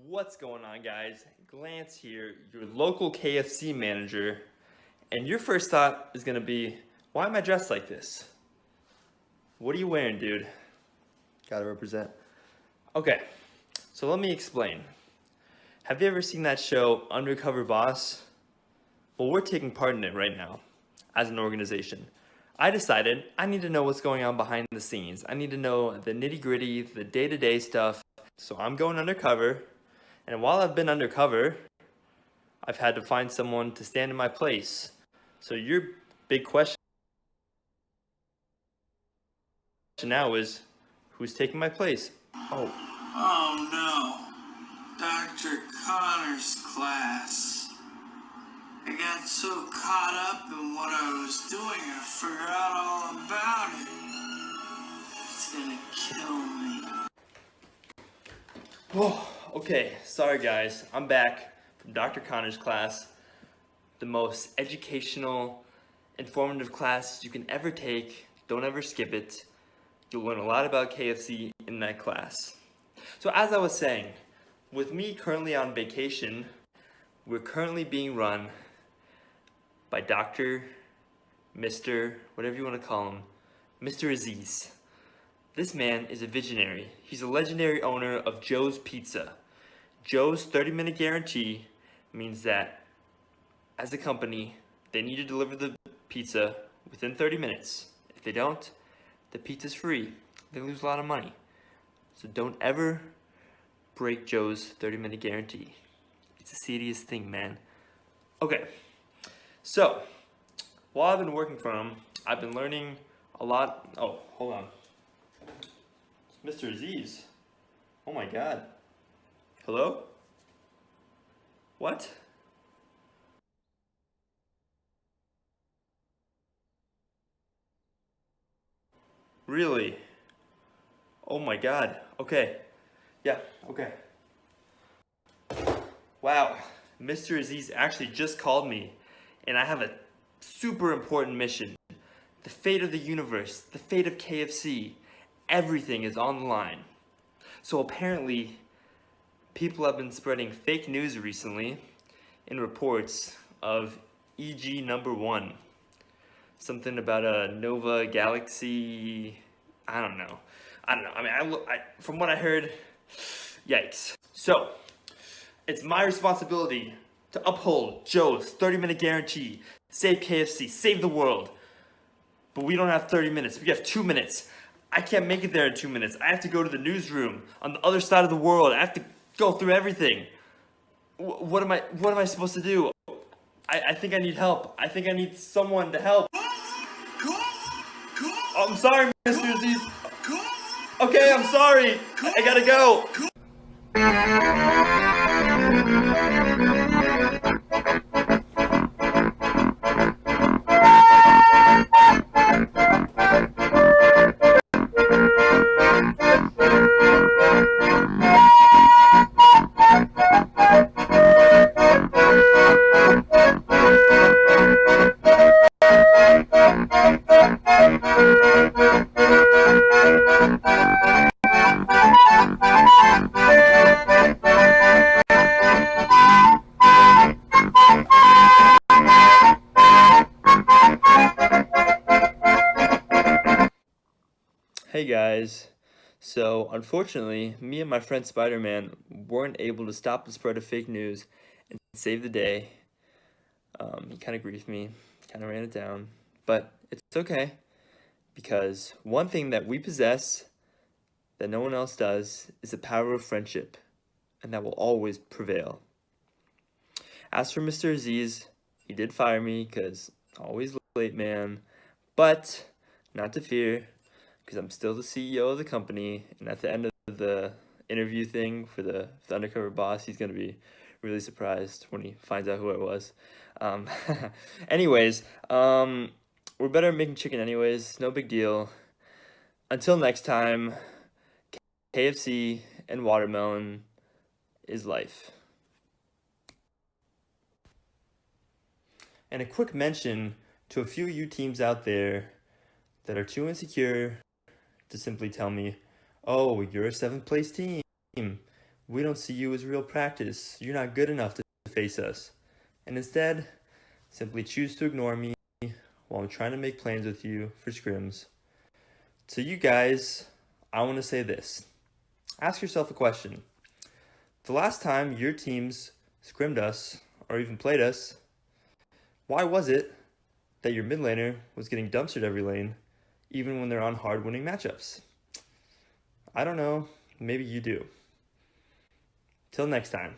What's going on, guys? Glance here, your local KFC manager, and your first thought is gonna be, why am I dressed like this? What are you wearing, dude? Gotta represent. Okay, so let me explain. Have you ever seen that show, Undercover Boss? Well, we're taking part in it right now, as an organization. I decided I need to know what's going on behind the scenes. I need to know the nitty-gritty, the day-to-day stuff. So I'm going undercover. And while I've been undercover, I've had to find someone to stand in my place. So your big question now is, who's taking my place? Oh no, Dr. Connor's class. I got so caught up in what I was doing, I forgot all about it. It's gonna kill me. Oh, okay, sorry guys, I'm back from Dr. Connor's class. The most educational, informative class you can ever take. Don't ever skip it. You'll learn a lot about KFC in that class. So as I was saying, with me currently on vacation, we're currently being run by Mr., whatever you want to call him, Mr. Aziz. This man is a visionary. He's a legendary owner of Joe's Pizza. Joe's 30-minute guarantee means that as a company, they need to deliver the pizza within 30 minutes. If they don't, the pizza's free. They lose a lot of money. So don't ever break Joe's 30-minute guarantee. It's a serious thing, man. Okay, so while I've been working for him, I've been learning a lot. Oh, hold on. It's Mr. Aziz. Oh my God. Hello? What? Really? Oh my God. Okay. Yeah, okay. Wow. Mr. Aziz actually just called me, and I have a super important mission. The fate of the universe, the fate of KFC, everything is on the line. So apparently, people have been spreading fake news recently in reports of EG number 1. Something about a Nova Galaxy. I don't know. I mean, from what I heard, yikes. So, it's my responsibility to uphold Joe's 30-minute guarantee, save KFC, save the world. But we don't have 30 minutes. We have 2 minutes. I can't make it there in 2 minutes. I have to go to the newsroom on the other side of the world. I have to go through everything. What am I supposed to do? I think I need help. I think I need someone to help. I'm sorry, Mr. Aziz. Okay, I'm sorry. I gotta go. Hey guys, so unfortunately, me and my friend Spider-Man weren't able to stop the spread of fake news and save the day. He kind of griefed me, kind of ran it down, but it's okay, because one thing that we possess that no one else does is the power of friendship, and that will always prevail. As for Mr. Aziz, he did fire me because always late, man, but not to fear, because I'm still the CEO of the company, and at the end of the interview thing for the Undercover Boss, he's going to be really surprised when he finds out who it was. Anyways, we're better at making chicken anyways, no big deal. Until next time, KFC and watermelon is life. And a quick mention to a few of you teams out there that are too insecure to simply tell me, oh, you're a 7th place team. We don't see you as real practice. You're not good enough to face us. And instead, simply choose to ignore me while I'm trying to make plans with you for scrims. To you guys, I want to say this. Ask yourself a question. The last time your teams scrimmed us, or even played us, why was it that your mid laner was getting dumpstered every lane, even when they're on hard winning matchups? I don't know, maybe you do. Till next time.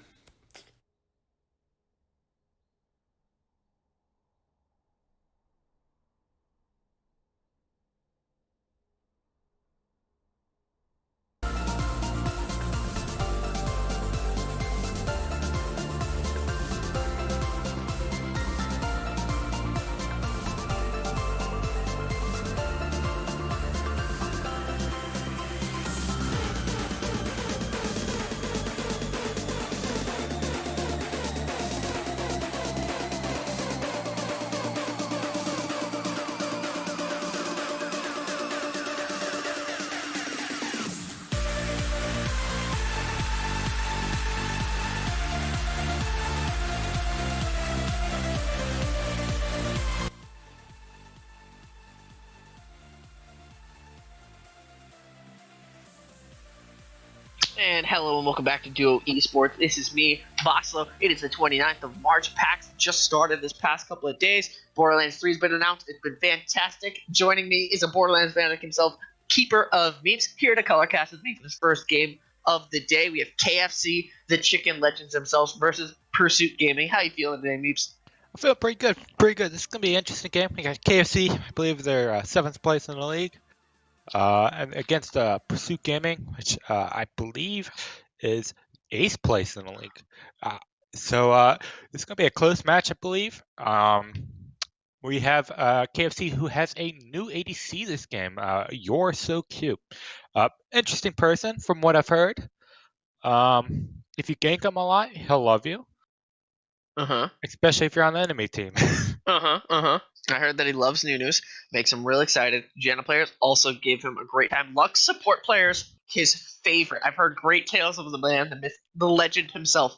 And hello and welcome back to Duo Esports. This is me, Voxlo. It is the 29th of March. PAX just started this past couple of days. Borderlands 3 has been announced. It's been fantastic. Joining me is a Borderlands fanatic himself, Keeper of Memes, here to colorcast with me for this first game of the day. We have KFC, the Chicken Legends themselves, versus Pursuit Gaming. How you feeling today, Meeps? I feel pretty good. Pretty good. This is going to be an interesting game. We got KFC. I believe they're 7th place in the league. And against Pursuit Gaming, which I believe is 8th place in the league. So this is going to be a close match, I believe. We have KFC, who has a new ADC this game. You're So Cute. Interesting person, from what I've heard. If you gank him a lot, he'll love you. Especially if you're on the enemy team. I heard that he loves Nunus, makes him real excited. Janna players also gave him a great time. Lux support players, his favorite. I've heard great tales of the man, the myth, the legend himself.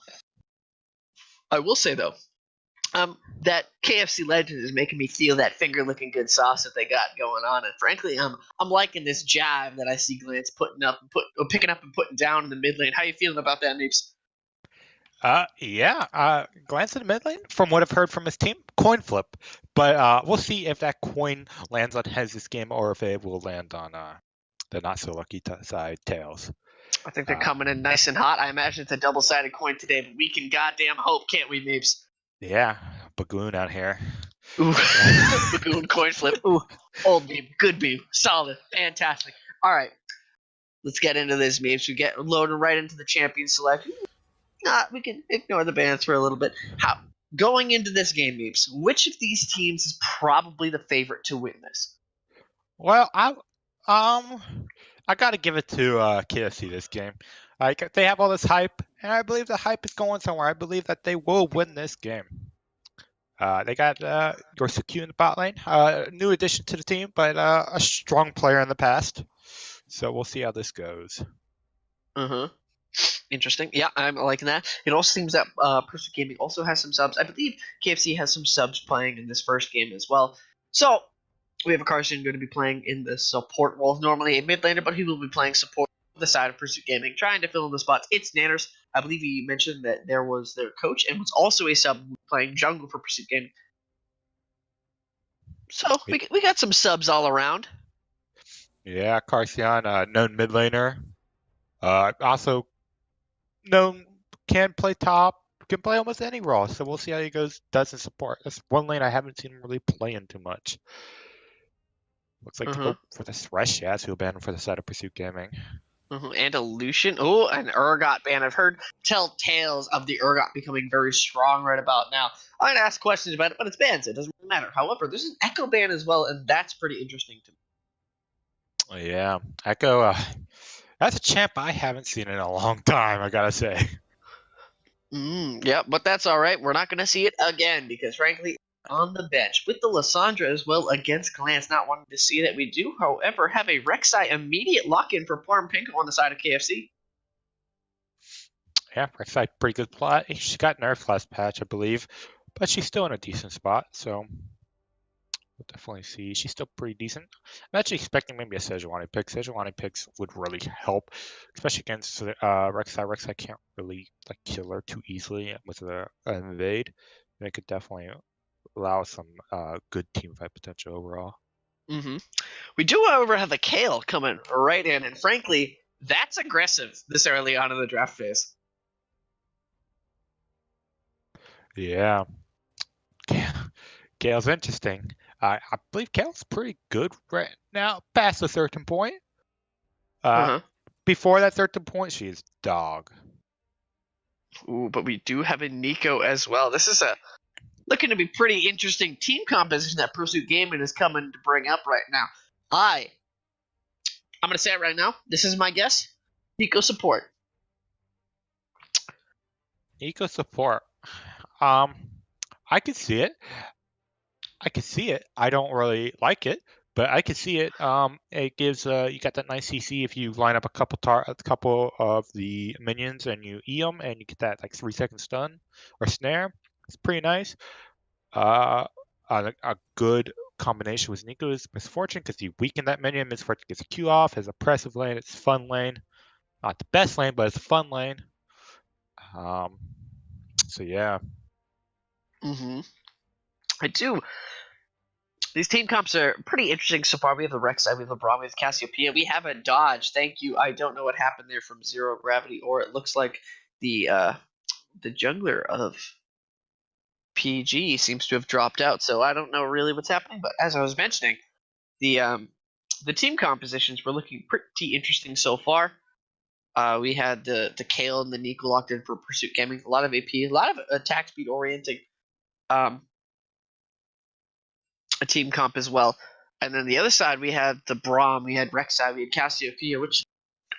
I will say though, that KFC legend is making me feel that finger licking good sauce that they got going on, and frankly, I'm liking this jab that I see Glance picking up and putting down in the mid lane. How you feeling about that, Neeps? Glance at the mid lane. From what I've heard from his team, coin flip. But we'll see if that coin lands on Hez this game or if it will land on the not so lucky side, Tails. I think they're coming in nice and hot. I imagine it's a double-sided coin today, but we can goddamn hope, can't we, Meeps? Yeah, Bagoon out here. Ooh, Bagoon coin flip. Ooh, old meme, good meme, solid, fantastic. All right, let's get into this, Meeps. We get loaded right into the champion selection. We can ignore the bans for a little bit. Going into this game, Meeps, which of these teams is probably the favorite to win this? Well, I got to give it to KFC this game. Like, they have all this hype, and I believe the hype is going somewhere. I believe that they will win this game. They got You're So Cute in the bot lane, new addition to the team, but a strong player in the past. So we'll see how this goes. Interesting. Yeah, I'm liking that. It also seems that Pursuit Gaming also has some subs. I believe KFC has some subs playing in this first game as well. So we have a Carson going to be playing in the support role. Normally a mid laner, but he will be playing support on the side of Pursuit Gaming, trying to fill in the spots. It's Nanners. I believe he mentioned that there was their coach and was also a sub playing jungle for Pursuit Gaming. So we got some subs all around. Yeah, Carcion, known mid laner. Also known, can play top, can play almost any role. So we'll see how he does in support. That's one lane I haven't seen him really playing too much. Looks like to go for the Thresh, yeah, so he'll ban him for the side of Pursuit Gaming. And a Lucian. Oh, an Urgot ban. I've heard tell tales of the Urgot becoming very strong right about now. I'm going to ask questions about it, but it's banned, so it doesn't really matter. However, there's an Echo ban as well, and that's pretty interesting to me. Yeah, Echo, that's a champ I haven't seen in a long time, I gotta say. Yeah, but that's all right. We're not going to see it again because, frankly, on the bench with the Lissandra as well against Glance, not wanting to see that. We do, however, have a Rek'Sai immediate lock-in for Parm Pinko on the side of KFC. Yeah, Rek'Sai, pretty good plot. She got nerfed last patch, I believe, but she's still in a decent spot. So we'll definitely see. She's still pretty decent. I'm actually expecting maybe a Sejuani pick. Sejuani picks would really help, especially against Rek'Sai. Rek'Sai can't really like kill her too easily with the invade. And it could definitely allow some good team fight potential overall. Mm-hmm. We do, however, have the Kale coming right in, and frankly, that's aggressive this early on in the draft phase. Yeah, Gale's interesting. I believe Gale's pretty good right now, past a certain point. Uh-huh. Before that certain point, she is dog. Ooh, but we do have a Nico as well. This is looking to be pretty interesting team composition that Pursuit Gaming is coming to bring up right now. I'm gonna say it right now. This is my guess. Nico support. Eco support. I could see it. I don't really like it, but I could see it. It gives you got that nice CC if you line up a couple of the minions and you E them and you get that like 3-second stun or snare. It's pretty nice. A good combination with Nico is Misfortune because you weaken that minion. Misfortune gets a Q off, has a oppressive lane. It's fun lane, not the best lane, but it's a fun lane. So yeah. Mm-hmm. I do. These team comps are pretty interesting so far. We have the Rek'Sai, we have the Braum, we have Cassiopeia. We have a Dodge. Thank you. I don't know what happened there from Zero Gravity, or it looks like the jungler of PG seems to have dropped out. So I don't know really what's happening. But as I was mentioning, the team compositions were looking pretty interesting so far. We had the Kale and the Nico locked in for Pursuit Gaming. A lot of AP, a lot of attack speed orienting. A team comp as well. And then the other side, we had the Braum, we had Rek'Sai, we had Cassiopeia, which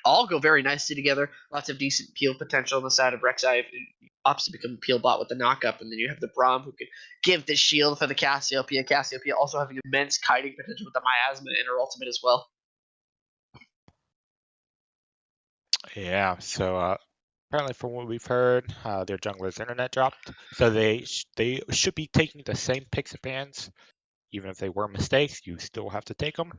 all go very nicely together. Lots of decent peel potential on the side of Rek'Sai. If it opts to become a peel bot with the knockup, and then you have the Braum who can give the shield for the Cassiopeia. Cassiopeia also having immense kiting potential with the Miasma in her ultimate as well. Yeah, so apparently from what we've heard, their jungler's internet dropped, so they should be taking the same picks and bans, even if they were mistakes. You still have to take them.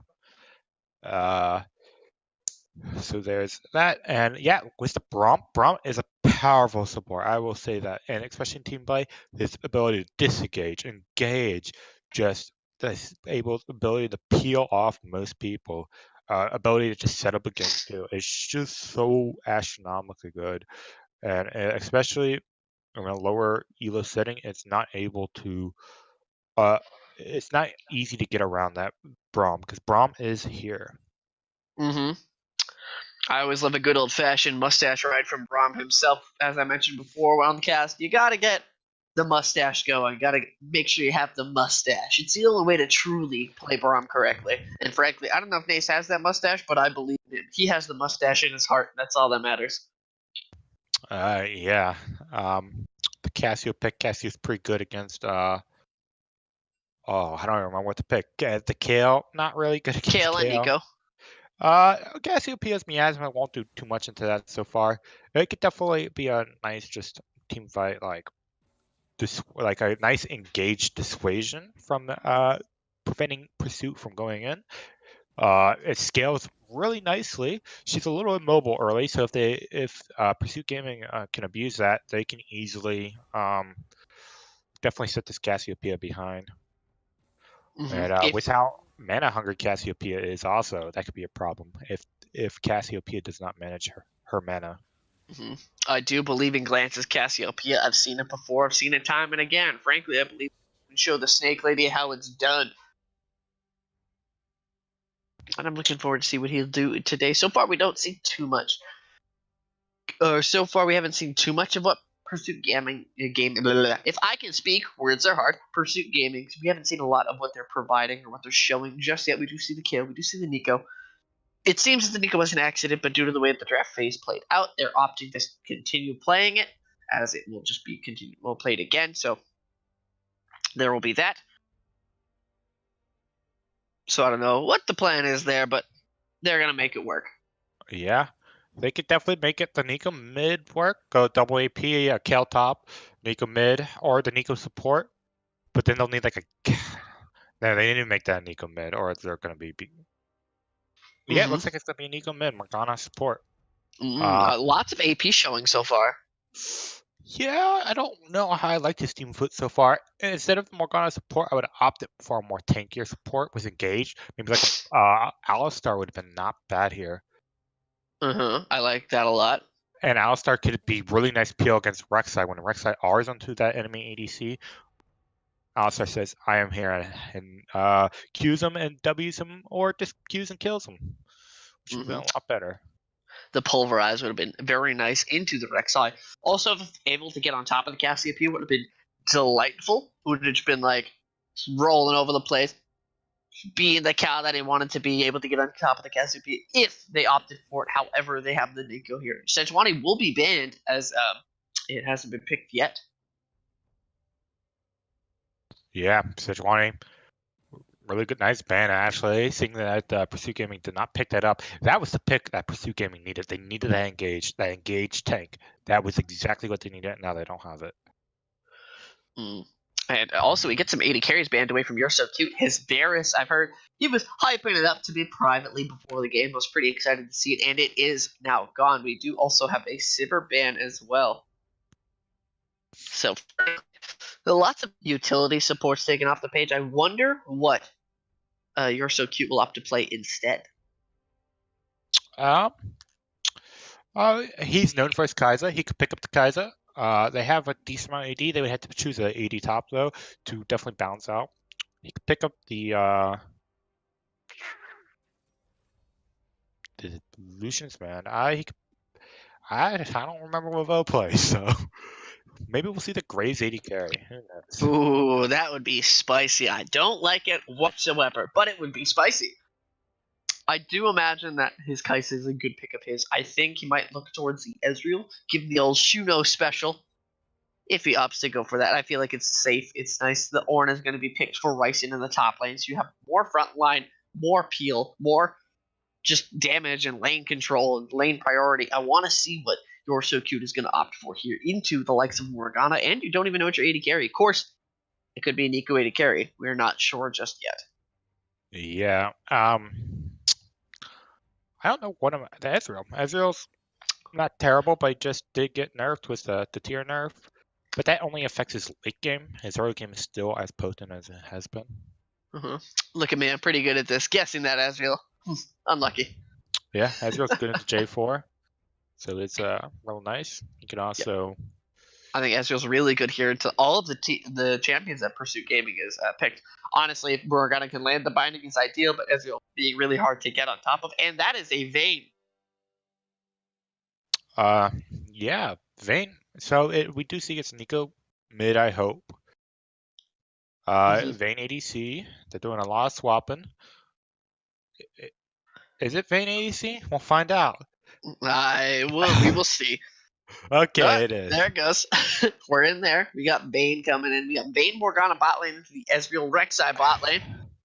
So there's that, and yeah, with the Braum is a powerful support. I will say that, and especially in team play, his ability to disengage, engage, just this ability to peel off most people. Ability to just set up against you is just so astronomically good, and especially in a lower elo setting, it's not able to. It's not easy to get around that Braum because Braum is here. Mm-hmm. I always love a good old fashioned mustache ride from Braum himself. As I mentioned before on the cast, you gotta get the mustache going. Gotta make sure you have the mustache. It's the only way to truly play Braum correctly. And frankly, I don't know if Nace has that mustache, but I believe in him. He has the mustache in his heart. That's all that matters. Yeah. The Cassio pick. Cassio's pretty good against I don't remember what to pick. The Kale, not really good against Kale and Nico. Cassiopeia's Miasma won't do too much into that so far. It could definitely be a nice just team fight, like a nice engaged dissuasion from preventing Pursuit from going in. It scales really nicely. She's a little immobile early, so if Pursuit Gaming can abuse that, they can easily definitely set this Cassiopeia behind. Mm-hmm. And with how mana hungry Cassiopeia is, also that could be a problem if Cassiopeia does not manage her mana. Mm-hmm. I do believe in Glance's Cassiopeia. I've seen it before. I've seen it time and again. Frankly, I believe we can show the Snake Lady how it's done. And I'm looking forward to see what he'll do today. So far, we don't see too much. So far, we haven't seen too much of what Pursuit Gaming Blah, blah, blah. If I can speak, words are hard. Pursuit Gaming. We haven't seen a lot of what they're providing or what they're showing just yet. We do see the Kale. We do see the Nico. It seems that the Nico was an accident, but due to the way that the draft phase played out, they're opting to continue playing it, as it will just be continued. We'll play it again, so there will be that. So I don't know what the plan is there, but they're gonna make it work. Yeah. They could definitely make it the Nico mid work. Go double AP, Kale top, Nico mid, or the Nico support. But then they'll need like a. No, they didn't make that Nico mid, or they're gonna be. Yeah, it looks like it's gonna be Nico mid, Morgana support. Lots of AP showing so far. Yeah, I don't know how I like this team foot so far. Instead of Morgana support, I would have opted for a more tankier support with engaged. Maybe like Alistar would have been not bad here. I like that a lot. And Alistar could be really nice peel against Rek'Sai. When Rek'Sai R's onto that enemy ADC, Alistar says, I am here, and Qs him and Ws him, or just Qs and kills him, which would have been a lot better. The pulverize would have been very nice into the Rek'Sai. Also, if able to get on top of the Cassiopeia would have been delightful. Would have just been like rolling over the place, being the cow that he wanted to be, able to get on top of the Cassiopeia if they opted for it. However, they have the Nico here. Sejuani will be banned as it hasn't been picked yet. Yeah, Sejuani. Really good, nice ban, actually. Seeing that Pursuit Gaming did not pick that up. That was the pick that Pursuit Gaming needed. They needed that engaged tank. That was exactly what they needed. Now they don't have it. And also, he gets some 80 carries banned away from Urso too. His Varus, I've heard, he was hyping it up to me privately before the game. I was pretty excited to see it, and it is now gone. We do also have a Sivir ban as well. So, lots of utility supports taken off the page. I wonder what You're So Cute will opt to play instead. He's known for his Kai'Sa. He could pick up the Kai'Sa. They have a decent amount of AD. They would have to choose an AD top, though, to definitely balance out. He could pick up the Lucian's man. I don't remember what Vo plays, so maybe we'll see the Graves 80 carry. Who knows? Ooh, that would be spicy. I don't like it whatsoever, but it would be spicy. I do imagine that his Kai'Sa is a good pick of his. I think he might look towards the Ezreal, give the old Shuno special. If he opts to go for that, I feel like it's safe. It's nice. The Ornn is going to be picked for Ryzen in the top lane, so you have more front line, more peel, more just damage and lane control and lane priority. I want to see what You're So Cute is going to opt for here into the likes of Morgana, and you don't even know what your 80 carry. Of course, it could be a Nico 80 carry. We're not sure just yet. Yeah. I don't know what the Ezreal. Ezreal's not terrible, but he just did get nerfed with the tier nerf. But that only affects his late game. His early game is still as potent as it has been. Look at me, I'm pretty good at this. Guessing that Ezreal. Unlucky. Yeah, Ezreal's good into J4. So it's real nice. You can also... I think Ezreal's really good here to all of the champions that Pursuit Gaming is picked. Honestly, if Morgana can land the binding is ideal, but Ezreal being really hard to get on top of. And that is a Vayne. Yeah, Vayne. So we do see it's Nico mid, I hope. Vayne ADC. They're doing a lot of swapping. Is it Vayne ADC? We'll find out. We will see. Okay, it is. There it goes. We're in there. We got Vayne coming in. We got Vayne Morgana bot lane into the Ezreal Rek'Sai bot lane.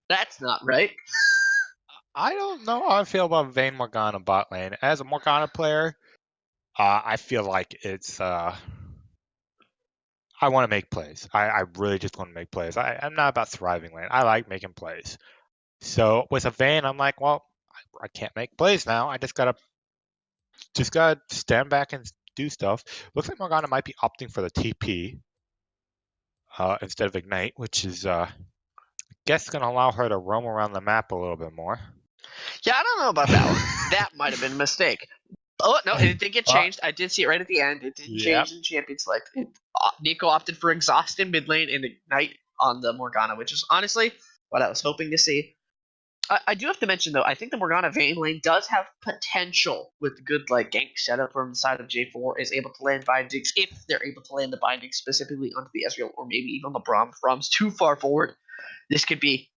That's not right. I don't know how I feel about Vayne Morgana bot lane. As a Morgana player, I feel like it's I want to make plays. I really just want to make plays. I'm not about thriving lane. I like making plays. So with a Vayne, I'm like, well, I can't make plays now. I just gotta stand back and do stuff. Looks like Morgana might be opting for the TP instead of Ignite, which is I guess gonna allow her to roam around the map a little bit more. Yeah, I don't know about that one. That might have been a mistake. Oh, no, it did get changed. I did see it right at the end. It did change in Champion Select. Nico opted for Exhaust in mid lane and Ignite on the Morgana, which is honestly what I was hoping to see. I do have to mention, though, I think the Morgana Vayne lane does have potential with good gank setup from the side of J4 is able to land bindings if they're able to land the bindings specifically onto the Ezreal or maybe even the Braum. Braum's too far forward. This could be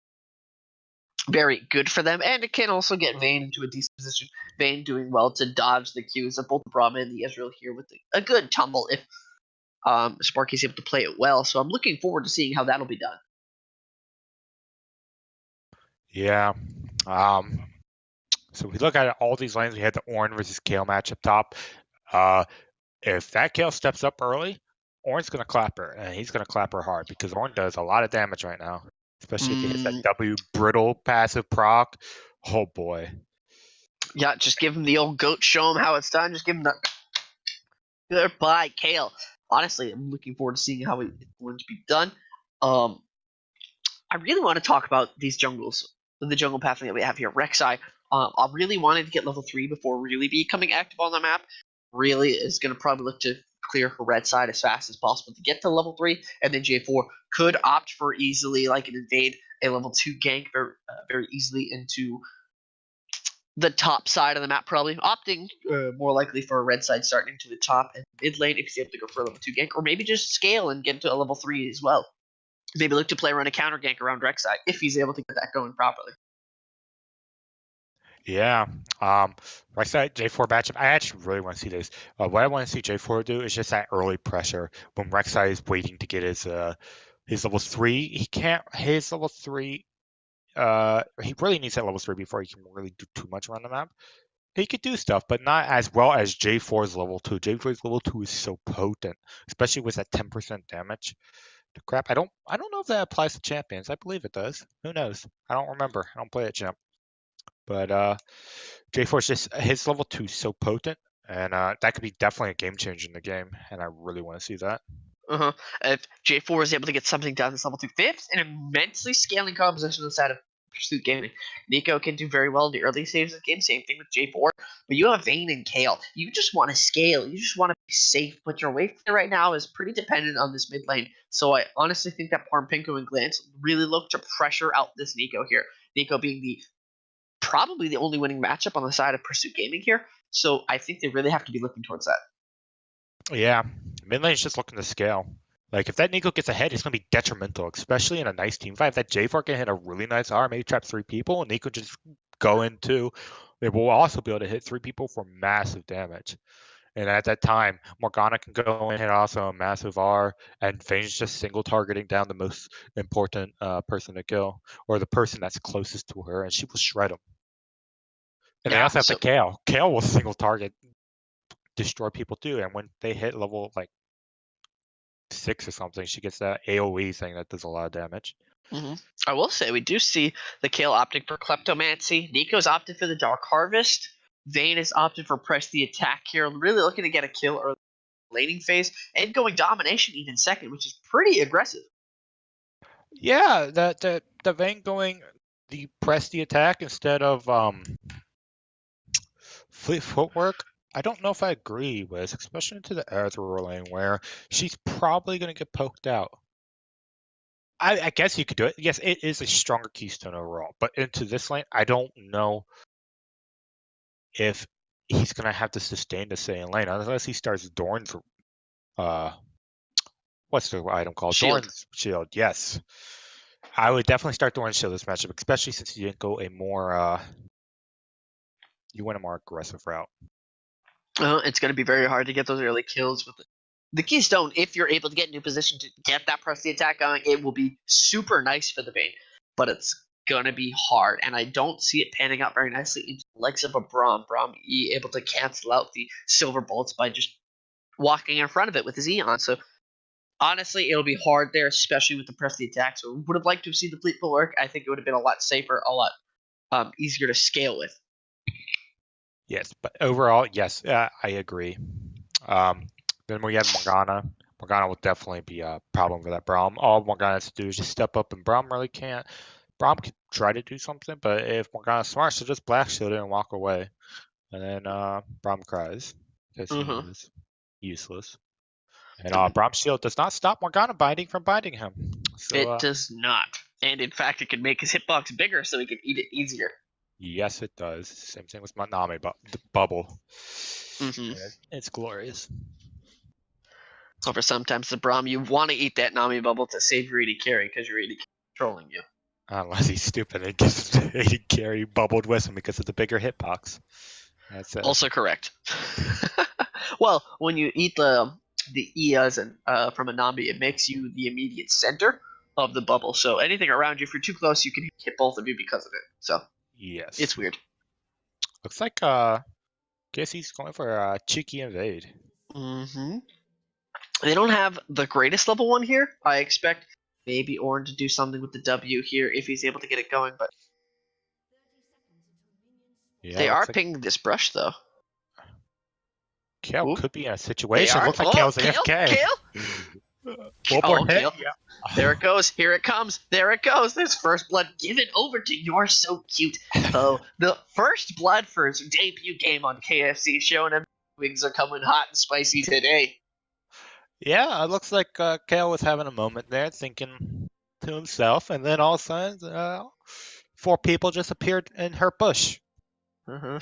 very good for them, and it can also get Vayne into a decent position. Vayne doing well to dodge the Qs of both the Braum and the Ezreal here with a good tumble if Sparky's able to play it well. So I'm looking forward to seeing how that'll be done. Yeah. So we look at all these lanes. We had the Ornn versus Kale match up top. If that Kale steps up early, Ornn's going to clap her, and he's going to clap her hard because Ornn does a lot of damage right now, especially if he hits that W brittle passive proc. Oh boy. Yeah, just give him the old goat, show him how it's done. Just give him the goodbye, Kale. Honestly, I'm looking forward to seeing how it's going to be done. I really want to talk about these jungles, the jungle pathing that we have here. Rek'Sai, I really wanted to get level 3 before really becoming active on the map. Really is going to probably look to clear her red side as fast as possible to get to level 3, and then J4 could opt for easily, like an invade, a level 2 gank very easily into the top side of the map, probably opting more likely for a red side starting into the top and mid lane if he's able to go for a level 2 gank, or maybe just scale and get into a level 3 as well. Maybe look to play around a counter gank around Rek'Sai if he's able to get that going properly. Yeah. Rek'Sai J4 matchup. I actually really want to see this. What I want to see J4 do is just that early pressure when Rek'Sai is waiting to get his level 3. He can't his level 3. He really needs that level 3 before he can really do too much around the map. He could do stuff, but not as well as J4's level 2. J4's level 2 is so potent, especially with that 10% damage. The crap. I don't know if that applies to champions. I believe it does. Who knows? I don't remember. I don't play it champ. But J4's just his level 2 is so potent, and that could be definitely a game changer in the game, and I really want to see that. If J4 is able to get something done this level 2 fifth, an immensely scaling composition inside of Pursuit Gaming. Neeko can do very well in the early stages of the game, same thing with J4. But you have Vayne and Kale. You just want to scale. You just want to be safe. But your wave play right now is pretty dependent on this mid lane. So I honestly think that Pinko and Glance really look to pressure out this Neeko here. Neeko being probably the only winning matchup on the side of Pursuit Gaming here. So I think they really have to be looking towards that. Yeah, mid lane's just looking to scale. Like, if that Neeko gets ahead, it's going to be detrimental, especially in a nice team fight. If that J4 can hit a really nice R, maybe trap 3 people, and Neeko just go in too, they will also be able to hit 3 people for massive damage. And at that time, Morgana can go and hit also a massive R, and Vayne's just single targeting down the most important person to kill, or the person that's closest to her, and she will shred them. And they also have the Kale. Kale will single target, destroy people too, and when they hit level like 6 or something, she gets that AoE thing that does a lot of damage. I will say we do see the Kale opting for Kleptomancy. Neeko's opted for the Dark Harvest. Vayne is opted for Press the Attack here, really looking to get a kill early laning phase and going Domination even second, which is pretty aggressive. Yeah, the Vayne going the Press the Attack instead of Fleet Footwork, I don't know if I agree with, especially into the Aether lane where she's probably going to get poked out. I guess you could do it. Yes, it is a stronger Keystone overall, but into this lane, I don't know if he's going to have to sustain the same lane unless he starts Dorn's. What's the item called? Shield. Dorn's Shield. Yes, I would definitely start Dorn's Shield this matchup, especially since you didn't go a more. You went a more aggressive route. It's going to be very hard to get those early kills with the Keystone. If you're able to get into a position to get that Press the Attack going, it will be super nice for the Vayne, but it's going to be hard, and I don't see it panning out very nicely into the legs of a Braum. Braum able to cancel out the Silver Bolts by just walking in front of it with his Eon. So honestly, it'll be hard there, especially with the Press the Attack. So would have liked to have seen the Fleet Footwork. I think it would have been a lot safer, a lot easier to scale with. Yes, but overall, yes, I agree. Then we have Morgana. Morgana will definitely be a problem for that Braum. All Morgana has to do is just step up, and Braum really can't. Braum can try to do something, but if Morgana's smart, she'll just Black Shield it and walk away. And then Braum cries because he is useless. And Braum's Shield does not stop Morgana from binding him. So, it does not. And in fact, it can make his hitbox bigger so he can eat it easier. Yes, it does. Same thing with Nami, but the bubble. Mm-hmm. It's glorious. However, sometimes the Braum, you want to eat that Nami bubble to save your AD carry because your AD carry is controlling you. Unless he's stupid and gets AD carry bubbled with him because of the bigger hitbox. That's also correct. Well, when you eat the Ias and from a Nami, it makes you the immediate center of the bubble. So anything around you, if you're too close, you can hit both of you because of it. So yes, it's weird. Looks like guess he's going for a cheeky invade. Mm-hmm. They don't have the greatest level 1 here. I expect maybe Ornn to do something with the W here if he's able to get it going, but Yeah, they are looks like pinging this brush though. Kale Ooh. could be in a They situation. are. Looks like Oh, Kale's Kale! AFK. Kale! One more Oh, hit. Kale. Yeah. There it goes. Here it comes. There it goes. There's first blood given over to You're So Cute. So the first blood for his debut game on KFC, showing him wings are coming hot and spicy today. Yeah, it looks like Kale was having a moment there, thinking to himself, and then all of a sudden, 4 people just appeared in her bush. Uh-huh.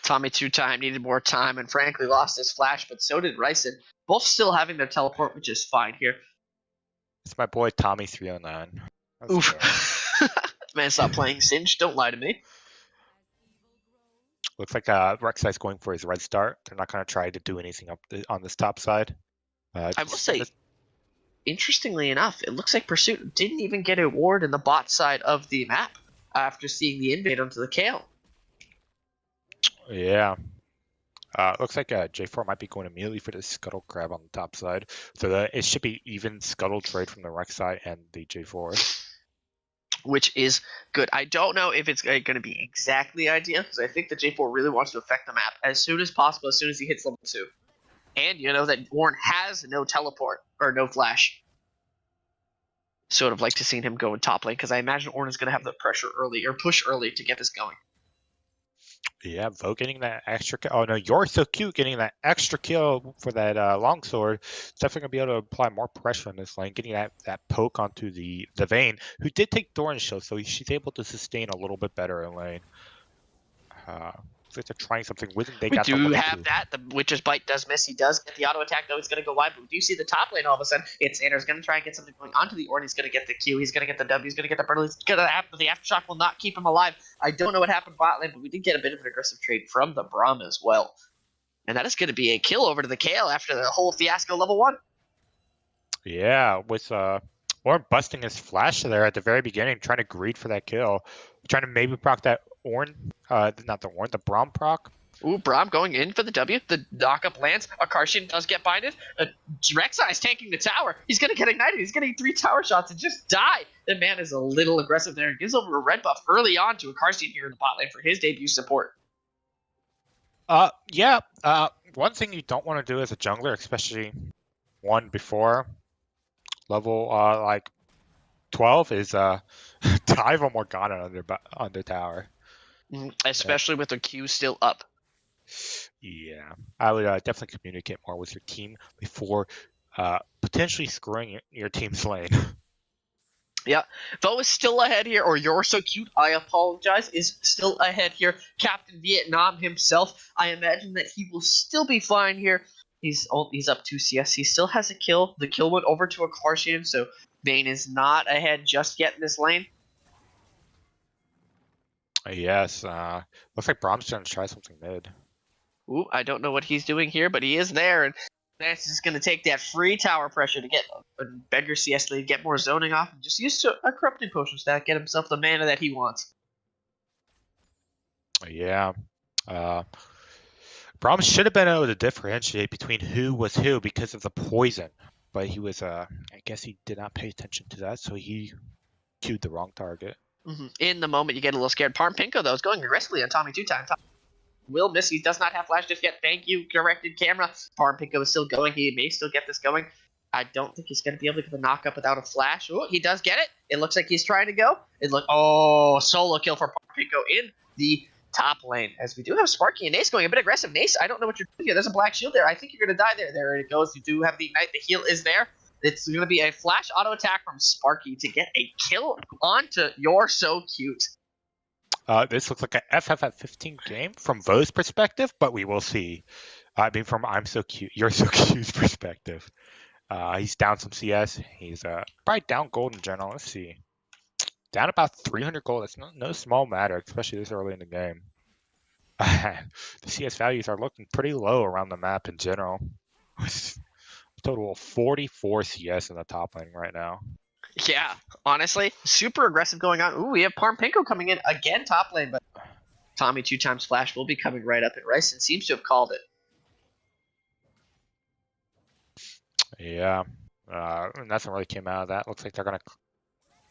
Tommy two-time needed more time and frankly lost his flash, but so did Ryson. Both still having their teleport, which is fine here. It's my boy Tommy 309. Let's go. Oof. Man, stop playing Singe. Don't lie to me. Looks like Rek'Sai's going for his red start. They're not going to try to do anything on this top side. I will say, interestingly enough, it looks like Pursuit didn't even get a ward in the bot side of the map after seeing the invade onto the Kale. Yeah. Looks like J4 might be going immediately for the Scuttle Crab on the top side. So it should be even Scuttle trade from the Rek'Sai and the J4. Which is good. I don't know if it's going to be exactly ideal, because I think the J4 really wants to affect the map as soon as possible, as soon as he hits level 2. And you know that Ornn has no teleport, or no flash. So I'd have liked to seen him go in top lane, because I imagine Ornn is going to have the pressure early, or push early to get this going. Yeah, Vo getting that extra kill. Oh no, You're So Cute getting that extra kill for that longsword. It's definitely going to be able to apply more pressure on this lane, getting that poke onto the Vayne, who did take Doran's shield, so she's able to sustain a little bit better in lane. Looks like they're trying something with him. We do have that. The Witcher's Bite does miss. He does get the auto attack, though. He's going to go wide. But we do see the top lane all of a sudden. It's Anders going to try and get something going onto the Ornn. He's going to get the Q. He's going to get the W. He's going to get the Burtle. He's going to have the Aftershock will not keep him alive. I don't know what happened bot lane, but we did get a bit of an aggressive trade from the Braum as well. And that is going to be a kill over to the Kale after the whole fiasco level 1. Yeah, with Ornn busting his flash there at the very beginning, trying to greed for that kill. Trying to maybe proc that Ornn, not the Ornn, the Braum proc. Ooh, Braum going in for the W. The knockup lands. Akarshian does get binded. Rek'Sai is tanking the tower. He's going to get ignited. He's getting 3 tower shots and just die. The man is a little aggressive there and gives over a red buff early on to Akarshian here in the bot lane for his debut support. Yeah. One thing you don't want to do as a jungler, especially one before level like 12, is dive a Morgana under tower. Especially with the Q still up. Yeah, I would definitely communicate more with your team before potentially screwing your team's lane. Yeah, Vo is still ahead here, or You're So Cute, I apologize, is still ahead here. Captain Vietnam himself, I imagine that he will still be fine here. He's up 2 CS. He still has a kill. The kill went over to Akarshian, so Vayne is not ahead just yet in this lane. Yes, looks like Braum's trying to try something mid. Ooh, I don't know what he's doing here, but he is there, and that's just going to take that free tower pressure to get a beggar CS lead, get more zoning off, and just use a corrupting potion stack, get himself the mana that he wants. Yeah. Braum should have been able to differentiate between who was who because of the poison, but he was, I guess he did not pay attention to that, so he queued the wrong target. In the moment, you get a little scared. Parm Pinko, though, is going aggressively on Tommy two-time. Will miss. He does not have flash just yet. Thank you, corrected camera. Parm Pinko is still going. He may still get this going. I don't think he's going to be able to get the knock-up without a flash. Oh, he does get it. It looks like he's trying to go. Solo kill for Parm Pinko in the top lane. As we do have Sparky and Nace going a bit aggressive. Nace, I don't know what you're doing here. There's a black shield there. I think you're going to die there. There it goes. You do have the ignite. The heal is there. It's going to be a flash auto attack from Sparky to get a kill onto You're So Cute. This looks like a FF at 15 game from Vo's perspective, but we will see. I mean, from I'm So Cute, You're So Cute's perspective. He's down some CS. He's probably down gold in general. Let's see. Down about 300 gold. That's no small matter, especially this early in the game. The CS values are looking pretty low around the map in general. Total of 44 CS in the top lane right now. Yeah, honestly, super aggressive going on. Ooh, we have Parm Pinko coming in again top lane, but Tommy 2x Flash will be coming right up, and Ryson seems to have called it. Yeah. Nothing really came out of that. Looks like they're going to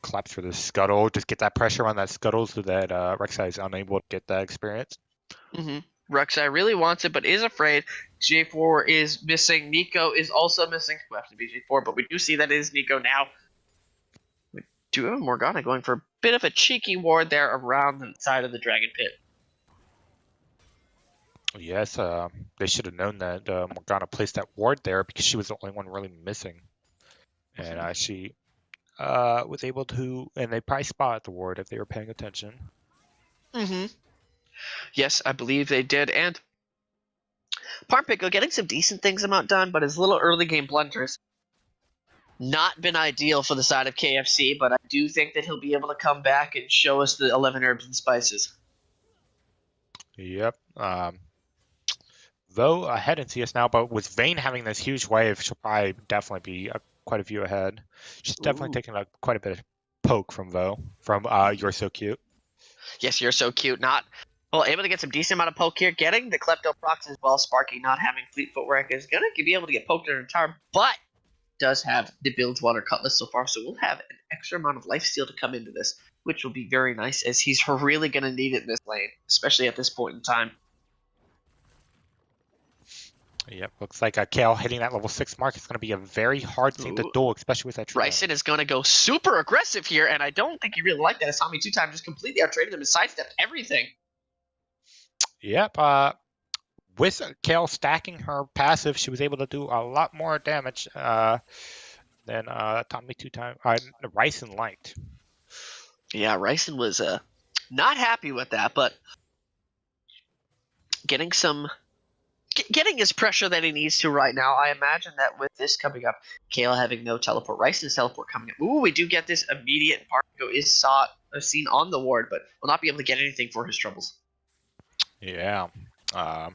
collapse for the Scuttle. Just get that pressure on that Scuttle so that Rek'Sai is unable to get that experience. Rek'Sai really wants it, but is afraid. J4 is missing. Nico is also missing. We'll have to be J4, but we do see that it is Nico now. We do have Morgana going for a bit of a cheeky ward there around the side of the Dragon Pit. Yes, they should have known that Morgana placed that ward there because she was the only one really missing. And she was able to, and they probably spotted the ward if they were paying attention. Yes, I believe they did. And Parmpiko getting some decent things done, but his little early game blunders not been ideal for the side of KFC, but I do think that he'll be able to come back and show us the 11 herbs and spices. Yep. Though ahead in CS now, but with Vayne having this huge wave, she'll probably definitely be quite a few ahead. She's definitely taking quite a bit of poke from Vo, from You're So Cute. Yes, You're So Cute. Not well, able to get some decent amount of poke here. Getting the Klepto procs as well. Sparky not having fleet footwork is going to be able to get poked in her time, but does have the build water cutlass so far, so we'll have an extra amount of lifesteal to come into this, which will be very nice as he's really going to need it in this lane, especially at this point in time. Yep, looks like Kale hitting that level 6 mark is going to be a very hard thing to do, especially with that trade. Ryson is going to go super aggressive here, and I don't think he really liked that. Tommy 2x just completely outtraded him and sidestepped everything. Yep, with Kale stacking her passive, she was able to do a lot more damage than Tommy 2x Ryson liked. Yeah, Ryson was not happy with that, but getting his pressure that he needs to right now. I imagine that with this coming up, Kale having no teleport, Ryson's teleport coming up. Ooh, we do get this immediate. Parmpiko is seen on the ward, but will not be able to get anything for his troubles. Yeah. That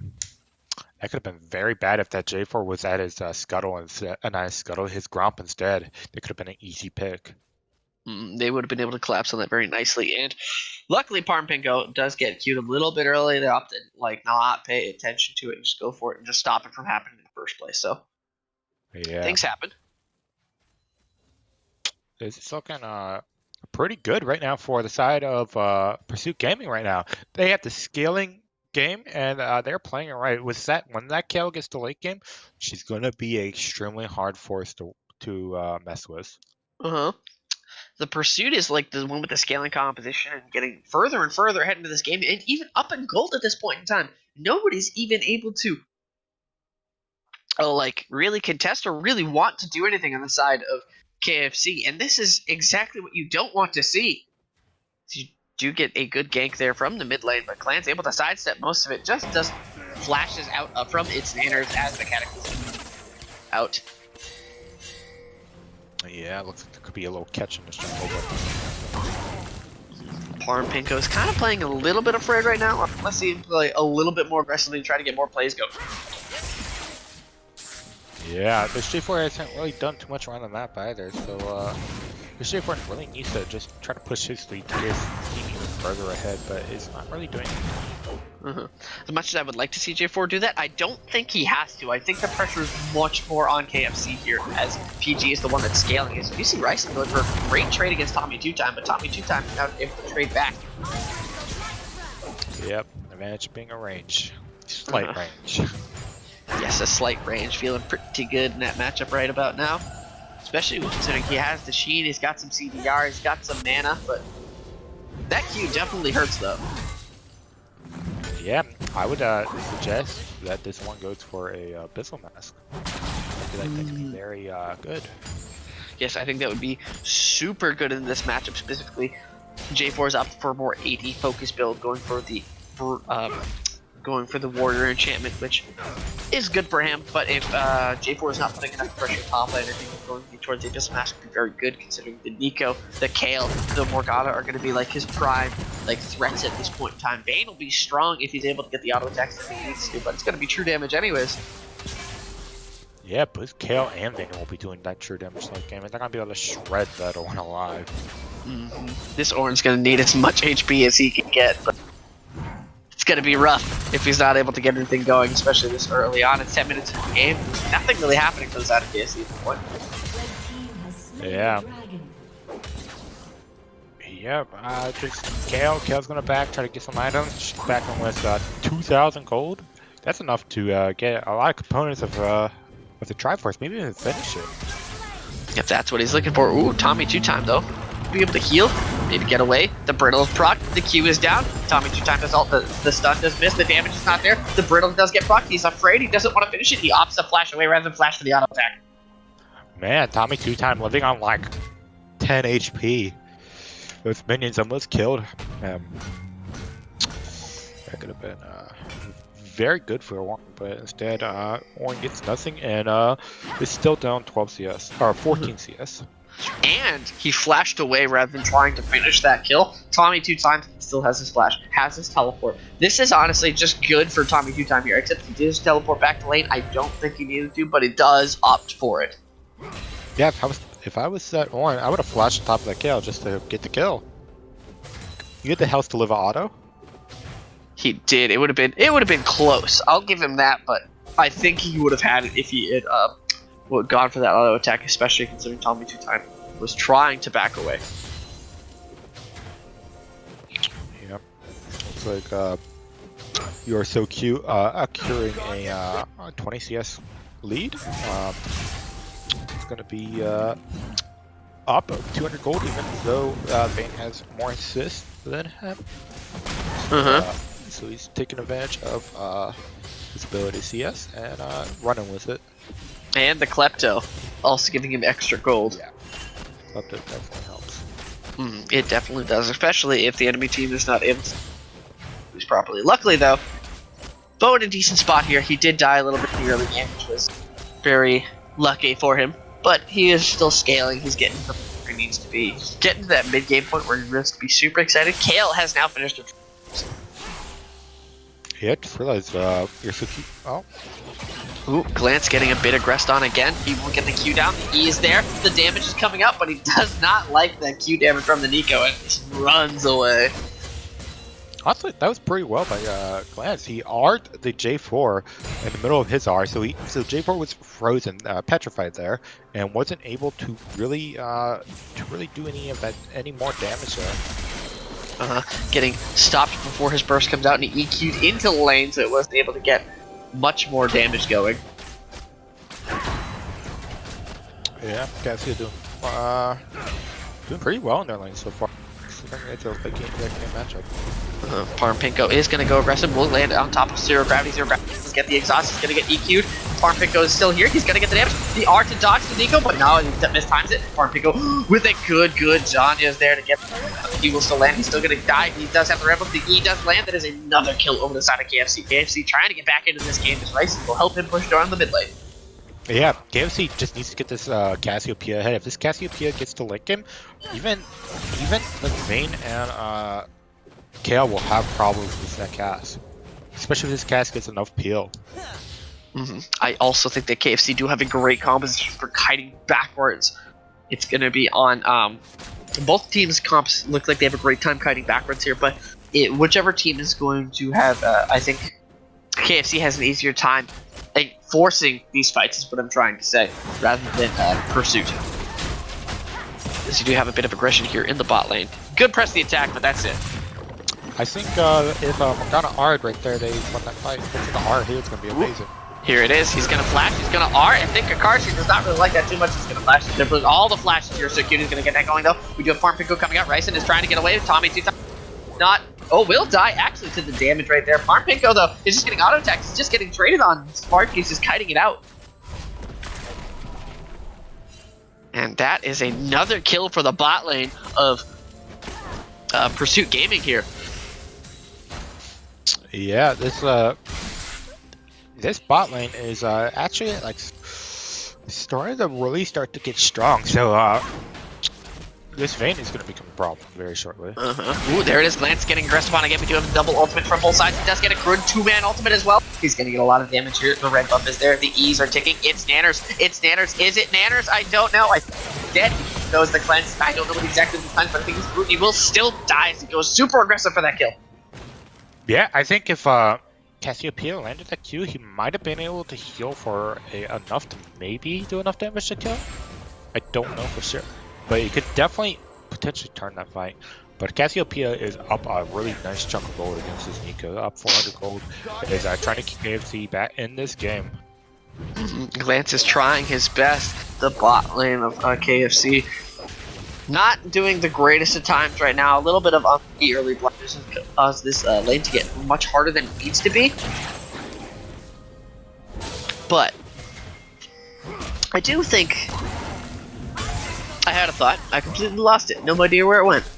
could have been very bad if that J4 was at his Scuttle instead, not his Scuttle, his Gromp instead. It could have been an easy pick. They would have been able to collapse on that very nicely, and luckily Parmpiko does get queued a little bit early. They opted not pay attention to it and just go for it and just stop it from happening in the first place. So yeah, things happen. It's looking pretty good right now for the side of Pursuit Gaming right now. They have the scaling game, and they're playing it right. With that, when that Kale gets to late game, she's going to be extremely hard for us to mess with. The Pursuit is like the one with the scaling composition and getting further and further ahead into this game, and even up in gold at this point in time. Nobody's even able to really contest or really want to do anything on the side of KFC, and this is exactly what you don't want to see. You do get a good gank there from the mid lane, but Clan's able to sidestep most of it, just flashes out from its nanners as the Cataclysm out. Yeah, it looks like there could be a little catch in this jungle, but Parmpiko is kind of playing a little bit afraid right now. Let's see him play a little bit more aggressively and try to get more plays going. yeah, this J4 hasn't really done too much around the map either, so this J4 really needs to just try to push his lead to get his team even further ahead, but is not really doing anything. As much as I would like to see J4 do that, I don't think he has to. I think the pressure is much more on KFC here, as PG is the one that's scaling it. So you see Ryson going for a great trade against Tommy 2x, but Tommy 2x is now able to trade back. Yep, advantage being a range. Slight range. Yes, a slight range. Feeling pretty good in that matchup right about now. Especially considering he has the Sheen, he's got some CDR, he's got some mana, but that Q definitely hurts though. Yeah, I would suggest that this one goes for a Abyssal Mask. I feel like that could be very good. Yes, I think that would be super good in this matchup specifically. J4 is up for a more AD focus build, going for the Warrior enchantment, which is good for him. But if J4 is not putting enough pressure top lane, I think going towards the Abyssal Mask would be very good, considering the Nico, the Kale, the Morgana are going to be like his prime threats at this point in time. Vayne will be strong if he's able to get the auto attacks that he needs to, but it's going to be true damage anyways. Yeah, both Kale and Vayne will be doing that true damage late game, and they're going to be able to shred that one alive. This Orin's going to need as much HP as he can get, but gonna be rough if he's not able to get anything going, especially this early on. It's 10 minutes into the game. There's nothing really happening for the side of KFC at this point. Yeah. Yep, just Kale's gonna try to get some items. She's backing with 2,000 gold. That's enough to get a lot of components of the Triforce, maybe even finish it. If that's what he's looking for. Ooh, Tommy 2-time though. Be able to heal, maybe get away. The brittle is proc, the Q is down. Tommy 2-time does ult, the stun does miss, the damage is not there. The brittle does get proc, he's afraid, he doesn't want to finish it. He opts to flash away rather than flash for the auto attack. Man, Tommy 2-time living on like 10 HP. With minions almost killed. That could have been very good for Owen, but instead Owen gets nothing and is still down 12 CS, or 14 CS. And he flashed away rather than trying to finish that kill. Tommy 2-time still has his flash, has his teleport. This is honestly just good for Tommy 2-time here, except he did teleport back to lane. I don't think he needed to, but he does opt for it. Yeah, if I was that Owen, I would have flashed on top of that kill just to get the kill. You get the health to live auto? He did. It would have been close. I'll give him that, but I think he would have had it if he had gone for that auto attack, especially considering Tommy 2-time was trying to back away. Yep. Looks like you are so cute, accruing a 20 CS lead. It's gonna be up 200 gold, even though Vayne has more assists than him. So he's taking advantage of his ability to CS and running with it. And the Klepto, also giving him extra gold. Yeah, Klepto definitely helps. It definitely does, especially if the enemy team is not able to use properly. Luckily though, Bo in a decent spot here. He did die a little bit in the early game, which was very lucky for him. But he is still scaling. He's getting to where he needs to be. Getting to that mid-game point where he has to be super excited. Kale has now finished it. Yeah, just realized you're so cute. Oh. Ooh, Glance getting a bit aggressed on again. He won't get the Q down. The E is there. The damage is coming up, but he does not like that Q damage from the Nico and just runs away. Honestly, that was pretty well by Glance. He R'd the J4 in the middle of his R, so J4 was frozen, petrified there, and wasn't able to really do any more damage there. Getting stopped before his burst comes out, and he EQ'd into the lane, so it wasn't able to get much more damage going. Yeah, Cassia doing pretty well in their lane so far. It's a late game matchup. Farmpinko is going to go aggressive. Will land on top of Zero Gravity. Zero Gravity doesn't get the exhaust. He's going to get EQ'd. Farmpinko is still here. He's going to get the damage. The R to dodge to Nico, but no, he mistimes it. Farmpinko with a good Zanya is there to get. He will still land. He's still going to die. He does have the rebel. The E does land. That is another kill over the side of KFC. KFC trying to get back into this game. This Ryzen will help him push down the mid lane. Yeah, KFC just needs to get this Cassiopeia ahead. If this Cassiopeia gets to link him, even the Vayne and Kale will have problems with that cast. Especially if this cast gets enough peel. I also think that KFC do have a great composition for kiting backwards. It's going to be on both teams' comps look like they have a great time kiting backwards here, but whichever team is going to have, I think KFC has an easier time forcing these fights is what I'm trying to say, rather than pursuit. As you do have a bit of aggression here in the bot lane. Good press the attack, but that's it. I think if Morgana R'd right there, they won that fight. If it's an R here, it's going to be amazing. Here it is. He's going to flash. He's going to R. I think Kakashi does not really like that too much. He's going to flash. There's all the flashes here. So cute. He's going to get that going, though. We do have Farmpinko coming out. Ryzen is trying to get away. Tommy 2-time. Not. Oh, will die actually to the damage right there. Farmpinko, though, is just getting auto attacks. He's just getting traded on. Sparky's just kiting it out. And that is another kill for the bot lane of Pursuit Gaming here. Yeah, this bot lane is actually like starting to really start to get strong. So this Vayne is going to become a problem very shortly. Ooh, there it is. Glance getting aggressive on again. We do have a double ultimate from both sides. He does get a good two-man ultimate as well. He's going to get a lot of damage here. The red buff is there. The E's are ticking. It's Nanners. It's Nanners. Is it Nanners? I don't know. I dead. He knows the cleanse. I don't know what exactly the cleanse, but I think he will still die as he goes super aggressive for that kill. Yeah, I think if Cassiopeia landed that Q, he might have been able to heal for enough to maybe do enough damage to kill. I don't know for sure, but he could definitely potentially turn that fight. But Cassiopeia is up a really nice chunk of gold against this Nico, up 400 gold. Is trying to keep KFC back in this game. Lance is trying his best. The bot lane of KFC not doing the greatest of times right now. A little bit of unlucky early blunders cause this lane to get much harder than it needs to be. But I do think I had a thought. I completely lost it. No idea where it went.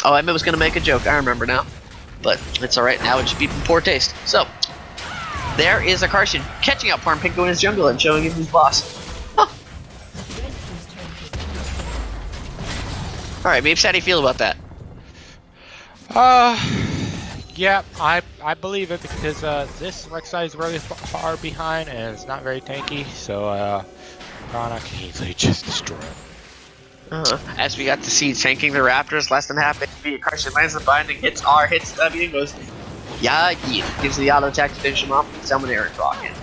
Oh, I was gonna make a joke. I remember now. But it's alright now. It should be in poor taste. So there is a Karsian catching out Parmpinko in his jungle and showing him who's boss. Huh. Alright, Mapes, how do you feel about that? Yeah, I believe it because this Rek'Sai is really far behind and it's not very tanky, so Morgana can easily just destroy him. As we got to see tanking the Raptors, less than half HP, Karsian lands the binding, hits R, hits W, and goes, yeah, gives the auto attack to finish him off with Summon Aaron's Rocket.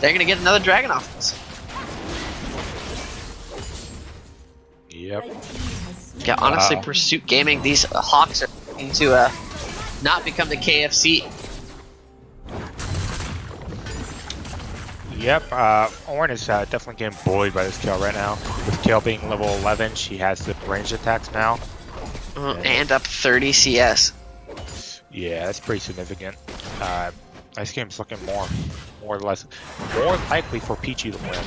They're gonna get another dragon off this. Yep. Yeah, honestly, Pursuit Gaming, these Hawks are looking to not become the KFC. Yep, Ornn is definitely getting bullied by this Kayle right now. With Kayle being level 11, she has the ranged attacks now. And up 30 CS. Yeah, that's pretty significant. This game's looking more likely for Peachy to win.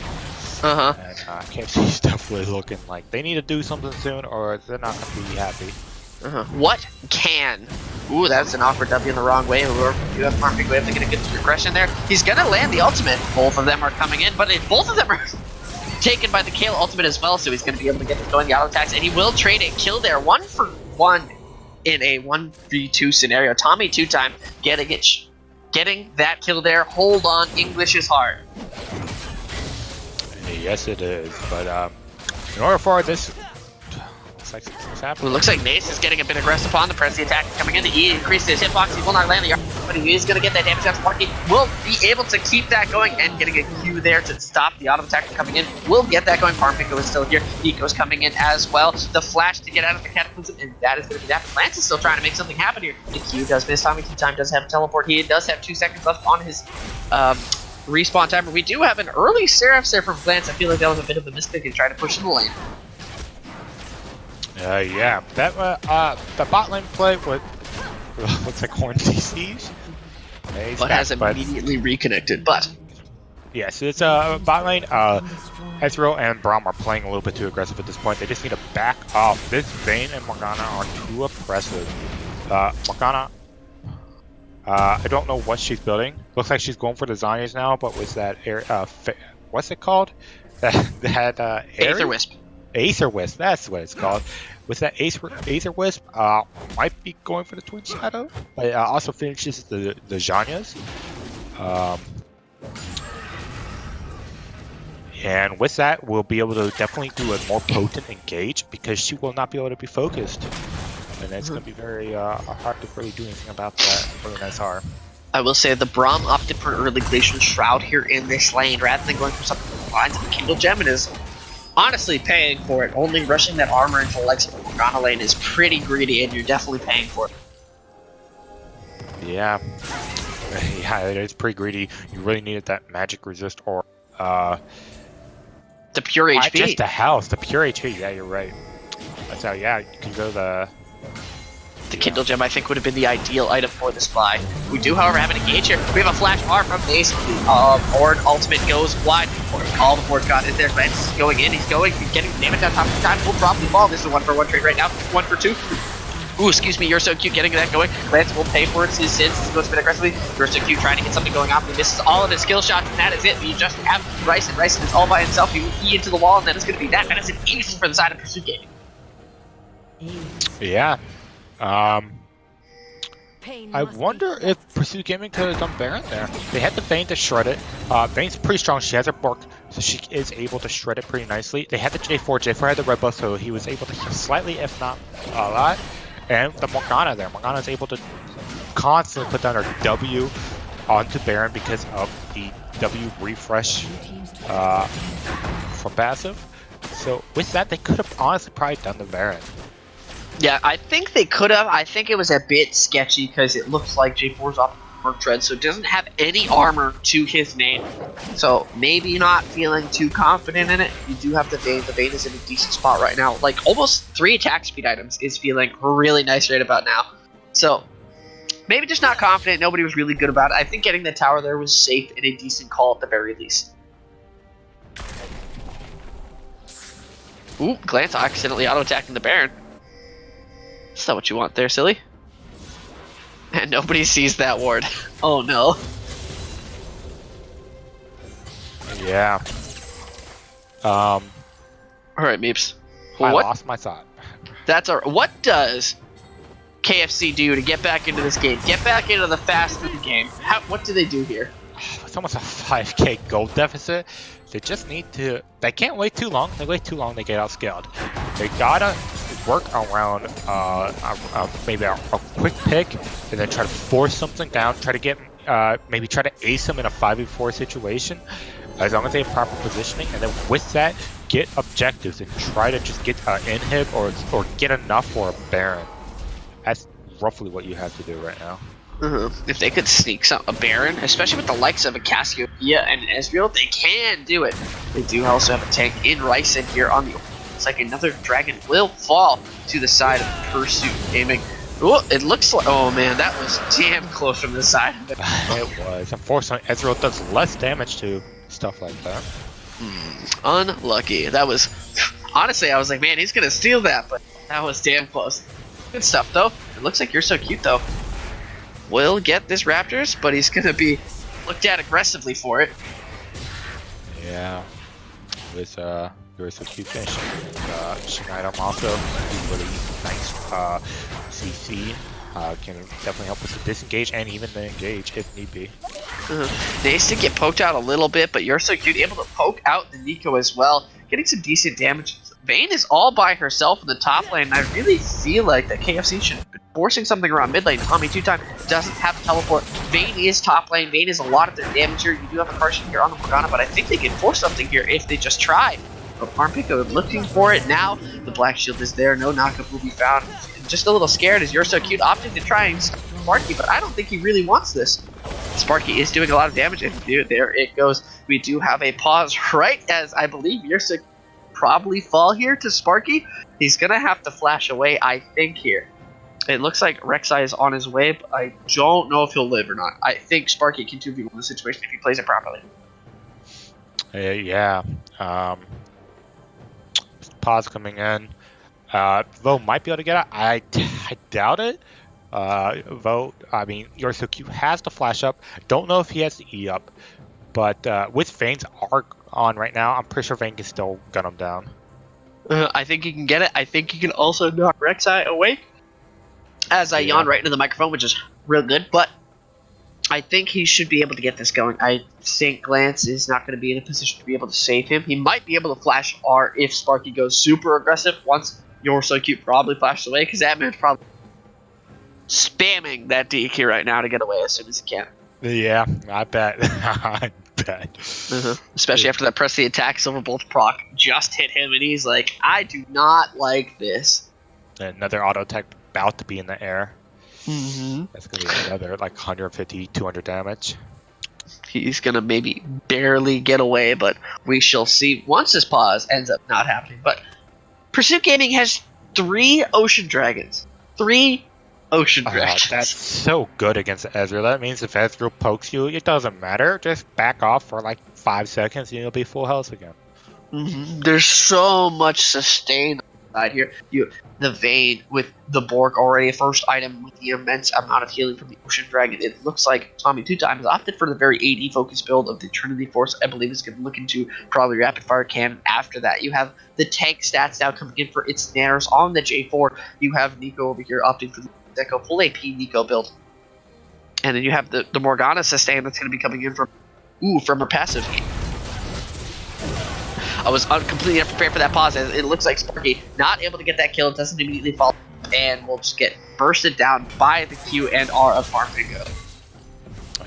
And KFC's definitely looking like they need to do something soon or they're not going to be happy. What can? Ooh, that's an awkward W in the wrong way. You have Parmpinko able to get a good regression there. He's gonna land the ultimate. Both of them are coming in, but both of them are taken by the Kayle ultimate as well, so he's gonna be able to get going the auto attacks, and he will trade a kill there, 1-for-1 in a 1v2 scenario. Tommy 2-time getting that kill there. Hold on, English is hard. Yes, it is, but in order for this. It looks like Nace is getting a bit aggressive upon the press. The attack is coming in. He increased his hitbox. He will not land the yard, but he is going to get that damage. That's Marky will be able to keep that going and getting a Q there to stop the auto attack from coming in. We'll get that going. Parmpinko is still here. Nico's coming in as well. The flash to get out of the Cataclysm, and that is going to be that. Lance is still trying to make something happen here. The Q does miss. Tommy 2-time does have teleport. He does have 2 seconds left on his respawn timer. We do have an early Seraph there from Lance. I feel like that was a bit of a mistake in trying to push in the lane. Yeah, that the bot lane play with looks like Horn CCs. But has immediately reconnected. But yeah, so it's bot lane. Ezreal and Braum are playing a little bit too aggressive at this point. They just need to back off. This Vayne and Morgana are too aggressive. Morgana, I don't know what she's building. Looks like she's going for the Zhonya's now, but with that what's it called? That Aether Wisp. Aether Wisp, that's what it's called. With that Aether Wisp, might be going for the Twin Shadow, but also finishes the Zhonya's. And with that, we'll be able to definitely do a more potent engage because she will not be able to be focused. And it's going to be very hard to really do anything about that for an SR. I will say the Braum opted for an early Glacial Shroud here in this lane rather than going for something along the lines of the Kindle Gem, and is honestly paying for it. Only rushing that armor into the likes of the Morgana lane is pretty greedy, and you're definitely paying for it. Yeah. Yeah, it is pretty greedy. You really needed that magic resist or the pure HP. Just the health, the pure HP. Yeah, you're right. That's how. Yeah, you can go the Kindle Gem, I think, would have been the ideal item for this buy. We do, however, have an engage here. We have a flash R from Nace. Ornn ultimate goes wide. All the board got in there. Lance is going in. He's getting damage on top of the time. Will probably fall. This is a 1-for-1 trade right now. 1-for-2. Ooh, excuse me. You're so cute getting that going. Lance will pay for it. His sins. He goes a bit aggressively. You're so cute trying to get something going on. He misses all of his skill shots, and that is it. You just have Ryzen. Ryzen is all by himself. He will E into the wall, and that is going to be that. That is an ace for the side of Pursuit Gaming. Yeah. I wonder if Pursuit Gaming could have done Baron there. They had the Vayne to shred it. Vayne's pretty strong. She has her Bork, so she is able to shred it pretty nicely. They had the J4. J4 had the red buff, so he was able to heal slightly, if not a lot. And the Morgana there. Morgana's able to constantly put down our W onto Baron because of the W refresh from passive. So with that, they could have honestly probably done the Baron. Yeah, I think they could have. I think it was a bit sketchy because it looks like J4's off Armor Tread, so it doesn't have any armor to his name. So maybe not feeling too confident in it. You do have the Vayne. The Vayne is in a decent spot right now. Like almost 3 attack speed items is feeling really nice right about now. So maybe just not confident. Nobody was really good about it. I think getting the tower there was safe and a decent call at the very least. Ooh, Glance accidentally auto-attacking the Baron. That's not what you want there, silly. And nobody sees that ward. Oh no. Yeah. Alright, Meeps. I What? lost my thought. That's our. What does KFC do to get back into this game? Get back into the fast food game. What do they do here? It's almost a 5k gold deficit. They just need to. They can't wait too long. They wait too long, they get outscaled. They gotta work around maybe a quick pick, and then try to force something down. Try to get maybe try to ace them in a 5v4 situation, as long as they have proper positioning. And then with that, get objectives and try to just get an inhib or get enough for a Baron. That's roughly what you have to do right now. If they could sneak a Baron, especially with the likes of a Cassiopeia and Ezreal, they can do it. They do also have a tank in Ryzen here on the. It's like another dragon will fall to the side of Pursuit Gaming. Ooh, it looks like. Oh man, that was damn close from the side. It was. Unfortunately, Ezreal does less damage to stuff like that. Unlucky. That was. Honestly, I was like, man, he's gonna steal that, but that was damn close. Good stuff though. It looks like you're so cute though. Will get this Raptors, but he's gonna be looked at aggressively for it. Yeah, with you're so cute finish. Schneider also really nice CC. Can definitely help with the disengage and even the engage if need be. Nice to get poked out a little bit, but you're so cute, able to poke out the Nico as well, getting some decent damage. Vayne is all by herself in the top lane, and I really feel like that KFC should have been forcing something around mid lane. Tommy 2-time doesn't have to teleport. Vayne is top lane. Vayne is a lot of their damage here. You do have a Carson here on the Morgana, but I think they can force something here if they just try. But Armpico looking for it now. The Black Shield is there. No knockup will be found. Just a little scared as You're So Cute opting to try and Sparky, but I don't think he really wants this. Sparky is doing a lot of damage, and there it goes. We do have a pause right as I believe You're So probably fall here to Sparky. He's gonna have to flash away, I think, here. It looks like Rek'Sai is on his way, but I don't know if he'll live or not. I think Sparky can 2v1 the situation if he plays it properly. Yeah. Pause coming in. Vo might be able to get out. I doubt it. Vo, I mean, You're So Cute has to flash up. Don't know if he has to E up. But with Vayne's arc on right now, I'm pretty sure Vayne can still gun him down. I think he can get it. I think he can also knock Rek'Sai away. As I yawn right into the microphone, which is real good. But I think he should be able to get this going. I think Glance is not going to be in a position to be able to save him. He might be able to flash R if Sparky goes super aggressive once You're So Cute probably flashes away, because that man's probably spamming that DQ right now to get away as soon as he can. Yeah, I bet. I bet. Especially after that press the attack, Silverbolt proc just hit him, and he's like, I do not like this. Another auto attack about to be in the air. Mm-hmm. That's going to be another like 150, 200 damage. He's going to maybe barely get away, but we shall see once this pause ends up not happening. But Pursuit Gaming has 3 Ocean Dragons. 3 Ocean Dragons. That's so good against Ezreal. That means if Ezreal pokes you, it doesn't matter. Just back off for like 5 seconds and you'll be full health again. There's so much sustain side here. The Vayne with the Bork already a first item with the immense amount of healing from the Ocean Dragon. It looks like Tommy 2-time has opted for the very AD focused build of the Trinity Force. I believe is going to look into probably Rapid Fire Cannon after that. You have the tank stats now coming in for its nanners on the J4. You have Nico over here opting for the Deco full AP Nico build. And then you have the Morgana sustain that's going to be coming in from her passive. I was completely unprepared for that pause. It looks like Sparky not able to get that kill. It doesn't immediately fall, and we'll just get bursted down by the Q and R of Farmingo.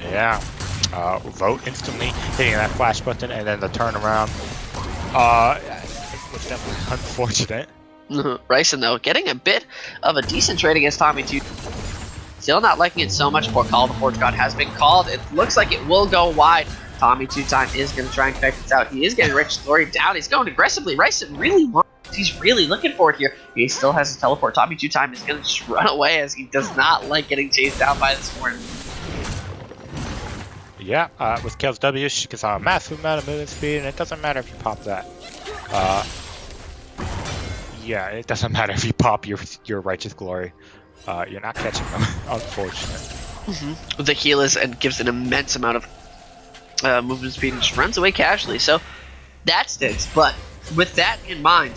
Yeah. Vote instantly, hitting that flash button, and then the turnaround. It was definitely unfortunate. Ryson, though, getting a bit of a decent trade against Tommy 2. Still not liking it so much. Call of the Forge God has been called. It looks like it will go wide. Tommy 2-Time is going to try and connect this out. He is getting Righteous Glory down. He's going aggressively. Ryson really wants. He's really looking for it here. He still has his teleport. Tommy 2-Time is going to just run away as he does not like getting chased down by this horn. Yeah, with Kale's W, she gets a massive amount of movement speed, and it doesn't matter if you pop that. Yeah, it doesn't matter if you pop your Righteous Glory. You're not catching them, unfortunately. The heal is and gives an immense amount of movement speed and just runs away casually. So that stinks. But with that in mind,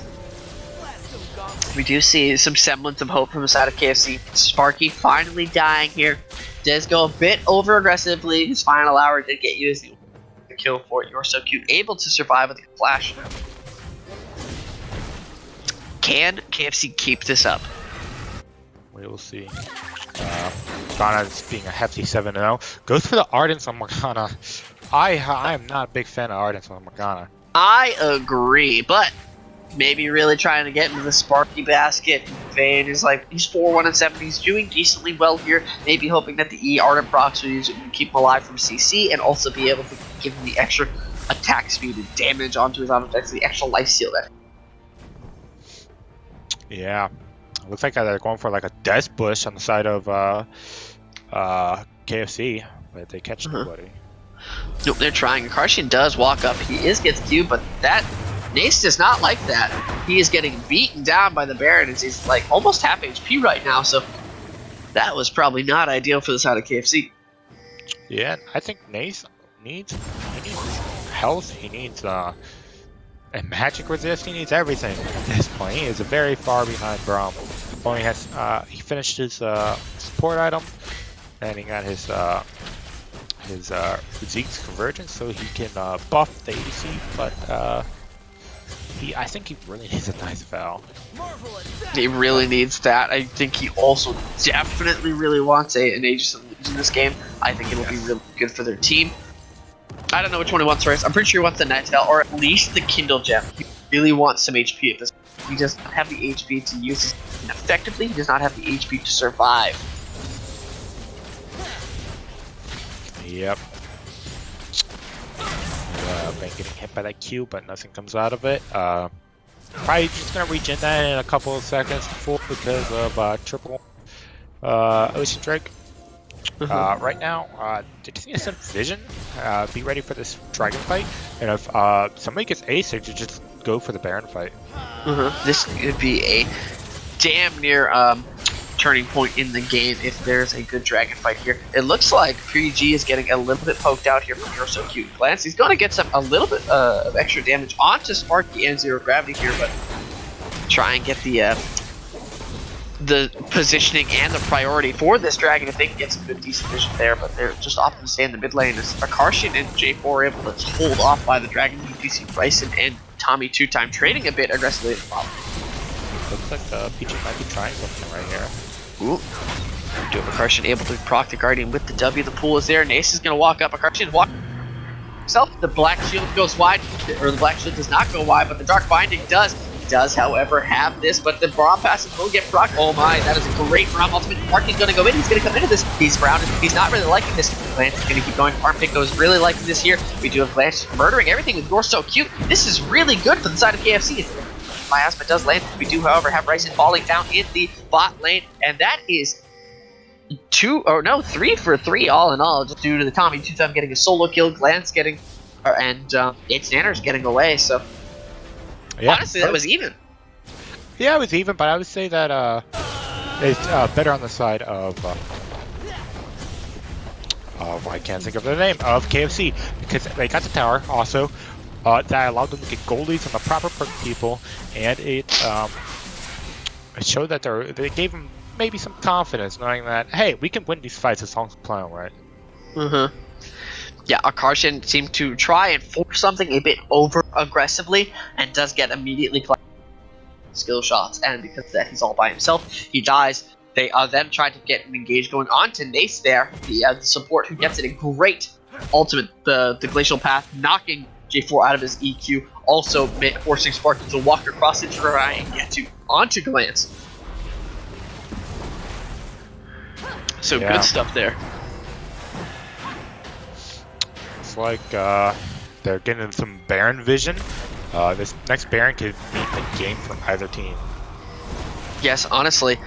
we do see some semblance of hope from the side of KFC. Sparky finally dying here. Does go a bit over aggressively. His final hour did get used. The kill for You're So Cute, able to survive with a flash. Can KFC keep this up? We will see. Morgana is being a hefty 7-0. Goes for the Ardents on Morgana. I am not a big fan of Ardents on Morgana. I agree, but maybe really trying to get into the Sparky basket. Vayne is like, he's 4-1-7. He's doing decently well here. Maybe hoping that the E Ardent procs will use it and keep him alive from CC and also be able to give him the extra attack speed and damage onto his objects, the extra life steal there. Yeah. Looks like they're going for like a Death Bush on the side of KFC, but they catch nobody. Nope, they're trying. Akarshian does walk up. He gets Q, but that Nace does not like that. He is getting beaten down by the Baron as he's like almost half HP right now, so that was probably not ideal for the side of KFC. Yeah, I think Nace needs health. He needs a magic resist. He needs everything at this point. He is very far behind Braum. Only has he finished his support item, and he got his Zeke's Convergence, so he can buff the ADC. But I think he really needs a nice Val. He really needs that. I think he also definitely really wants an Aegis of Legion in this game. I think it'll be really good for their team. I don't know which one he wants first. I'm pretty sure he wants the Night Val, or at least the Kindle Gem. He really wants some HP at this point. He does not have the HP to use it effectively. He does not have the HP to survive. Yep. Been getting hit by that Q, but nothing comes out of it. Probably just gonna regen that in a couple of seconds full because of triple Ocean Drake. Right now, they just need to set vision. Be ready for this dragon fight, and if somebody gets ace, they just go for the Baron fight. This could be a damn near turning point in the game if there's a good dragon fight here. It looks like PG is getting a little bit poked out here from You're So Cute. Glance, he's going to get a little bit of extra damage onto Sparky and Zero Gravity here, but try and get the positioning and the priority for this dragon if they can get some good decent vision there, but they're just opting to stay in the mid lane as Akarshian and J4 are able to hold off by the dragon. PC Bryson and Tommy 2-Time trading a bit aggressively at the bottom. Looks like PG might be trying something right here. Ooh. Do have Akarshian able to proc the Guardian with the W. The pool is there. Nace is going to walk up. Akarshian walk himself. The Black Shield goes wide, or the Black Shield does not go wide, but the Dark Binding does. Does, however, have this, but the Braum passes will get proc. Oh my, that is a great Braum ultimate. Marky's going to go in. He's going to come into this. He's not really liking this. Glance is going to keep going. Armpit is really liking this here. We do have Glance murdering everything with You're So Cute. This is really good for the side of KFC. Miasma does land. We do, however, have Ryzen falling down in the bot lane, and that is 3 for 3 all in all, just due to the Tommy 2-Time getting a solo kill, Glance getting, and it's Nanners getting away. So yeah, honestly, that was even. Yeah, it was even, but I would say that it's better on the side of I can't think of the name of KFC because they got the tower also. That allowed them to get goldies on the proper perk people, and it showed that they gave them maybe some confidence, knowing that hey, we can win these fights as long as we play them right. Yeah, Akarshian seemed to try and force something a bit over aggressively, and does get immediately skill shots, and because of that, he's all by himself. He dies. They then try to get an engage going on to Nace there, the support who gets it a great ultimate, the Glacial Path, knocking J4 out of his EQ, also forcing Sparky to walk across and try and get onto Glance. So Yeah. good stuff there. It's like they're getting some Baron vision. This next Baron could mean the game for either team. Yes, honestly.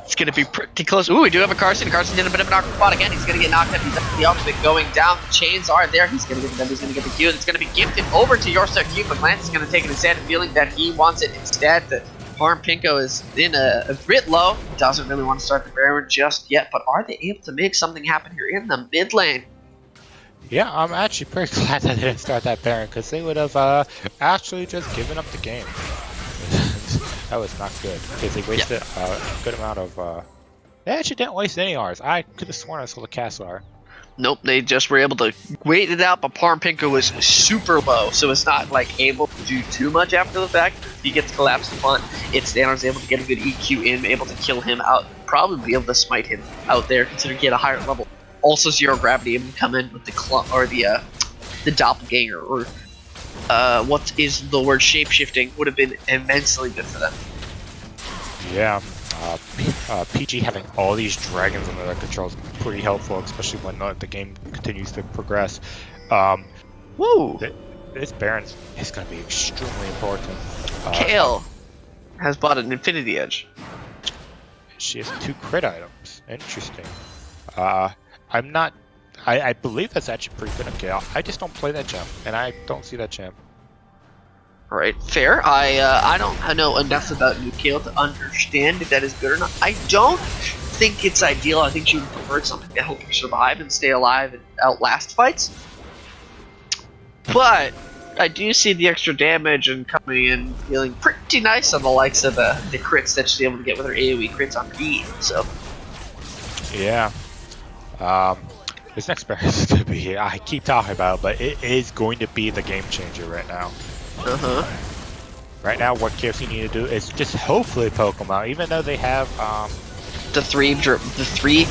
It's going to be pretty close. Ooh, we do have a Carson. Carson did a bit of an awkward spot again. He's going to get knocked up. He's up the ultimate going down. The chains are there. He's going to get them. He's going to get the Q. It's going to be gifted over to Yorsa Q, but Lance is going to take it instead, feeling that he wants it instead. The Harm Pinko is in a bit low. Doesn't really want to start the Baron just yet, but are they able to make something happen here in the mid lane? Yeah, I'm actually pretty glad that they didn't start that Baron, because they would have actually just given up the game. That was not good, because they wasted a good amount of... They actually didn't waste any R's. I could have sworn I saw the cast R. Nope, they just were able to wait it out, but Parm Pinko was super low, so it's not like able to do too much after the fact. He gets collapsed upon. It's Thanos able to get a good EQ in, able to kill him out, probably be able to smite him out there, considering he had a higher level. Also Zero Gravity able to come in with the the doppelganger, or what is the word, shapeshifting, would have been immensely good for them. Yeah, PG having all these dragons under their control is pretty helpful, especially when the game continues to progress. Woo! This Baron is going to be extremely important. Kale has bought an Infinity Edge. She has 2 crit items. Interesting. I believe that's actually pretty good on Gale. I just don't play that gem, and I don't see that gem. Right, fair. I don't know enough about New Kale to understand if that is good or not. I don't think it's ideal. I think she would prefer something to help her survive and stay alive and outlast fights. But I do see the extra damage and coming in feeling pretty nice on the likes of the crits that she's able to get with her AoE crits on E. So Yeah. This next Baron is going to be, I keep talking about it, but it is going to be the game changer right now. Right now, what KFC need to do is just hopefully poke them out, even though they have the three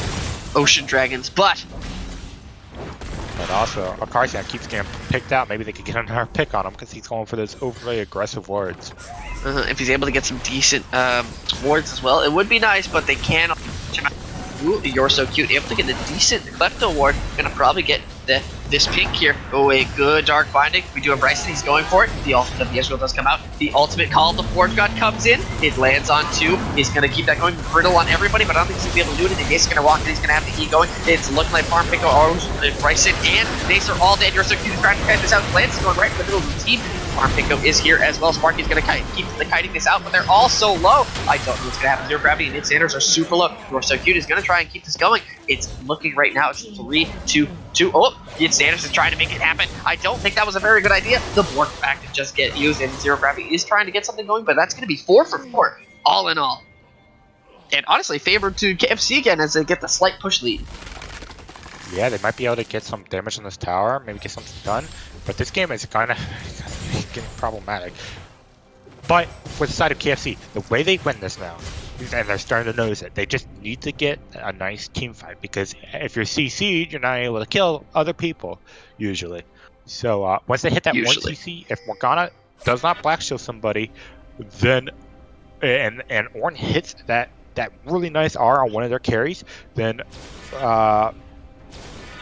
ocean dragons, but also Akarsian keeps getting picked out. Maybe they could get another pick on him because he's going for those overly aggressive wards. If he's able to get some decent wards as well, it would be nice. But they can. Ooh, you're so cute. Able to get a decent Klepto ward. Gonna probably get this pink here. Oh, a good Dark Binding. We do have Bryson. He's going for it. The ultimate of the Ezreal does come out. The ultimate call of the Forge God comes in. It lands on 2. He's gonna keep that going. Brittle on everybody, but I don't think he's gonna be able to do it. And Nace is gonna walk in. He's gonna have the E going. It's looking like Farm Pico, Bryson, and Nace are all dead. You're so cute. He's trying to kite this out. Lance is going right in the middle of the team. Farm Pico is here as well. Sparky's gonna keep kiting this out, but they're all so low. I don't know what's gonna happen. Zero Gravity and Nid Sanders are super low. You're so cute. Is gonna try and keep this going. It's looking right now. It's 3, 2, 2. Oh, Nid Sanders is trying to make it happen. I don't think that was a very good idea. The board back to just get used, and Zero Gravity is trying to get something going, but that's gonna be 4 for 4, all in all. And honestly, favored to KFC again as they get the slight push lead. Yeah, they might be able to get some damage on this tower, maybe get something done, but this game is kind of getting problematic. But for the side of KFC, the way they win this now, and they're starting to notice it, they just need to get a nice team fight, because if you're CC'd, you're not able to kill other people, usually. So once they hit that 1 CC, if Morgana does not black shield somebody, then, and Ornn hits that really nice R on one of their carries, then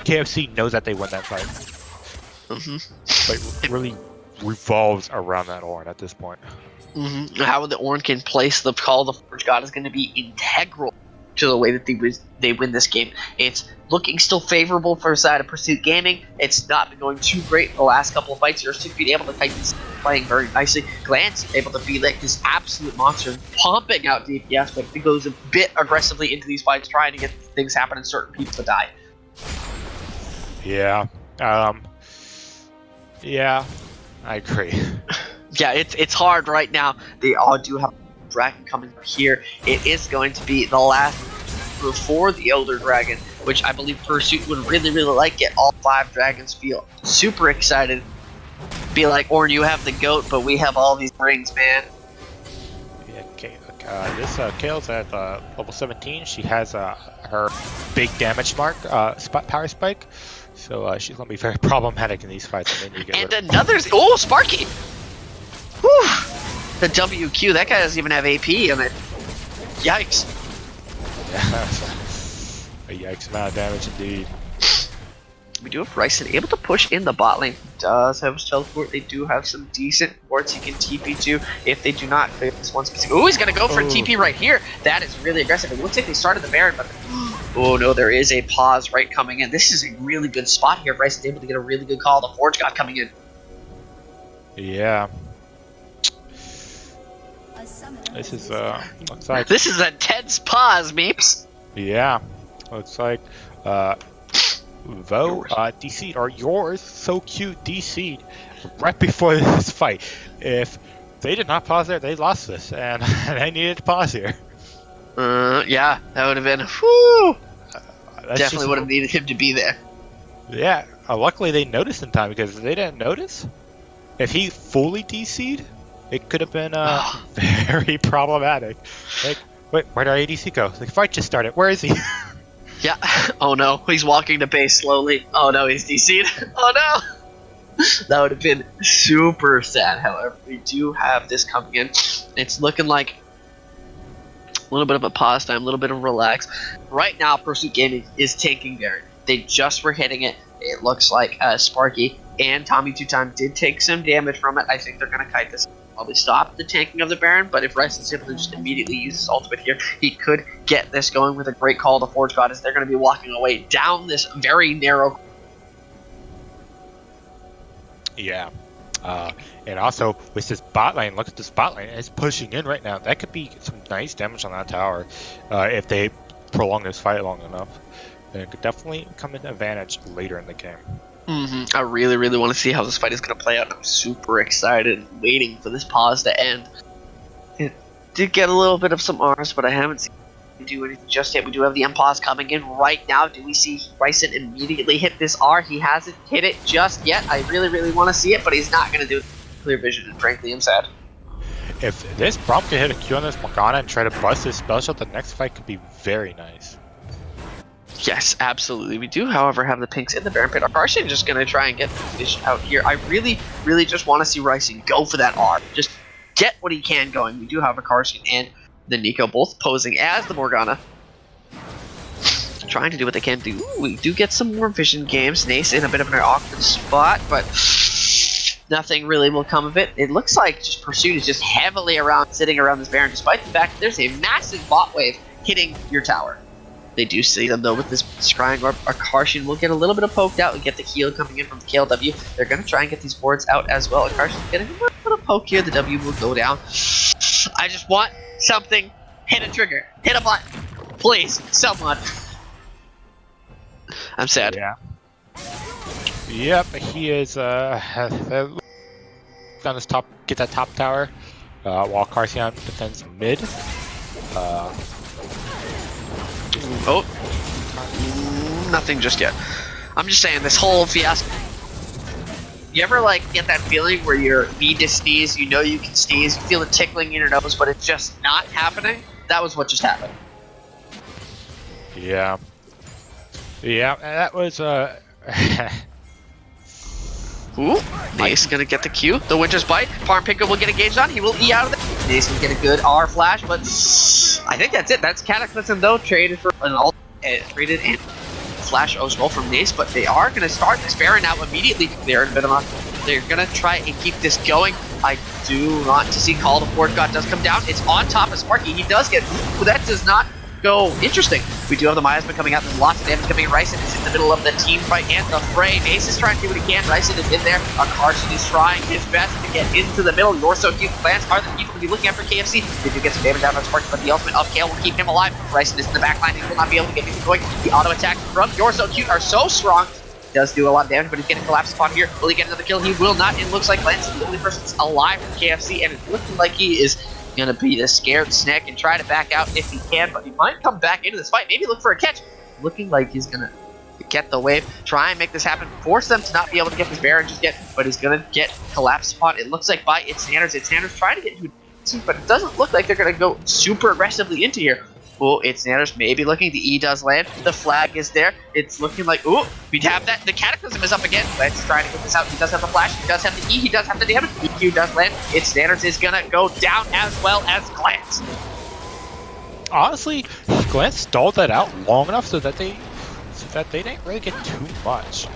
KFC knows that they win that fight. But it really revolves around that Ornn at this point. How the Ornn can place the Call of the Forge God is going to be integral to the way that they win this game. It's looking still favorable for the side of Pursuit Gaming. It's not been going too great the last couple of fights. You're still being able to fight this, playing very nicely. Glance able to be like this absolute monster, pumping out DPS, but it goes a bit aggressively into these fights, trying to get things happen and certain people to die. Yeah. Yeah, I agree. Yeah, it's hard right now. They all do have a dragon coming here. It is going to be the last before the Elder Dragon, which I believe Pursuit would really, really like. Get all 5 dragons, feel super excited. Be like, Ornn, you have the goat, but we have all these rings, man. Yeah, This Kale's at level 17. She has her big damage mark, power spike. So she's going to be very problematic in these fights. And, then you get And rid of another. Oh, Sparky! Whew! The WQ, that guy doesn't even have AP in it. Yikes. Yeah. A yikes amount of damage indeed. We do have Ryson able to push in the bot lane. He does have his teleport. They do have some decent wards he can TP to if they do not fit this one specific. Oh, he's going to go for a TP right here. That is really aggressive. It looks like they started the Baron, but oh no, there is a pause right coming in. This is a really good spot here. Ryson's able to get a really good call. The Forge God coming in. Yeah. This is looks like This is a tense pause, Meeps. yeah. Looks like Vo DC'd, or yours so cute DC'd right before this fight. If they did not pause there, they lost this, and they needed to pause here. Yeah, that would have been. Whew. That's Definitely just- would have needed him to be there. Yeah, luckily they noticed in time, because if they didn't notice, if he fully DC'd, it could have been very problematic. Like, wait, where'd our ADC go? The fight just started. Where is he? Yeah. Oh no, he's walking to base slowly. Oh no, he's DC'd. Oh no. That would have been super sad. However, we do have this coming in. It's looking like a little bit of a pause time, a little bit of relax. Right now, Pursuit Gaming is taking Baron. They just were hitting it. It looks like Sparky and Tommy Two Time did take some damage from it. I think they're going to kite this. Probably stop the tanking of the Baron, but if Ryson simply just immediately uses ultimate here, he could get this going with a great call to Forge God as they're going to be walking away down this very narrow. Yeah. And also, with this bot lane, look at this bot lane. It's pushing in right now. That could be some nice damage on that tower if they prolong this fight long enough. And it could definitely come into advantage later in the game. I really, really want to see how this fight is going to play out. I'm super excited, waiting for this pause to end. It did get a little bit of some R's, but I haven't seen him do anything just yet. We do have the M pause coming in right now. Do we see Ryson immediately hit this R? He hasn't hit it just yet. I really, really want to see it, but he's not going to do it. Clear vision, and frankly, I'm sad. If this Braum could hit a Q on this Morgana and try to bust his spell shot, the next fight could be very nice. Yes, absolutely. We do, however, have the pinks in the Baron Pit. Arshan just going to try and get the fish out here. I really, really just want to see Ryson go for that R. Just get what he can going. We do have a Arshan and the Nico both posing as the Morgana. Trying to do what they can do. Ooh, we do get some more vision games. Nace in a bit of an awkward spot, but nothing really will come of it. It looks like just Pursuit is just heavily sitting around this Baron, despite the fact that there's a massive bot wave hitting your tower. They do see them though with this Scrying Orb. Akarshan will get a little bit of poked out and get the heal coming in from the KLW. They're going to try and get these wards out as well. Akarshan's getting a little poke here. The W will go down. I just want something. Hit a trigger. Hit a button. Please, someone. I'm sad. Yeah. Yep, he is on this top, get that top tower, while Karsian defends mid. Oh, nothing just yet. I'm just saying, this whole fiasco. You ever like get that feeling where you need to sneeze, you know you can sneeze, you feel it tickling in your nose, but it's just not happening? That was what just happened. Yeah. Yeah, that was Ooh, Nace gonna get the Q. The Winter's Bite. Farm Picker will get engaged on. He will E out of it. Nace will get a good R flash, but I think that's it. That's Cataclysm though, traded for an ult, traded and flash as well from Nace, but they are gonna start this Baron now immediately. They're in a bit of a, they're gonna try and keep this going. I do want to see Call to Forge God does come down. It's on top of Sparky. He does get, but that does not go interesting. We do have the miasma coming out. There's lots of damage coming in. Ryson is in the middle of the team fight and the fray. Nace is trying to do what he can. Ryson is in there. Akarshan is trying his best to get into the middle. You're so cute. Plants are the people to be looking at for KFC. They do get some damage out on Sparky, but the ultimate of Kale will keep him alive. Ryson is in the back line. He will not be able to get anything going. The auto attacks from You're so cute are so strong. He does do a lot of damage, but he's getting collapsed upon here. Will he get another kill? He will not. It looks like Lance is the only person that's alive from KFC, and it's looking like he is gonna be the scared snack and try to back out if he can, but he might come back into this fight, maybe look for a catch. Looking like he's gonna get the wave, try and make this happen, force them to not be able to get this Baron just yet, but he's gonna get collapsed upon. It looks like by It's Sanders trying to get into but it doesn't look like they're going to go super aggressively into here. Oh, it's Nanners maybe looking. The E does land. The flag is there. It's looking like, oh, we have that. The Cataclysm is up again. Let's try to get this out. He does have the flash. He does have the E. He does have the damage. EQ does land. It's Nanners is going to go down as well as Glance. Honestly, Glance stalled that out long enough so that they didn't really get too much.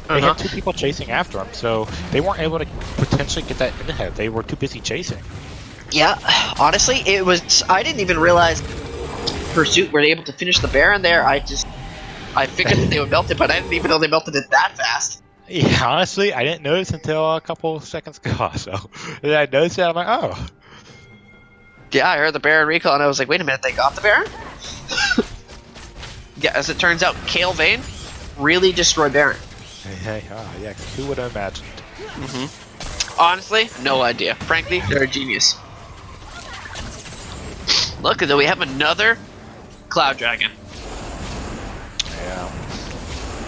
They had two people chasing after him, so they weren't able to potentially get that in ahead. They were too busy chasing. Yeah, honestly, I didn't even realize Pursuit were able to finish the Baron there. I figured that they would melt it, but I didn't even know they melted it that fast. Yeah, honestly, I didn't notice until a couple seconds ago. So then I noticed that, I'm like, oh. Yeah, I heard the Baron recall, and I was like, wait a minute, they got the Baron? Yeah, as it turns out, Kayle Vayne really destroyed Baron. Yeah, who would have imagined? Honestly, no idea. Frankly, they're a genius. Look, though, we have another Cloud Dragon. Yeah.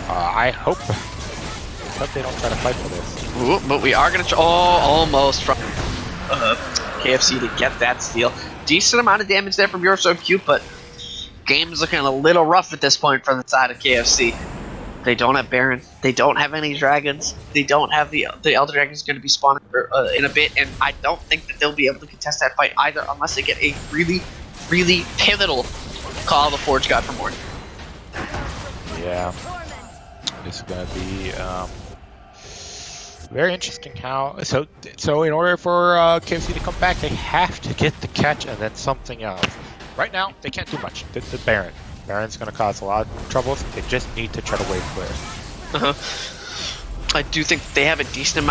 I hope they don't try to fight for this. Ooh, but we are going to almost from KFC to get that steal. Decent amount of damage there from YoroSoCute, but game's looking a little rough at this point from the side of KFC. They don't have Baron. They don't have any dragons. They don't have the Elder Dragon's going to be spawning in a bit, and I don't think that they'll be able to contest that fight either unless they get a really, really pivotal Call of the Forge God from Morning. Yeah. This is going to be very interesting how... So in order for KFC to come back, they have to get the catch and then something else. Right now, they can't do much. The Baron. Baron's going to cause a lot of troubles. They just need to try to wave clear. I do think they have a decent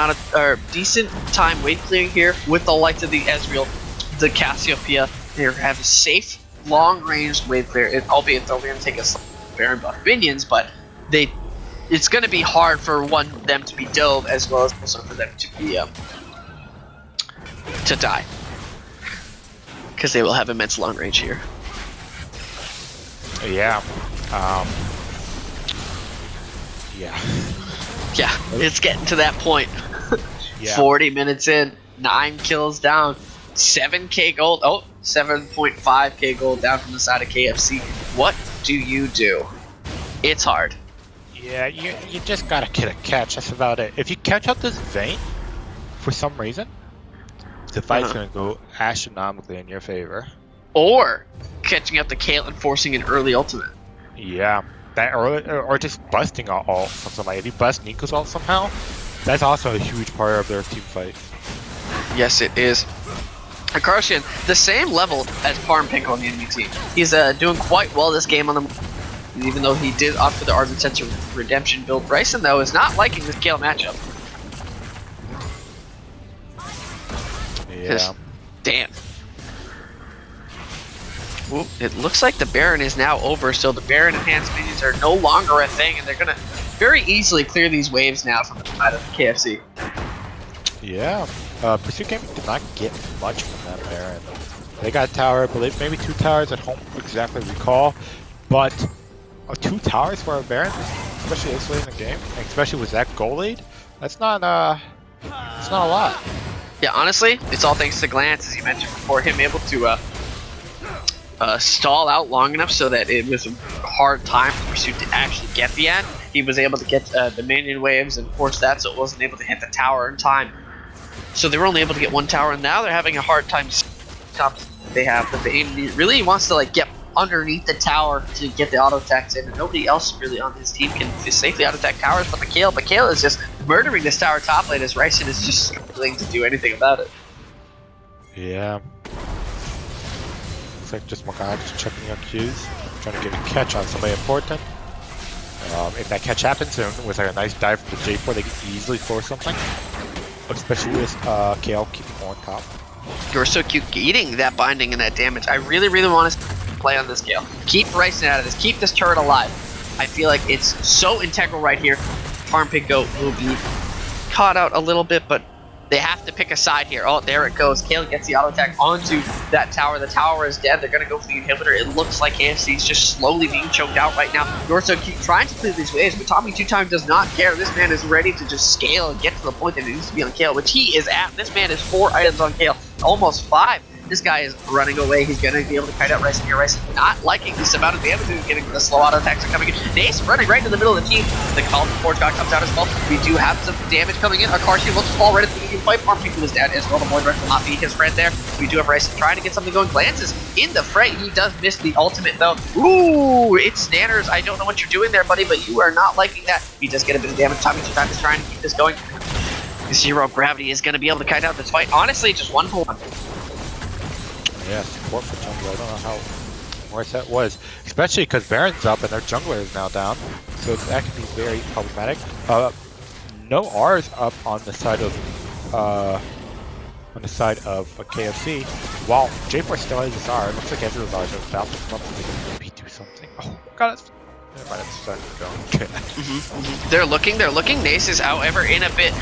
time wave clearing here with the likes of the Ezreal, the Cassiopeia. They have a safe, long-ranged wave clear, albeit they're going to take a Baron buff minions, but it's going to be hard for them to be dove as well as also for them to be to die, because they will have immense long range here. Yeah. Yeah, it's getting to that point. Yeah. 40 minutes in, 9 kills down, 7k gold. Oh, 7.5k gold down from the side of KFC. What do you do? It's hard. Yeah, you just gotta get a catch. That's about it. If you catch up this Vayne, for some reason, the fight's gonna go astronomically in your favor. Or catching up to Kayle and forcing an early ultimate. Yeah, that or just busting a ult from somebody. If you bust Neeko's ult somehow, that's also a huge part of their team fight. Yes, it is. Akarshian, the same level as Farmpink on the enemy team. He's doing quite well this game on the, even though he did opt for the Ardent Sense of Redemption build. Bryson, though, is not liking this Kayle matchup. Yeah. Damn. Whoop, it looks like the Baron is now over, so the Baron enhanced minions are no longer a thing, and they're gonna very easily clear these waves now from the side of KFC. Yeah. Pursuit Gaming did not get much from that Baron. They got a tower, I believe, maybe 2 towers. I don't exactly recall, but 2 towers for a Baron, especially this late in the game, especially with that goal lead, that's not it's not a lot. Yeah, honestly, it's all thanks to Glance, as you mentioned before, him able to stall out long enough so that it was a hard time for Pursuit to actually get the end. He was able to get the minion waves and force that, so it wasn't able to hit the tower in time. So they were only able to get 1 tower, and now they're having a hard time. They have the Vayne really wants to get underneath the tower to get the auto attacks in, and nobody else really on his team can safely auto attack towers but the Kayle. But Kayle is just murdering this tower top lane as Ryzen is just struggling to do anything about it. Yeah. Looks like just Morgana just checking out Qs, trying to get a catch on somebody important. If that catch happens, with a nice dive from the J4, they can easily force something. Especially with Kayle keeping on top. YoroSoCute eating that binding and that damage. I really, really want to play on this Kayle. Keep Ryzen out of this. Keep this turret alive. I feel like it's so integral right here. Farmpink Goat will be caught out a little bit, but they have to pick a side here. Oh, there it goes. Kayle gets the auto attack onto that tower. The tower is dead. They're going to go for the inhibitor. It looks like KFC is just slowly being choked out right now. YoroSoCute trying to clear these waves, but Tommy 2Time does not care. This man is ready to just scale and get to the point that it needs to be on Kayle, which he is at. This man is 4 items on Kayle. almost 5. This guy is running away. He's going to be able to kite out Ryzen here. Ryzen not liking this amount of damage. He's getting the slow auto attacks are coming in. Nace running right into the middle of the team. The Call of Forge God comes out as well. We do have some damage coming in. Akarshi looks to fall right at the medium fight. Armpico is down as well. The Void Rush will not be his friend there. We do have Ryzen trying to get something going. Glances in the fray. He does miss the ultimate though. Ooh, it's Nanners. I don't know what you're doing there, buddy, but you are not liking that. He does get a bit of damage. Tommy Two Time is trying to keep this going. Zero Gravity is going to be able to kite out this fight. Honestly, just 1-for-1. Yeah, support for jungle. I don't know how worse that was, especially because Baron's up and their jungler is now down, so that can be very problematic. No R's up on the side of KFC, while J4 still has his R. It looks like everyone's R's are about to come up and maybe do something. Oh god, it's never mind, it's starting to go. They're looking. Nace is, however, in a bit.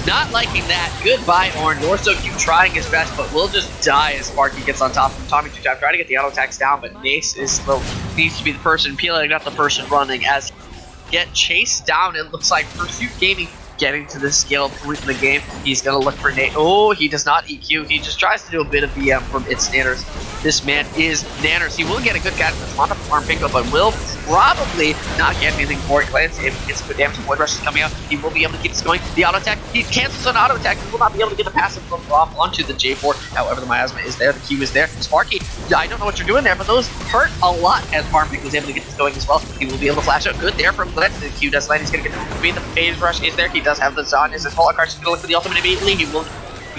Not liking that. Goodbye, Ornn. Norsoq trying his best, but will just die as Sparky gets on top of Tommy Two Time, trying to get the auto attacks down, but Nace needs to be the person peeling, not the person running, as get chased down. It looks like Pursuit Gaming getting to the scale point in the game. He's gonna look for Nate. Oh, he does not EQ. He just tries to do a bit of BM from It's Nanners. This man is Nanners. He will get a good catch with on the farm pickup, but will probably not get anything for it. Glance if it's good damage. Void Rush is coming out. He will be able to keep this going. The auto attack. He cancels an auto attack. He will not be able to get the passive off onto the J4. However, the miasma is there. The Q is there. Sparky, I don't know what you're doing there, but those hurt a lot as Farmpick was able to get this going as well. He will be able to flash out good there from Glance. The Q does land. He's going to get the speed. The phase rush is there. He does have the Zhonya's as well. Akarsh is going to look for the ultimate immediately. He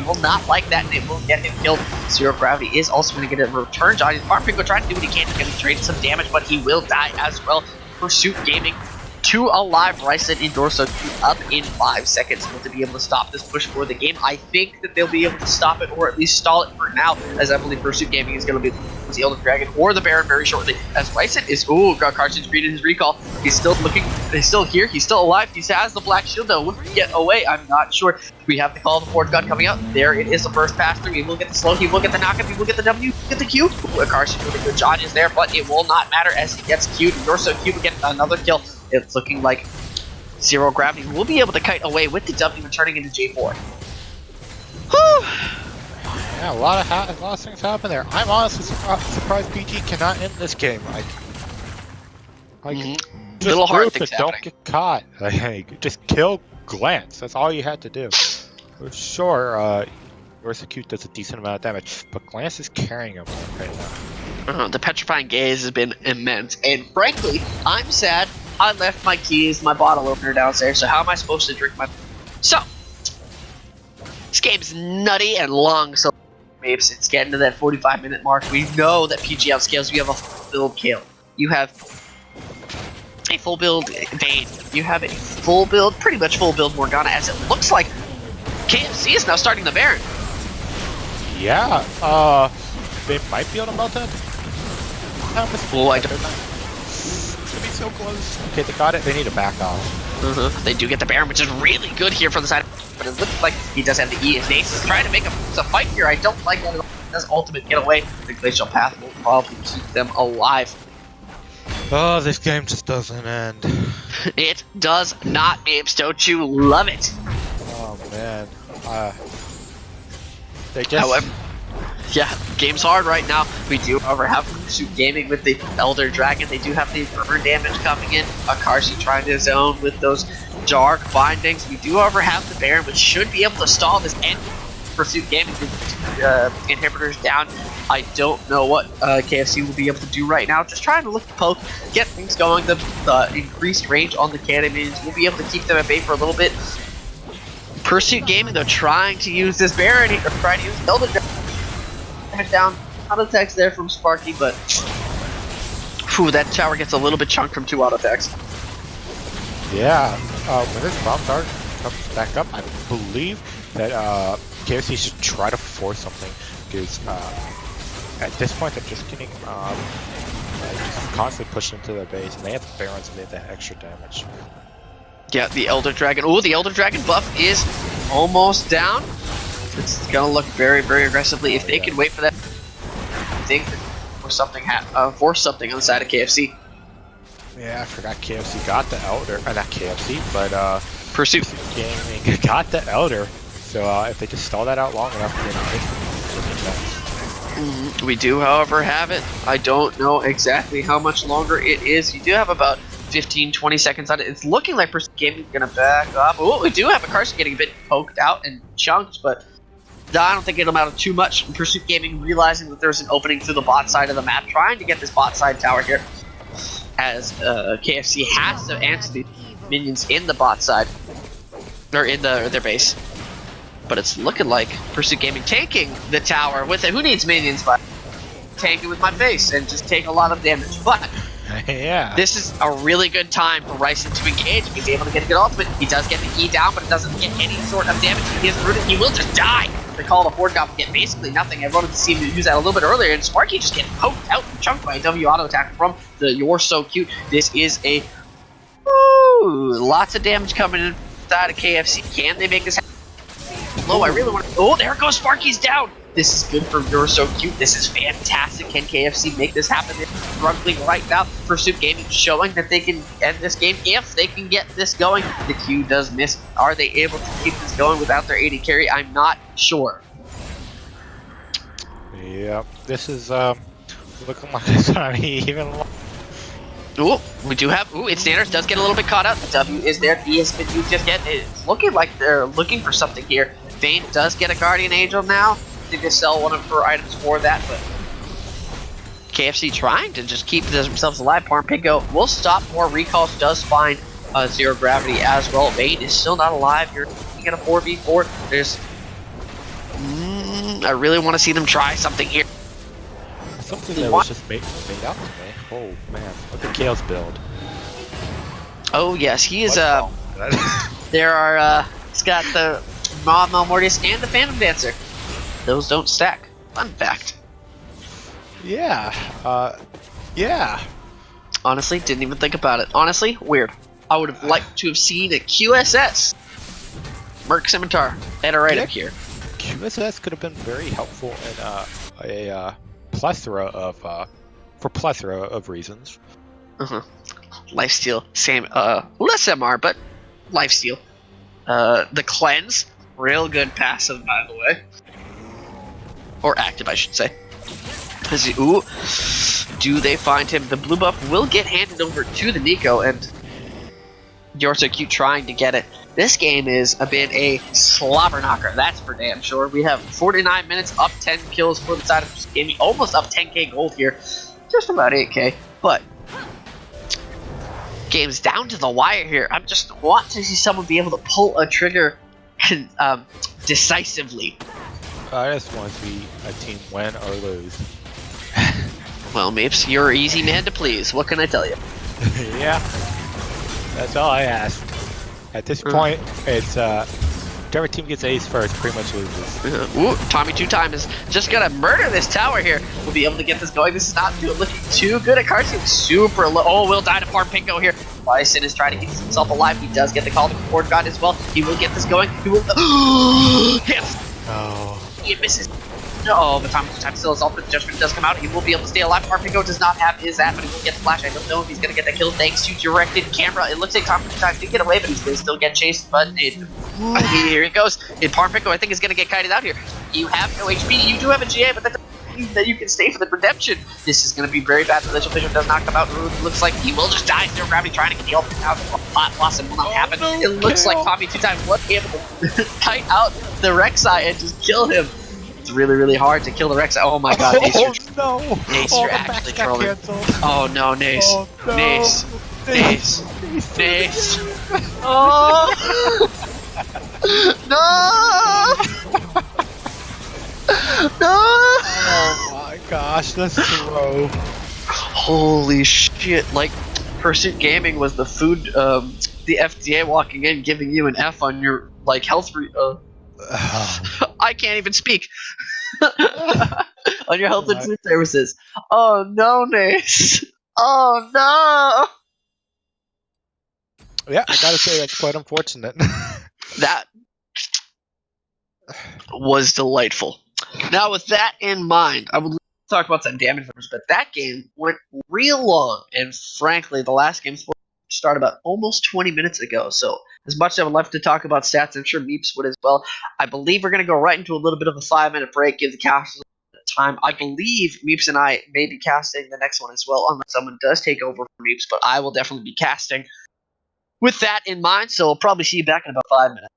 will not like that, and it will get him killed. Zero Gravity is also going to get a return. Johnny's Farmpick will try to do what he can to get him trade some damage, but he will die as well. Pursuit Gaming, 2 alive. Ryzen and Dorso up in 5 seconds to be able to stop this push for the game. I think that they'll be able to stop it or at least stall it for now, as I believe Pursuit Gaming is going to be the Elder Dragon or the Baron very shortly. As Ryzen is, Carson's created his recall. He's still looking, he's still here, he's still alive. He has the Black Shield though. Will he get away? I'm not sure. We have the Call of the Forge God coming out. There it is, the first pass through. He will get the slow, he will get the knockup, he will get the W, get the Q. Carson doing a good job is there, but it will not matter as he gets Q'd. Dorso Q will get another kill. It's looking like Zero Gravity will be able to kite away with the W and turning into J4. Whew. Yeah, a lot of things happen there. I'm honestly surprised PG cannot end this game. Just Little hard group things it, don't happening. get caught. Like, just kill Glance. That's all you had to do. For sure, Yorsacute does a decent amount of damage, but Glance is carrying him right now. The Petrifying Gaze has been immense, and frankly, I'm sad. I left my keys, my bottle opener downstairs, so how am I supposed to drink my... So, this game's nutty and long, so it's getting to that 45-minute mark. We know that PG outscales. You have a full build Kale. You have a full build Vayne. You have a full build, pretty much full build Morgana, as it looks like KFC is now starting the Baron. Yeah, they might be able to melt it. Oh, I don't... It's gonna be so close. Okay, they got it. They need to back off. They do get the Baron, which is really good here from the side. But it looks like he does have the E. As Nace is trying to make a fight here. I don't like that at all. Does ultimate get away. The Glacial Path will probably keep them alive. Oh, this game just doesn't end. It does not, Apes. Don't you love it? Oh man. They just. However, yeah, game's hard right now. We do, however, have Pursuit Gaming with the Elder Dragon. They do have the burn damage coming in. Akarshi trying to zone with those dark bindings. We do, however, have the Baron, which should be able to stall this end. Pursuit Gaming inhibitors down. I don't know what KFC will be able to do right now. Just trying to look to poke, get things going. The increased range on the cannon minions will be able to keep them at bay for a little bit. Pursuit Gaming, though, trying to use this Baron, or trying to use Elder Dragon. Damage down. Auto attacks there from Sparky, but whew, that tower gets a little bit chunked from 2 auto attacks. Yeah. When this bomb tower comes back up, I believe that KFC should try to force something, because at this point they're just getting just constantly pushed into their base, and they have the Barons and they have that extra damage. Yeah, the Elder Dragon. Oh, the Elder Dragon buff is almost down. It's gonna look very, very aggressively. If they could wait for that, I think for something force something on the side of KFC. Yeah, I forgot KFC got the Elder, not KFC, but Pursuit Gaming got the Elder. So if they just stall that out long enough, then in defense. We do, however, have it. I don't know exactly how much longer it is. You do have about 15, 20 seconds on it. It's looking like Pursuit Gaming is going to back up. Oh, we do have a Carson getting a bit poked out and chunked, but I don't think it'll matter too much. Pursuit Gaming realizing that there's an opening through the bot side of the map, trying to get this bot side tower here, as KFC has to answer the minions in the bot side, or in their base. But it's looking like Pursuit Gaming taking the tower with it. Who needs minions, but take it with my face and just take a lot of damage. But Yeah. this is a really good time for Ryzen to engage. He's able to get a good ultimate. He does get the E down, but it doesn't get any sort of damage. He is rooted. He will just die. The Call of Horde Goblin get basically nothing. I wanted to see him use that a little bit earlier, and Sparky just getting poked out and chunked by a W auto attack from the You're So Cute. This is a lots of damage coming in out of KFC. Can they make this happen? Low, I really want to. Oh, there goes Sparky's down. This is good for You're So Cute. This is fantastic. Can KFC make this happen? They're struggling right now. Pursuit Gaming showing that they can end this game if they can get this going. The Q does miss. Are they able to keep this going without their AD carry? I'm not sure. Yep. This is looking like it's gonna be even. Ooh, we do have. Ooh, Instanters does get a little bit caught out. The W is there. The has been used just yet. It's looking like they're looking for something here. Vayne does get a Guardian Angel now. I think they sell one of her items for that, but KFC trying to just keep themselves alive. Parmpingo will stop more recalls. Does find zero gravity as well. Vayne is still not alive. You're looking at a 4v4. There's. I really want to see them try something here. Something that was just made out to me. Oh man, look at Kale's build. Oh yes, he is. There are. It's got the Maw Malmortius and the Phantom Dancer. Those don't stack. Fun fact. Yeah. Yeah. Honestly, didn't even think about it. Honestly, weird. I would have liked to have seen a QSS. Merc Scimitar and a right up here. QSS could have been very helpful in a plethora of for plethora of reasons. Lifesteal, same. Less MR, but lifesteal. The cleanse, real good passive, by the way, or active, I should say. Ooh, do they find him? The blue buff will get handed over to the Nico, and You're So Cute trying to get it. This game is a bit a slobber knocker, that's for damn sure. We have 49 minutes, up 10 kills for the side of this game, almost up 10k gold here, just about 8k, but game's down to the wire here. I just want to see someone be able to pull a trigger decisively. I just want to see a team win or lose. Well, Mapes, you're an easy man to please. What can I tell you? Yeah, that's all I ask. At this point, it's whichever team gets ace first pretty much loses. Ooh, Tommy Two Time is just gonna murder this tower here. We'll be able to get this going. This is not looking too good at Carson. Super low. Oh, will die to Parmpingo here. Bison is trying to keep himself alive. He does get the Call of Horde God as well. He will get this going. He will. Yes. Oh. He misses. No, but Tommy Two Time still is ultimate judgment does come out. He will be able to stay alive. Parmpingo does not have his that, but he will get the flash. I don't know if he's gonna get the kill thanks to directed camera. It looks like Tommy Two Time did get away, but he's gonna still get chased. But here it goes. And Parmpingo, I think, is gonna get kited out here. You have no HP. You do have a GA, but that doesn't mean that you can stay for the redemption. This is gonna be very bad. The Legend Vision does not come out. It looks like he will just die. Zero gravity trying to get the ultimate out. Blossom will not happen. No, it looks like Tommy Two Time was able to kite out the Rek'Sai and just kill him. It's really, really hard to kill the Rek'Sai. Oh my god, Nace, no! Nace, Oh, you're the actually back got trolling. canceled. Oh no, Nace. Oh, no. Nace. Nace. Nace. Oh! No! No! Oh my gosh, that's throw. Holy shit, like, Pursuit Gaming was the food, the FDA walking in giving you an F on your, like, health I can't even speak. On your health and food services. Oh no, Nace. Oh no! Yeah, I gotta say that's quite unfortunate. That was delightful. Now, with that in mind, I would like to talk about some damage numbers, but that game went real long, and frankly, the last game was started about almost 20 minutes ago. So as much as I would love to talk about stats, I'm sure Meeps would as well. I believe we're going to go right into a little bit of a 5-minute break, give the casters a bit of time. I believe Meeps and I may be casting the next one as well, unless someone does take over for Meeps, but I will definitely be casting with that in mind. So we'll probably see you back in about 5 minutes.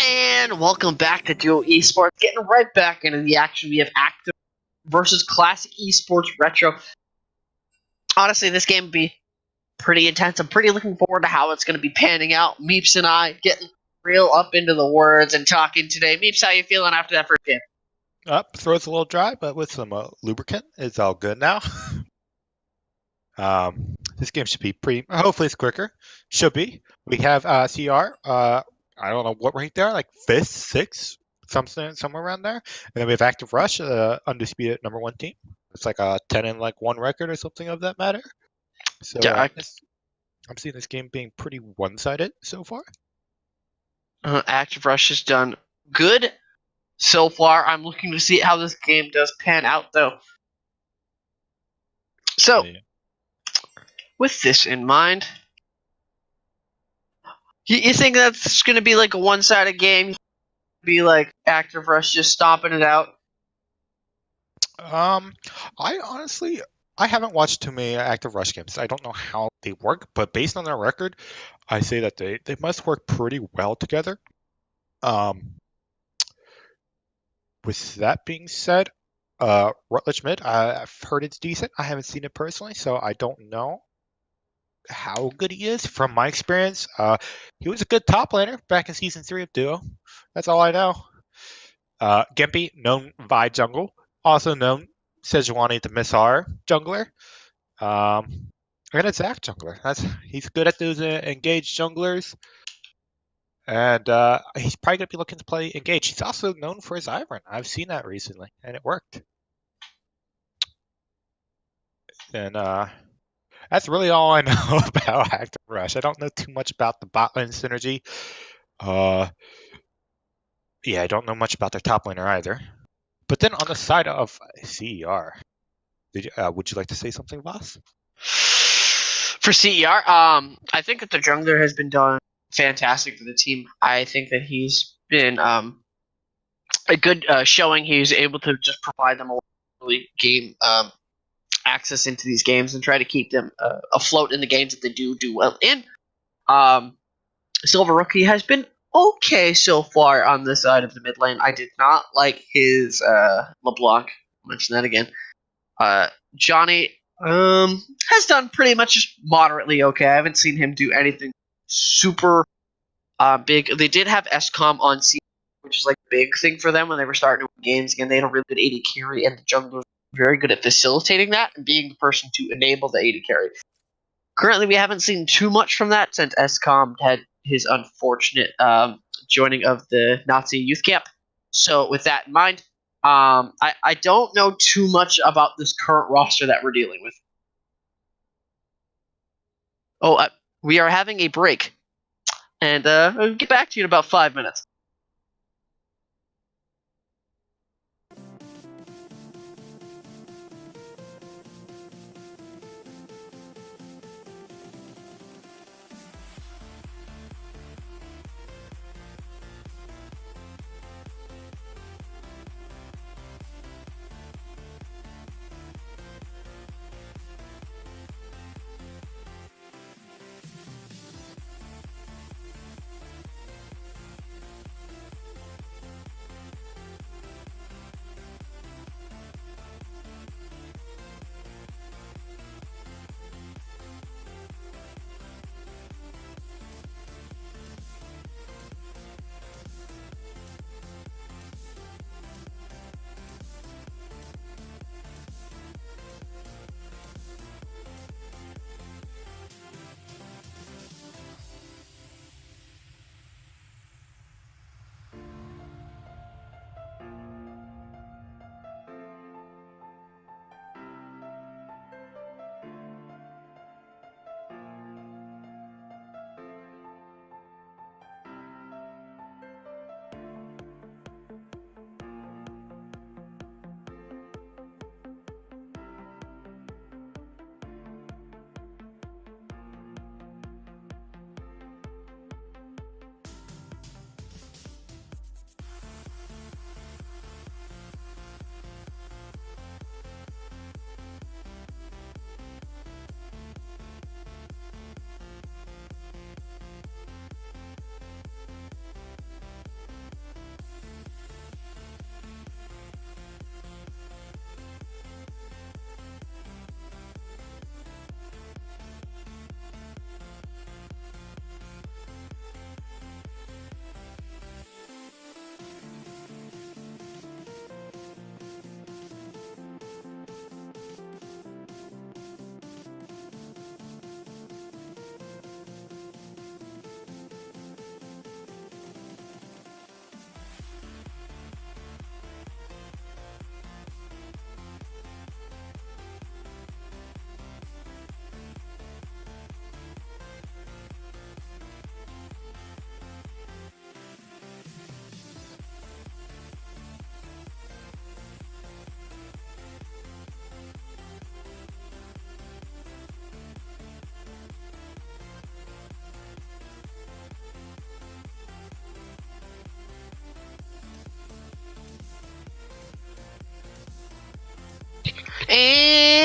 And welcome back to Duo Esports. Getting right back into the action. We have Active versus Classic Esports Retro. Honestly, this game would be pretty intense. I'm pretty looking forward to how it's going to be panning out. Meeps and I getting real up into the words and talking today. Meeps, how you feeling after that first game? Up, throat's a little dry, but with some lubricant, it's all good now. This game should be pretty. Hopefully, it's quicker. Should be. We have CR. I don't know what rank they are, like fifth, sixth, something somewhere around there. And then we have Active Rush, undisputed number 1 team. It's like a 10 and like 1 record or something of that matter. So Yeah, I'm seeing this game being pretty one-sided so far. Active Rush has done good so far. I'm looking to see how this game does pan out, though. So, Yeah. with this in mind, you think that's going to be like a one-sided game? Be like Active Rush just stomping it out? I honestly, I haven't watched too many Active Rush games. I don't know how they work, but based on their record, I say that they must work pretty well together. With that being said, Rutledge Mid, I've heard it's decent. I haven't seen it personally, so I don't know how good he is. From my experience, he was a good top laner back in Season 3 of Duo. That's all I know. Gimpy, known Vi Jungle, also known Sejuani the Missar jungler. And it's Zach jungler. He's good at those engaged junglers. And he's probably going to be looking to play engaged. He's also known for his Ivern. I've seen that recently, and it worked. And that's really all I know about Active Rush. I don't know too much about the bot lane synergy. Yeah, I don't know much about their top laner either. But then on the side of CER, would you like to say something, Voss? For CER, I think that the jungler has been done fantastic for the team. I think that he's been a good showing. He's able to just provide them a really game access into these games and try to keep them afloat in the games that they do well in. Silver Rookie has been okay so far on this side of the mid lane. I did not like his LeBlanc. I'll mention that again. Johnny has done pretty much just moderately okay. I haven't seen him do anything super big. They did have SCOM on C, which is like a big thing for them when they were starting to win games. Again, they had a really good AD carry, and the jungler was very good at facilitating that and being the person to enable the AD carry. Currently, we haven't seen too much from that since SCOM had his unfortunate joining of the Nazi youth camp. So, with that in mind, I don't know too much about this current roster that we're dealing with. Oh, we are having a break. And I'll get back to you in about 5 minutes.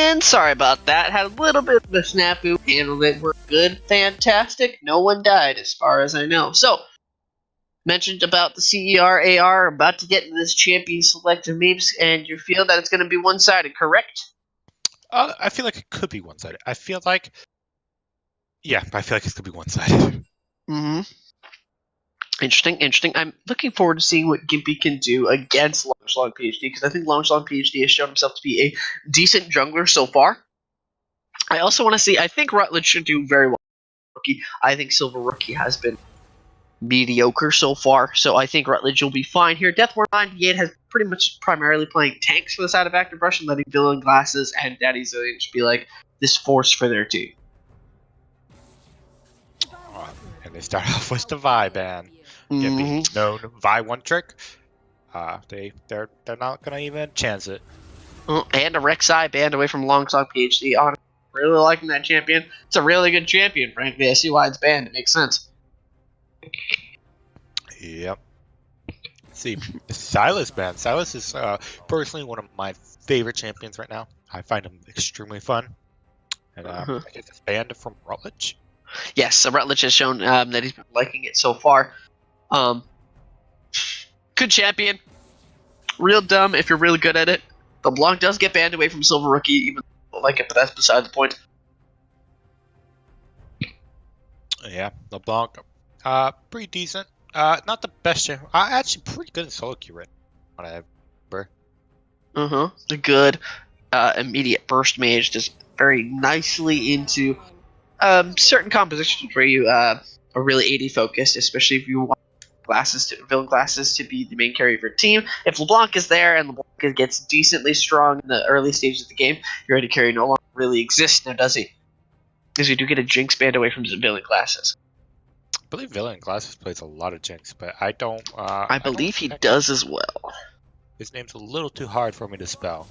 And sorry about that. Had a little bit of a snafu. Handled it. We're good. Fantastic. No one died as far as I know. So, mentioned about the CER AR. About to get into this champion selective memes. And you feel that it's going to be one-sided, correct? I feel like it could be one-sided. I feel like it could be one-sided. Mm-hmm. Interesting. I'm looking forward to seeing what Gimpy can do against Launchlong PhD, because I think Launchlong PhD has shown himself to be a decent jungler so far. I also want to see, I think Rutledge should do very well. Rookie. I think Silver Rookie has been mediocre so far, so I think Rutledge will be fine here. Deathwar 98 has pretty much primarily playing tanks for the side of Active Rush and letting Villain Glasses and Daddy Zillion be like this force for their team. And they start off with the Vi ban. Gimpy, known Vi one trick. They're not gonna even chance it. And a Rek'Sai banned away from Longsong PhD. On really liking that champion. It's a really good champion, frankly. I see why it's banned. It makes sense. Yep. See, Silas ban. Silas is personally one of my favorite champions right now. I find him extremely fun. And I guess it's banned from Rutledge. Yes, so Rutledge has shown that he's been liking it so far. Good champion. Real dumb if you're really good at it. LeBlanc does get banned away from Silver Rookie, even though I like it, but that's beside the point. Yeah, LeBlanc, pretty decent. Not the best champion. Actually pretty good in solo queue right now. A good immediate burst mage, just very nicely into certain compositions where you are really AD focused, especially if you want Villain Glasses to be the main carry of your team. If LeBlanc is there and LeBlanc gets decently strong in the early stages of the game, your AD carry no longer really exists now, does he? Because you do get a Jinx banned away from Villain Glasses. I believe Villain Glasses plays a lot of Jinx, but I don't. I believe he does as well. His name's a little too hard for me to spell.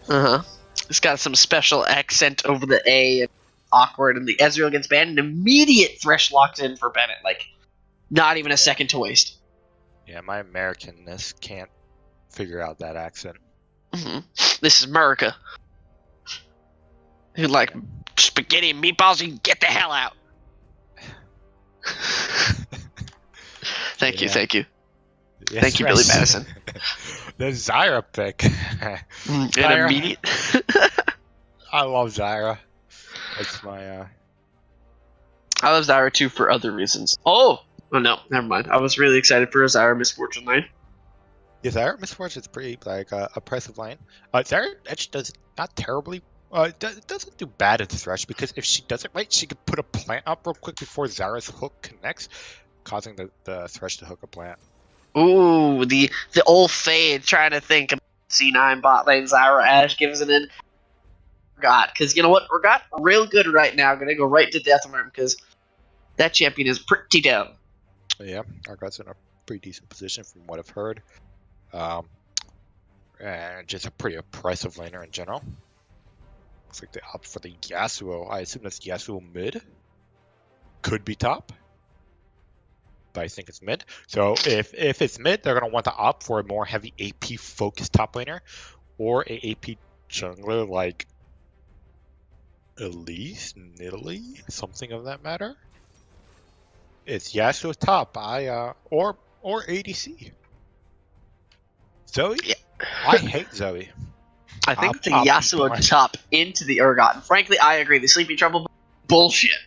It's got some special accent over the A and awkward, and the Ezreal gets banned, and immediate Thresh locks in for Bennett. Like, not even a second to waste. Yeah, my Americanness can't figure out that accent. This is America. You like spaghetti and meatballs, you can get the hell out. Thank you. Yes, Thank you, Billy Madison. The Zyra pick. An immediate. I love Zyra. It's my. I love Zyra too for other reasons. Oh no, never mind. I was really excited for a Zyra Misfortune line. Yeah, Zyra Misfortune is pretty oppressive line. Zyra actually does not terribly. Doesn't do bad at Thresh, because if she does it right, she could put a plant up real quick before Zyra's hook connects, causing the Thresh to hook a plant. Ooh, the old fade trying to think of C9 bot lane Zyra Ashe gives it in. Urgot, because you know what? Urgot real good right now. Gonna go right to Deathworm because that champion is pretty down. Yeah, Urgot's in a pretty decent position from what I've heard. And just a pretty oppressive laner in general. Looks like they opt for the Yasuo. I assume that's Yasuo mid. Could be top, but I think it's mid. So if it's mid, they're gonna want to opt for a more heavy AP focused top laner, or a AP jungler like Elise, Nidalee, something of that matter. It's Yasuo top. Or ADC. Zoe. Yeah. I hate Zoe. I think the Yasuo top into the Urgot. And frankly, I agree. The Sleepy Trouble bullshit.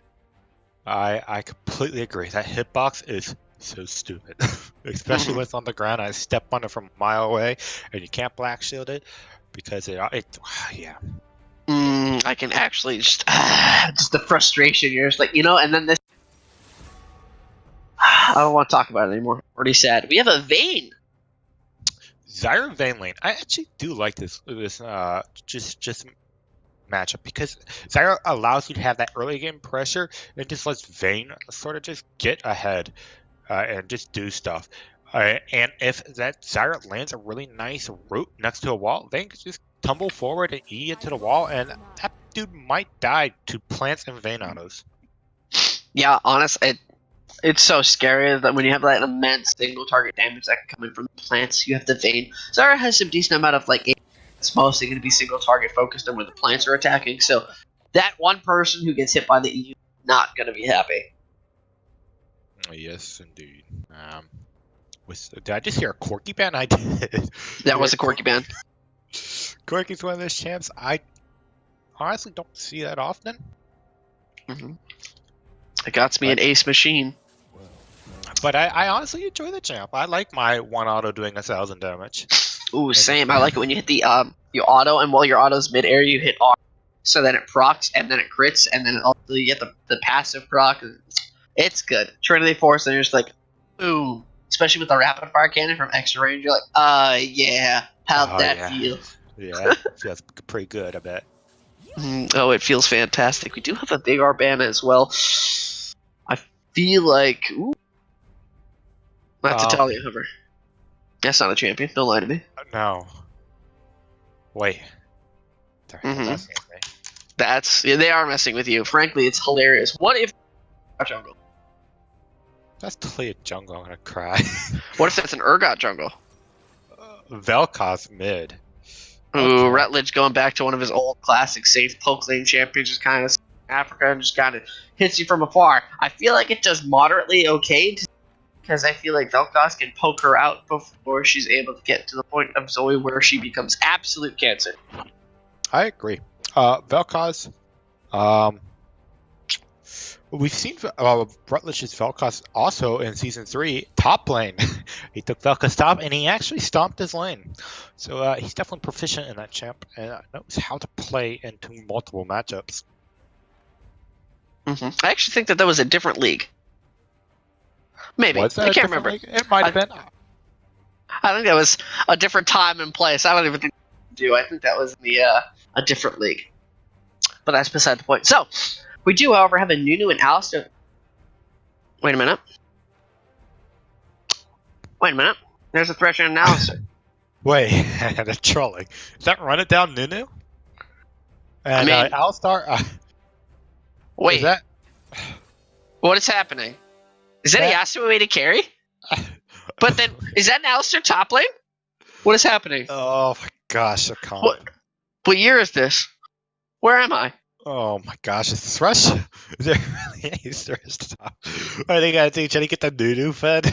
I completely agree. That hitbox is so stupid. Especially when it's on the ground. I step on it from a mile away, and you can't black shield it because yeah. I can actually just the frustration. You're just like, and then this. I don't want to talk about it anymore. Already sad. We have a Vayne. Zyra Vayne lane. I actually do like this just matchup, because Zyra allows you to have that early game pressure and just lets Vayne sort of just get ahead and just do stuff. And if that Zyra lands a really nice route next to a wall, Vayne can just tumble forward and E into the wall, and that dude might die to plants and Vayne autos. Yeah, honestly, it's so scary that when you have that immense single target damage that can come in from the plants, you have the Vayne. Zyra has some decent amount of It's mostly going to be single target focused on where the plants are attacking. So that one person who gets hit by the EU is not going to be happy. Yes, indeed. Did I just hear a Corky ban? I did. That was a Corky ban. Corky's one of those champs I honestly don't see that often. Mm-hmm. It got me an ace machine. But I honestly enjoy the champ. I like my one auto doing 1,000 damage. Ooh, same. I like it when you hit the auto, and while your auto's mid-air, you hit R. So then it procs, and then it crits, and then also you get the passive proc. It's good. Trinity Force, and you're just like, ooh. Especially with the rapid fire cannon from extra range, you're like, yeah. How'd that feel? Yeah, feels pretty good, I bet. Oh, it feels fantastic. We do have a big Arbana as well. I feel like, ooh. That's Italia Hover. That's not a champion. Don't lie to me. No. Wait. They are messing with you. Frankly, it's hilarious. What if jungle? That's totally a jungle. I'm gonna cry. What if that's an Urgot jungle? Vel'Koz mid. Ooh, Rutledge going back to one of his old classic safe poke lane champions, just kind of Africa and just kind of hits you from afar. I feel like it does moderately okay because I feel like Vel'Koz can poke her out before she's able to get to the point of Zoe where she becomes absolute cancer. I agree. Vel'Koz, we've seen Rutledge's Vel'Koz also in Season 3, top lane. He took Vel'Koz top, and he actually stomped his lane. So he's definitely proficient in that champ, and knows how to play into multiple matchups. I actually think that was a different league. Maybe. I can't remember. League? It might have been. I think that was a different time and place. I don't even think I think that was in a different league. But that's beside the point. So, we do, however, have a Nunu and Alistar. Wait a minute. There's a Thresh and an Alistar. Wait, they're trolling. Is that Run It Down Nunu? And Alistar? Wait. Is that... What is happening? Is that Yasuo way to carry? But then, is that an Alistar top lane? What is happening? Oh my gosh, I can't. What year is this? Where am I? Oh my gosh, it's Thresh? Is there really any Thresh top? I think I think trying to get the Nunu fed.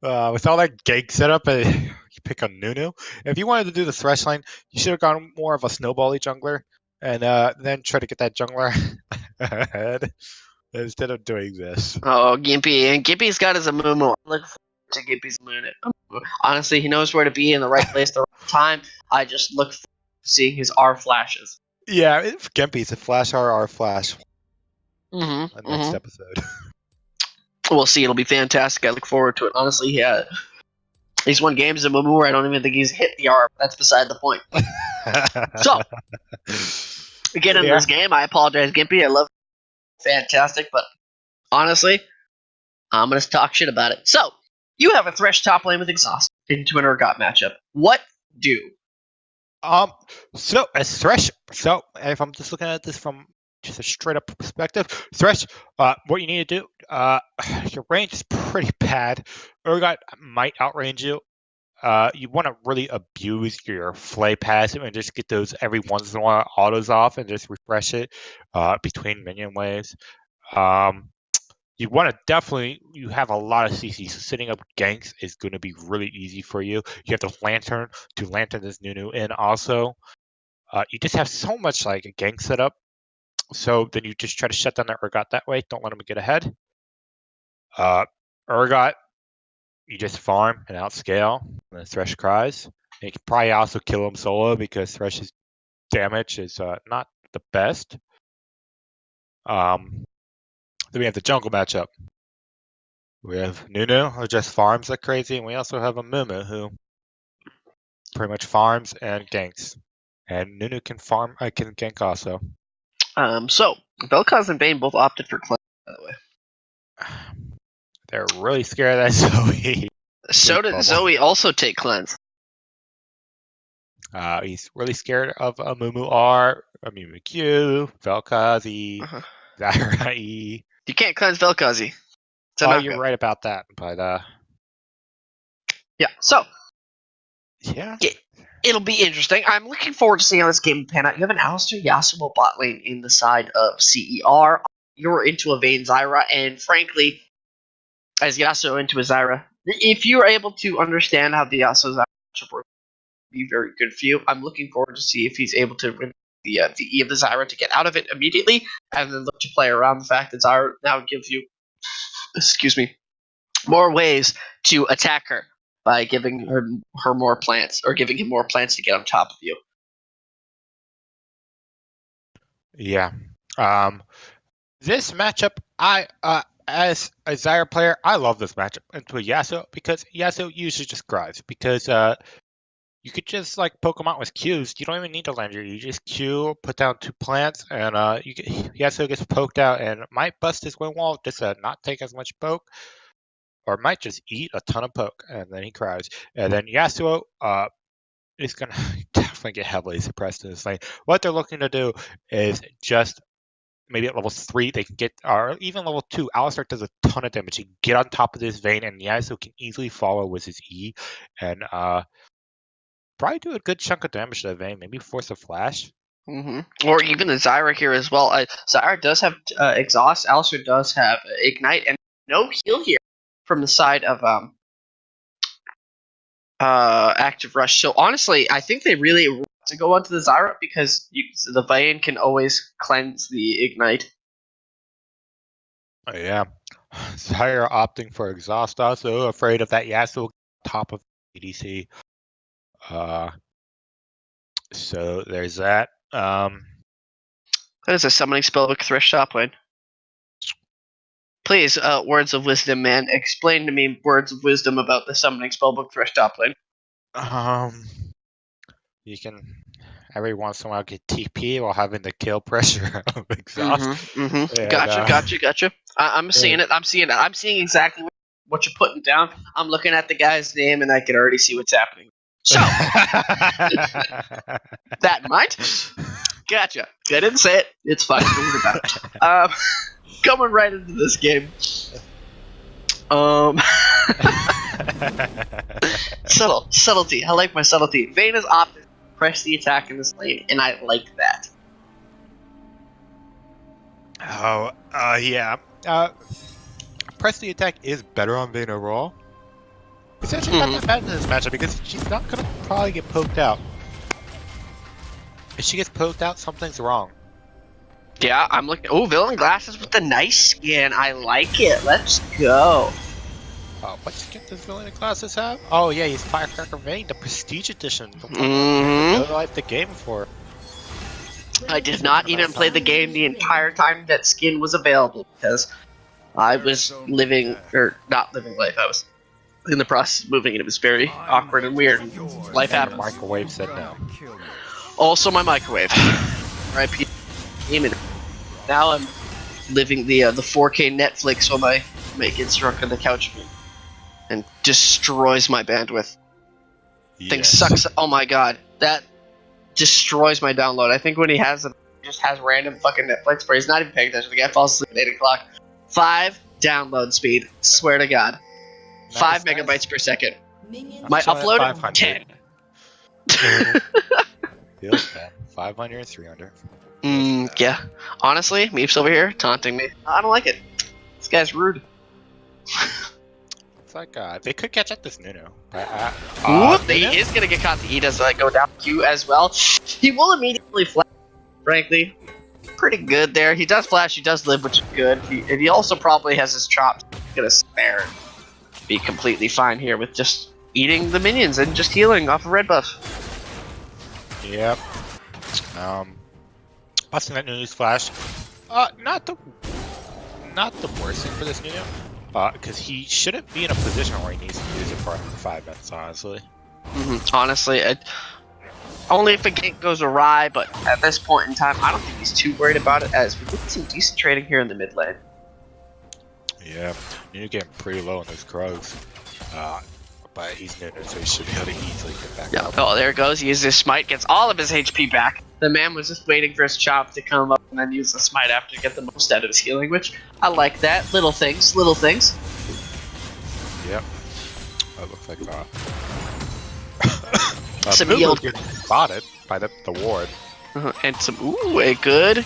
With all that gank setup, you pick on Nunu. If you wanted to do the Thresh lane, you should have gone more of a snowbally jungler, and then try to get that jungler ahead instead of doing this. Oh, Gimpy. And Gimpy's got his Amumu. Look forward to Gimpy's Amumu. Honestly, he knows where to be in the right place at the right time. I just look forward to seeing his R flashes. Yeah, Gimpy's a flash R flash. Next episode. We'll see. It'll be fantastic. I look forward to it. Honestly, yeah. He's won games of Mumu where I don't even think he's hit the R. That's beside the point. So, again, in this game, I apologize, Gimpy. I love it. Fantastic, but honestly, I'm going to talk shit about it. So, you have a Thresh top lane with Exhaust into an Urgot matchup. What do? So as Thresh, if I'm just looking at this from just a straight up perspective, Thresh, what you need to do, your range is pretty bad. Urgot might outrange you. You want to really abuse your Flay passive and just get those every once in a while autos off and just refresh it between minion waves. You want to definitely, you have a lot of CC, so setting up ganks is going to be really easy for you. You have the Lantern to Lantern this Nunu in also. You just have so much like a gank setup. So then you just try to shut down the Urgot that way. Don't let him get ahead. Urgot, you just farm and outscale. And then Thresh cries. And you can probably also kill him solo because Thresh's damage is not the best. Then we have the jungle matchup. We have Nunu, who just farms like crazy, and we also have a Mumu, who pretty much farms and ganks. And Nunu can farm, can gank also. So, Vel'Koz and Bane both opted for cleanse, by the way. They're really scared of that Zoe. So did Zoe also take cleanse. He's really scared of a Mumu R, a Mumu Q, Vel'Koz E, Zyra E. You can't cleanse Vel'Koz. Oh, you're right about that, but yeah. So Yeah. It'll be interesting. I'm looking forward to seeing how this game pan out. You have an Alistair Yasuo bot lane in the side of CER. You're into a Vayne Zyra, and frankly, as Yasuo into a Zyra, if you're able to understand how the Yasuo Zyra matchup works, it'll be very good for you. I'm looking forward to see if he's able to win the E of the Zyra to get out of it immediately, and then look to play around the fact that Zyra now gives you, more ways to attack her by giving her more plants, or giving him more plants to get on top of you. Yeah. This matchup, as a Zyra player, I love this matchup into a Yasuo because Yasuo usually just cries because you could just like poke him out with Qs. You don't even need to land your. You just Q, put down 2 plants, and Yasuo gets poked out and might bust his win wall just to not take as much poke, or might just eat a ton of poke and then he cries. And then Yasuo is gonna definitely get heavily suppressed in this lane. What they're looking to do is just maybe at level 3 they can get, or even level 2, Alistar does a ton of damage. He can get on top of this Vayne, and Yasuo can easily follow with his E, and probably do a good chunk of damage to the Vayne, maybe force a flash. Or even the Zyra here as well. Zyra does have exhaust. Alistar does have ignite, and no heal here from the side of active rush. So honestly, I think they really want to go onto the Zyra because the Vayne can always cleanse the ignite. Oh, yeah. Zyra opting for exhaust, also afraid of that Yasuo top of ADC. So there's that. That is a summoning spellbook Thresh top lane. Please, words of wisdom, man. Explain to me words of wisdom about the summoning spellbook Thresh top lane. You can every once in a while get TP while having the kill pressure of exhaust. And, Gotcha. I'm seeing it. I'm seeing exactly what you're putting down. I'm looking at the guy's name, and I can already see what's happening. So, that in mind, gotcha. I didn't say it. It's fine. Don't worry about it. Coming right into this game. Subtlety. I like my subtlety. Vayne is opted to press the attack in this lane, and I like that. Yeah. Press the attack is better on Vayne overall. It's actually not that bad in this matchup because she's not gonna probably get poked out. If she gets poked out, something's wrong. Yeah, I'm looking. Oh, Villain Glasses with the nice skin. I like it. Let's go. What skin does Villain Glasses have? Oh yeah, he's Firecracker Vayne, the Prestige Edition. Mm-hmm. I like the game for. I did not even play the game the entire time that skin was available because I was living, or not living life. I was in the process of moving, and it was very awkward and weird. Life happened. Microwave said no. Also, my microwave. Right, gaming. Now I'm living the 4K Netflix while my mate gets drunk on the couch and destroys my bandwidth. Thing sucks. Oh my god, that destroys my download. I think when he has it, he just has random fucking Netflix where he's not even paying attention. The guy falls asleep at 8 o'clock. 5 download speed. Swear to God. 5 megabytes per second. My upload 10. Feels bad. 500, 300. Yeah. Honestly, Meeps over here taunting me. I don't like it. This guy's rude. It's like they could catch up this Nunu. He is gonna get caught. He does go down Q as well. He will immediately flash. Frankly, pretty good there. He does flash. He does live, which is good. And he also probably has his chops. He's gonna spare. Be completely fine here with just eating the minions and just healing off of red buff. Yep. Busting that Nunu's flash. Not the worst thing for this Nunu. Because he shouldn't be in a position where he needs to use it for 5 minutes, honestly. Honestly, only if a gank goes awry, but at this point in time, I don't think he's too worried about it, as we get some decent trading here in the mid lane. Yeah, Nunu getting pretty low on those crows. But he's Nunu, so he should be able to easily get back up. Oh, there it goes. He uses his smite, gets all of his HP back. The man was just waiting for his chop to come up and then use the smite after to get the most out of his healing, which I like that. Little things. Yep. That looks like Some Moo yield. getting spotted by the ward. And some, ooh, a good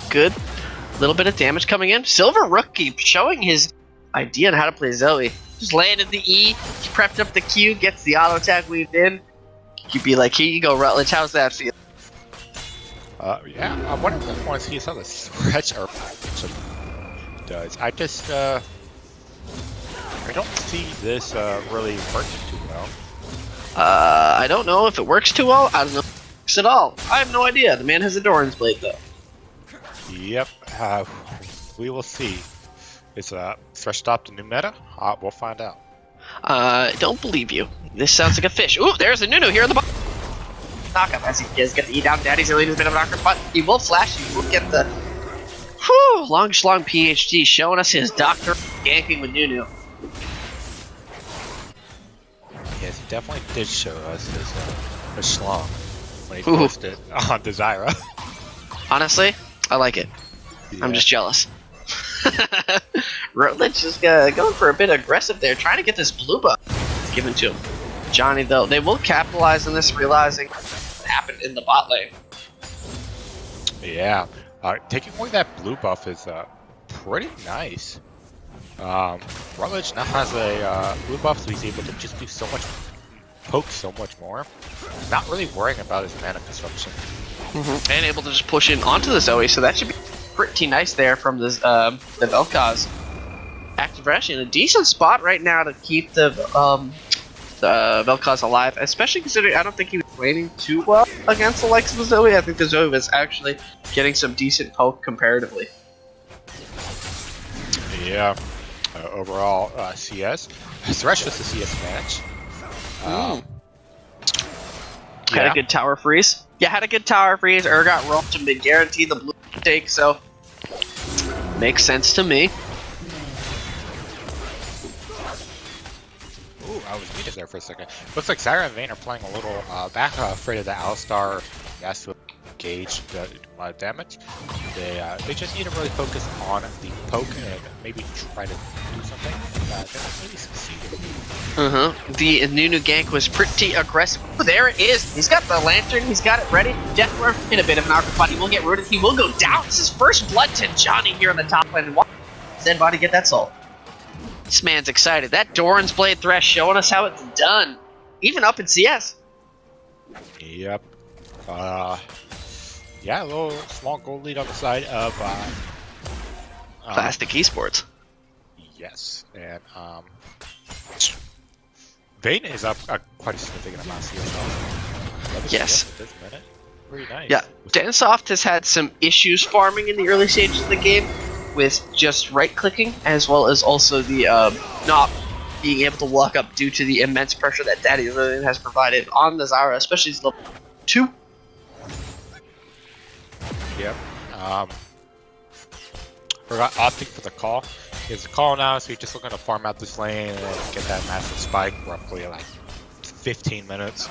little bit of damage coming in. Silver Rookie showing his idea on how to play Zoe. Just landed the E, prepped up the Q, gets the auto attack weaved in. You'd be like, here you go, Rutledge, how's that feel? Yeah, I wonder if I want to see how the stretch or does. I just, I don't see this really working too well. I don't know if it works too well. I don't know if it works at all. I have no idea. The man has a Doran's Blade, though. Yep, we will see. Is Thresh Stop the new meta? We'll find out. I don't believe you. This sounds like a fish. Ooh, there's a Nunu here in the bottom. Knockup as he does get the E down. Daddy's really a bit of a knocker, but he will flash. He will get the long schlong PhD showing us his doctor ganking with Nunu. Yes, he definitely did show us his schlong when he Ooh. posted on Desira. Honestly, I like it. I'm Yeah. just jealous. Rutledge is going for a bit aggressive there, trying to get this blue buff given to him. Johnny, though, they will capitalize on this, realizing what happened in the bot lane. Yeah, taking away that blue buff is pretty nice. Rutledge now has a blue buff, so he's able to just do so much, poke so much more. Not really worrying about his mana consumption. And able to just push in onto the Zoe, so that should be pretty nice there from the Vel'Koz. Active Rush in a decent spot right now to keep the Vel'Koz alive, especially considering I don't think he was playing too well against the likes of the Zoe. I think the Zoe was actually getting some decent poke comparatively. Yeah, overall CS. Thresh was the CS match. Had a good tower freeze. Yeah, had a good tower freeze. Urgot rolled to mid guarantee the blue take, so makes sense to me. Ooh, I was muted there for a second. Looks like Zyra and Vayne are playing a little back afraid of the Alistar. Has to gauge the damage. They just need to really focus on the poke and maybe try to do something. They don't really succeed. The Nunu gank was pretty aggressive. Ooh, there it is. He's got the lantern. He's got it ready. Deathworm in a bit of an awkward spot. He will get rooted. He will go down. This is first blood to Johnny here on the top lane. Watch Zenbody get that soul. This man's excited. That Doran's Blade Thresh showing us how it's done. Even up in CS. Yep. Yeah, a little small gold lead on the side of Plastic Esports. yes, and Vayne is up quite a significant amount of CS. Yes. This minute. Pretty nice. Yeah, Densoft has had some issues farming in the early stages of the game with just right-clicking, as well as also the not being able to walk up due to the immense pressure that Daddy Lillian has provided on the Zyra, especially as level 2. Yep. We're opting for the call. It's a call now, so you're just looking to farm out this lane and then get that massive spike, roughly like 15 minutes.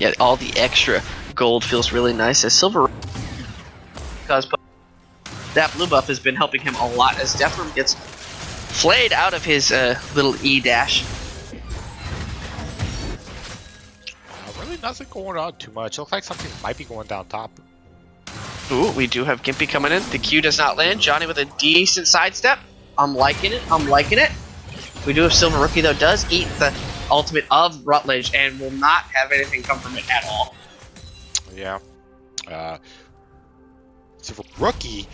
Yeah, all the extra gold feels really nice as Silver, because that blue buff has been helping him a lot as Deathworm gets flayed out of his little E dash. Really nothing going on too much. Looks like something might be going down top. Ooh, we do have Gimpy coming in. The Q does not land. Johnny with a decent sidestep. I'm liking it. I'm liking it. We do have Silver Rookie, though, does eat the ultimate of Rutledge and will not have anything come from it at all. Yeah. Silver Rookie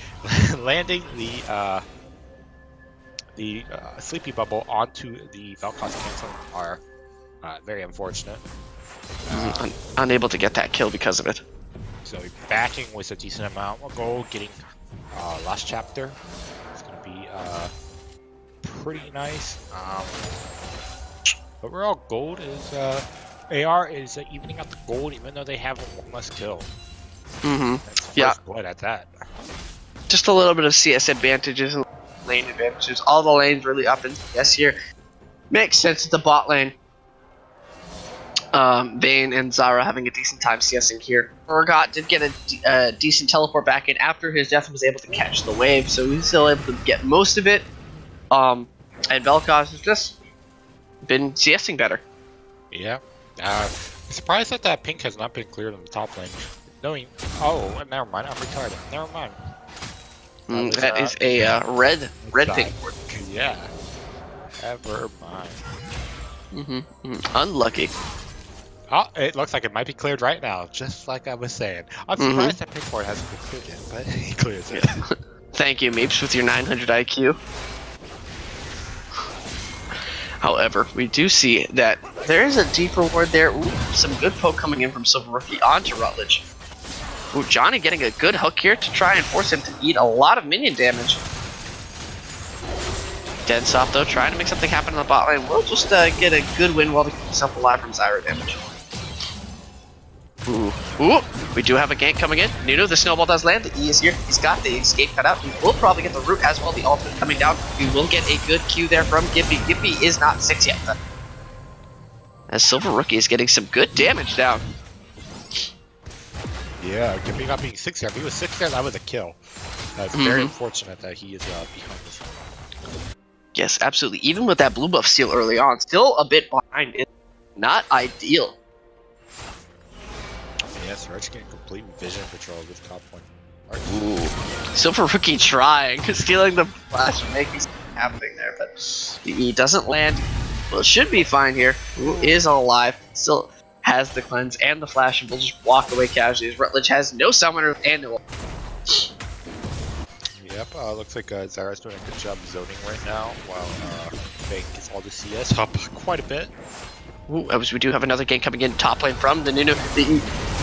landing the Sleepy Bubble onto the Vel'Koz cancel are very unfortunate. Unable to get that kill because of it. So backing was a decent amount of gold, getting last chapter. It's gonna be pretty nice. Overall, gold is AR is evening out the gold, even though they have one less kill. That's Yeah. first blood at that. Just a little bit of CS advantages and lane advantages. All the lanes really up in CS here. Makes sense at the bot lane. Vayne and Zyra having a decent time CSing here. Urgot did get a decent teleport back in after his death and was able to catch the wave, so he's still able to get most of it. And Vel'Koz has just been CSing better. Yeah. Surprised that that pink has not been cleared on the top lane. Knowing, oh, never mind. I'm retarded. Never mind. That is a red pink. Yeah. Never mind. Unlucky. Oh, it looks like it might be cleared right now, just like I was saying. I'm surprised that pink board hasn't been cleared yet, but he clears it. Thank you, Meeps, with your 900 IQ. However, we do see that there is a deep reward there. Ooh, some good poke coming in from Silver Rookie onto Rutledge. Ooh, Johnny getting a good hook here to try and force him to eat a lot of minion damage. Densoft, though, trying to make something happen in the bot lane. We'll just get a good win while to keep himself alive from Zyra damage. Ooh, we do have a gank coming in. Nunu, the snowball does land. The E is here. He's got the escape cut out. He will probably get the root as well. The ultimate coming down. We will get a good Q there from Gippy. Gippy is not 6 yet, though. As Silver Rookie is getting some good damage down. Yeah, Gippy not being 6 there. If he was 6 there, that was a kill. It's very unfortunate that he is behind this one. Yes, absolutely. Even with that blue buff steal early on, still a bit behind. It's not ideal. Yes, Arch getting complete vision control of this top one. Ooh. Silver Rookie trying, stealing the flash and making something happening there, but the E doesn't land. Well, it should be fine here. Ooh, is alive. Still has the cleanse and the flash, and will just walk away casually as Rutledge has no summoner and no. Yep, looks like Zyra's doing a good job zoning right now, while Fang gets all the CS up quite a bit. Ooh, as we do have another gank coming in top lane from the Nunu.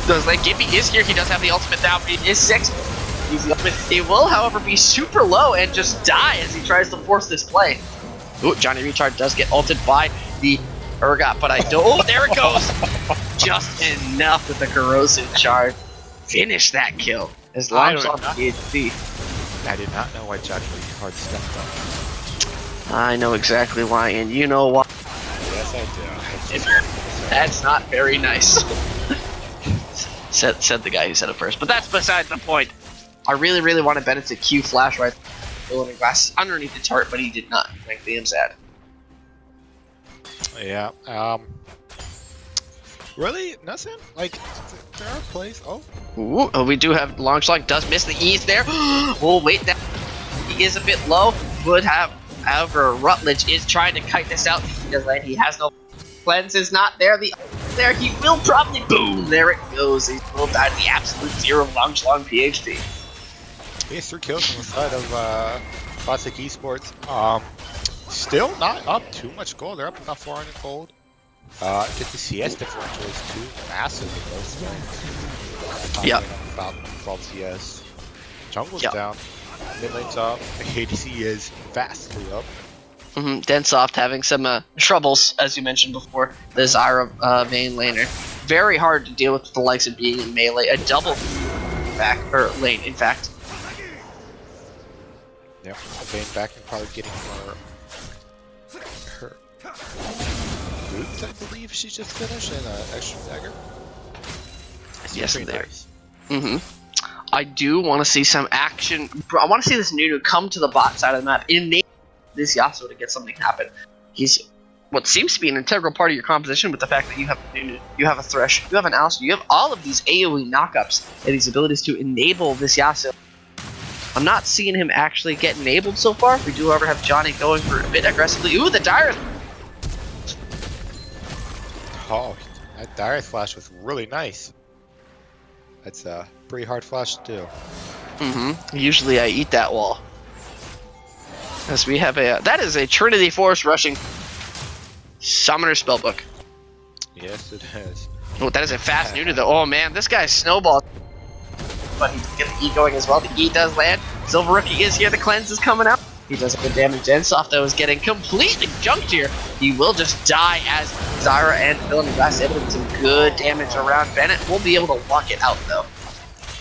Does like Gippy is here. He does have the ultimate down. He is 6. He's the ultimate. He will, however, be super low and just die as he tries to force this play. Ooh, Johnny Retard does get ulted by the Urgot, but I don't. Oh, there it goes. Just enough with the corrosive charge. Finish that kill. As long as on PhD. I did not know why Johnny Retard stepped up. I know exactly why, and you know why. Yes, I do. That's not very nice. said the guy who said it first, but that's beside the point. I really wanted Bennett to Q flash right Golden Glass underneath the turret, but he did not. Frankly, I'm sad. Yeah, really? Nothing? Like, there are plays. Oh. Ooh, we do have Longslong does miss the E's there. Oh, wait, that he is a bit low. Would have, however, Rutledge is trying to kite this out. He has no cleanse is not there. The there he will probably boom. There it goes. He will die to the absolute zero Longslong PhD. He has 3 kills on the side of Classic Esports. Still not up too much gold. They're up about 400 gold. Get the CS differential is too massive in those things. Yep. About 12 CS. Jungle's down. Mid lane's up. ADC is vastly up. Densoft having some troubles, as you mentioned before. The Zyra main laner. Very hard to deal with the likes of being in melee. A double lane, in fact. Yep. Vayne back and probably getting her boots, I believe she's just finished, and an extra dagger. Yes, there. I do want to see some action. I want to see this Nunu come to the bot side of the map, enable this Yasuo to get something happen. He's what seems to be an integral part of your composition with the fact that you have Nunu, you have a Thresh, you have an Alistar, you have all of these AoE knockups and these abilities to enable this Yasuo. I'm not seeing him actually get enabled so far. We do, however, have Johnny going for a bit aggressively. Ooh, the Dire! Oh, that Dire flash was really nice. That's a pretty hard flash to do. Usually I eat that wall. As we have a... that is a Trinity Force rushing Summoner Spellbook. Yes, it is. Oh, that is a fast Nunu though. Oh man, this guy's snowball. But he can get the E going as well. The E does land. Silver Rookie is here. The cleanse is coming out. He does good damage. Densoft though is getting completely junked here. He will just die as Zyra and Villain Glass able to get some good damage around. Bennett will be able to walk it out though.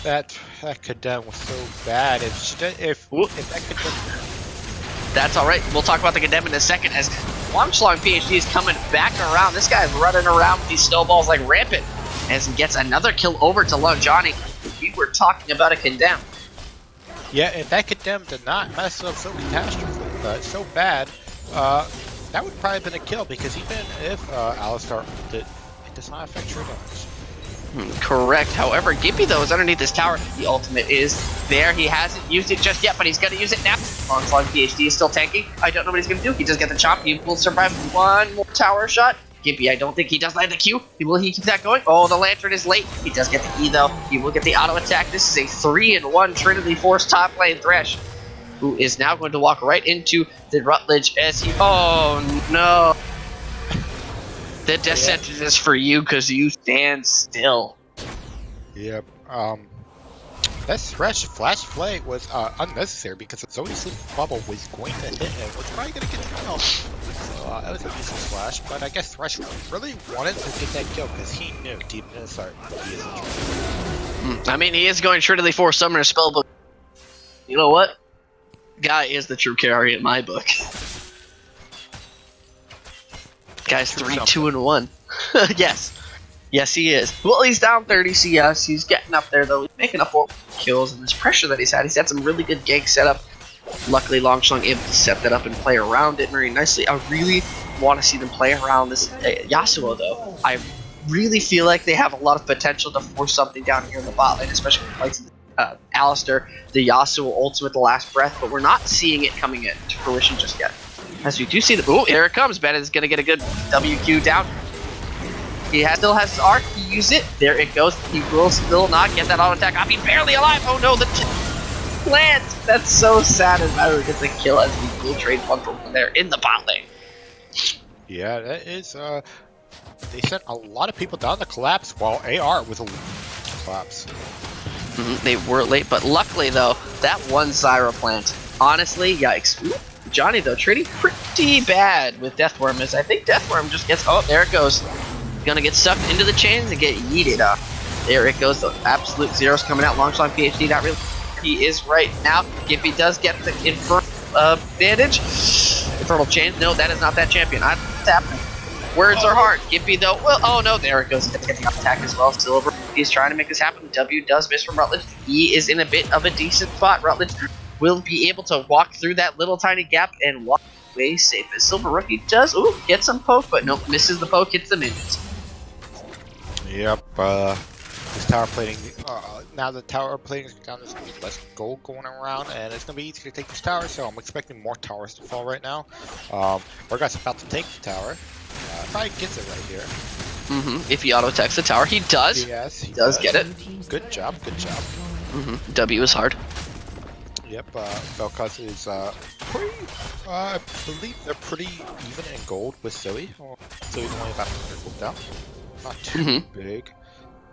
That Kadem was so bad. If that Kadem... That's alright. We'll talk about the Kadem in a second as Longslong PhD is coming back around. This guy's running around with these snowballs like rampant as he gets another kill over to Lone Johnny. We were talking about a Condemn. Yeah, if that Condemn did not mess up so catastrophically, so bad, that would probably have been a kill, because even if Alistar ulted does not affect true damage. Correct. However, Gimpy though is underneath this tower. The ultimate is there. He hasn't used it just yet, but he's gonna use it now. Onslaught PhD is still tanking. I don't know what he's gonna do. He does get the chop. He will survive one more tower shot. Gimpy, I don't think he does land the Q. Will he keep that going? Oh, the Lantern is late. He does get the E though. He will get the auto attack. This is a 3-in-1 Trinity Force top lane Thresh, who is now going to walk right into the Rutledge as he. Oh no. The death sentence is for you because you stand still. Yep. That Thresh Flash Flame was unnecessary because Zoe's sleep bubble was going to hit him, was probably going to get the kill. So that was a useless flash, but I guess Thresh really wanted to get that kill because he knew deep in his heart he is in trouble. I mean, he is going Trinity Force Summoner spell, but you know what? Guy is the true carry in my book. Guy's 3, 2, and 1. Yes. Yes, he is. Well, he's down 30 CS. He's getting up there, though. He's making up 4 kills, and this pressure that he's had some really good gank setup. Luckily, Longsheng able to set that up and play around it very nicely. I really want to see them play around this Yasuo, though. I really feel like they have a lot of potential to force something down here in the bot lane, especially with the likes of Alistar, the Yasuo ultimate, the last breath, but we're not seeing it coming into fruition just yet. As we do see the here it comes. Bennett is going to get a good WQ down. He still has his arc. He used it. There it goes. He will still not get that auto attack off. He's barely alive. Oh no, the plant. That's so sad as Maru gets a kill as we will trade one from there in the bot lane. Yeah, that is. They sent a lot of people down the collapse while AR was a collapse. They were late, but luckily though, that one Zyra plant. Honestly, yikes. Johnny though treating pretty bad with Deathworm as I think Deathworm just gets there it goes. Gonna get sucked into the chains and get yeeted up. There it goes, the absolute zeros coming out. Longsheng PhD not really he is right now. Gimpy does get the infernal bandage. Infernal chains, no, that is not that champion. I'm tapping. Words are hard. Gimpy though, well, oh no, there it goes. He gets the attack as well. Silver is trying to make this happen. W does miss from Rutledge. He is in a bit of a decent spot. Rutledge will be able to walk through that little tiny gap and walk away safe. As Silver Rookie does, get some poke, but nope, misses the poke, hits the minions. Yep, this tower plating, now the tower plating is down, there's going to be less gold going around, and it's going to be easy to take this tower, so I'm expecting more towers to fall right now. Urgot's about to take the tower, probably gets it right here. If he auto-attacks the tower, he does. Yes, he does get it. Good job, good job. W is hard. Yep, Vel'Koz is pretty, I believe they're pretty even in gold with Zoe. Zoe's only about 100 gold down. Not too big.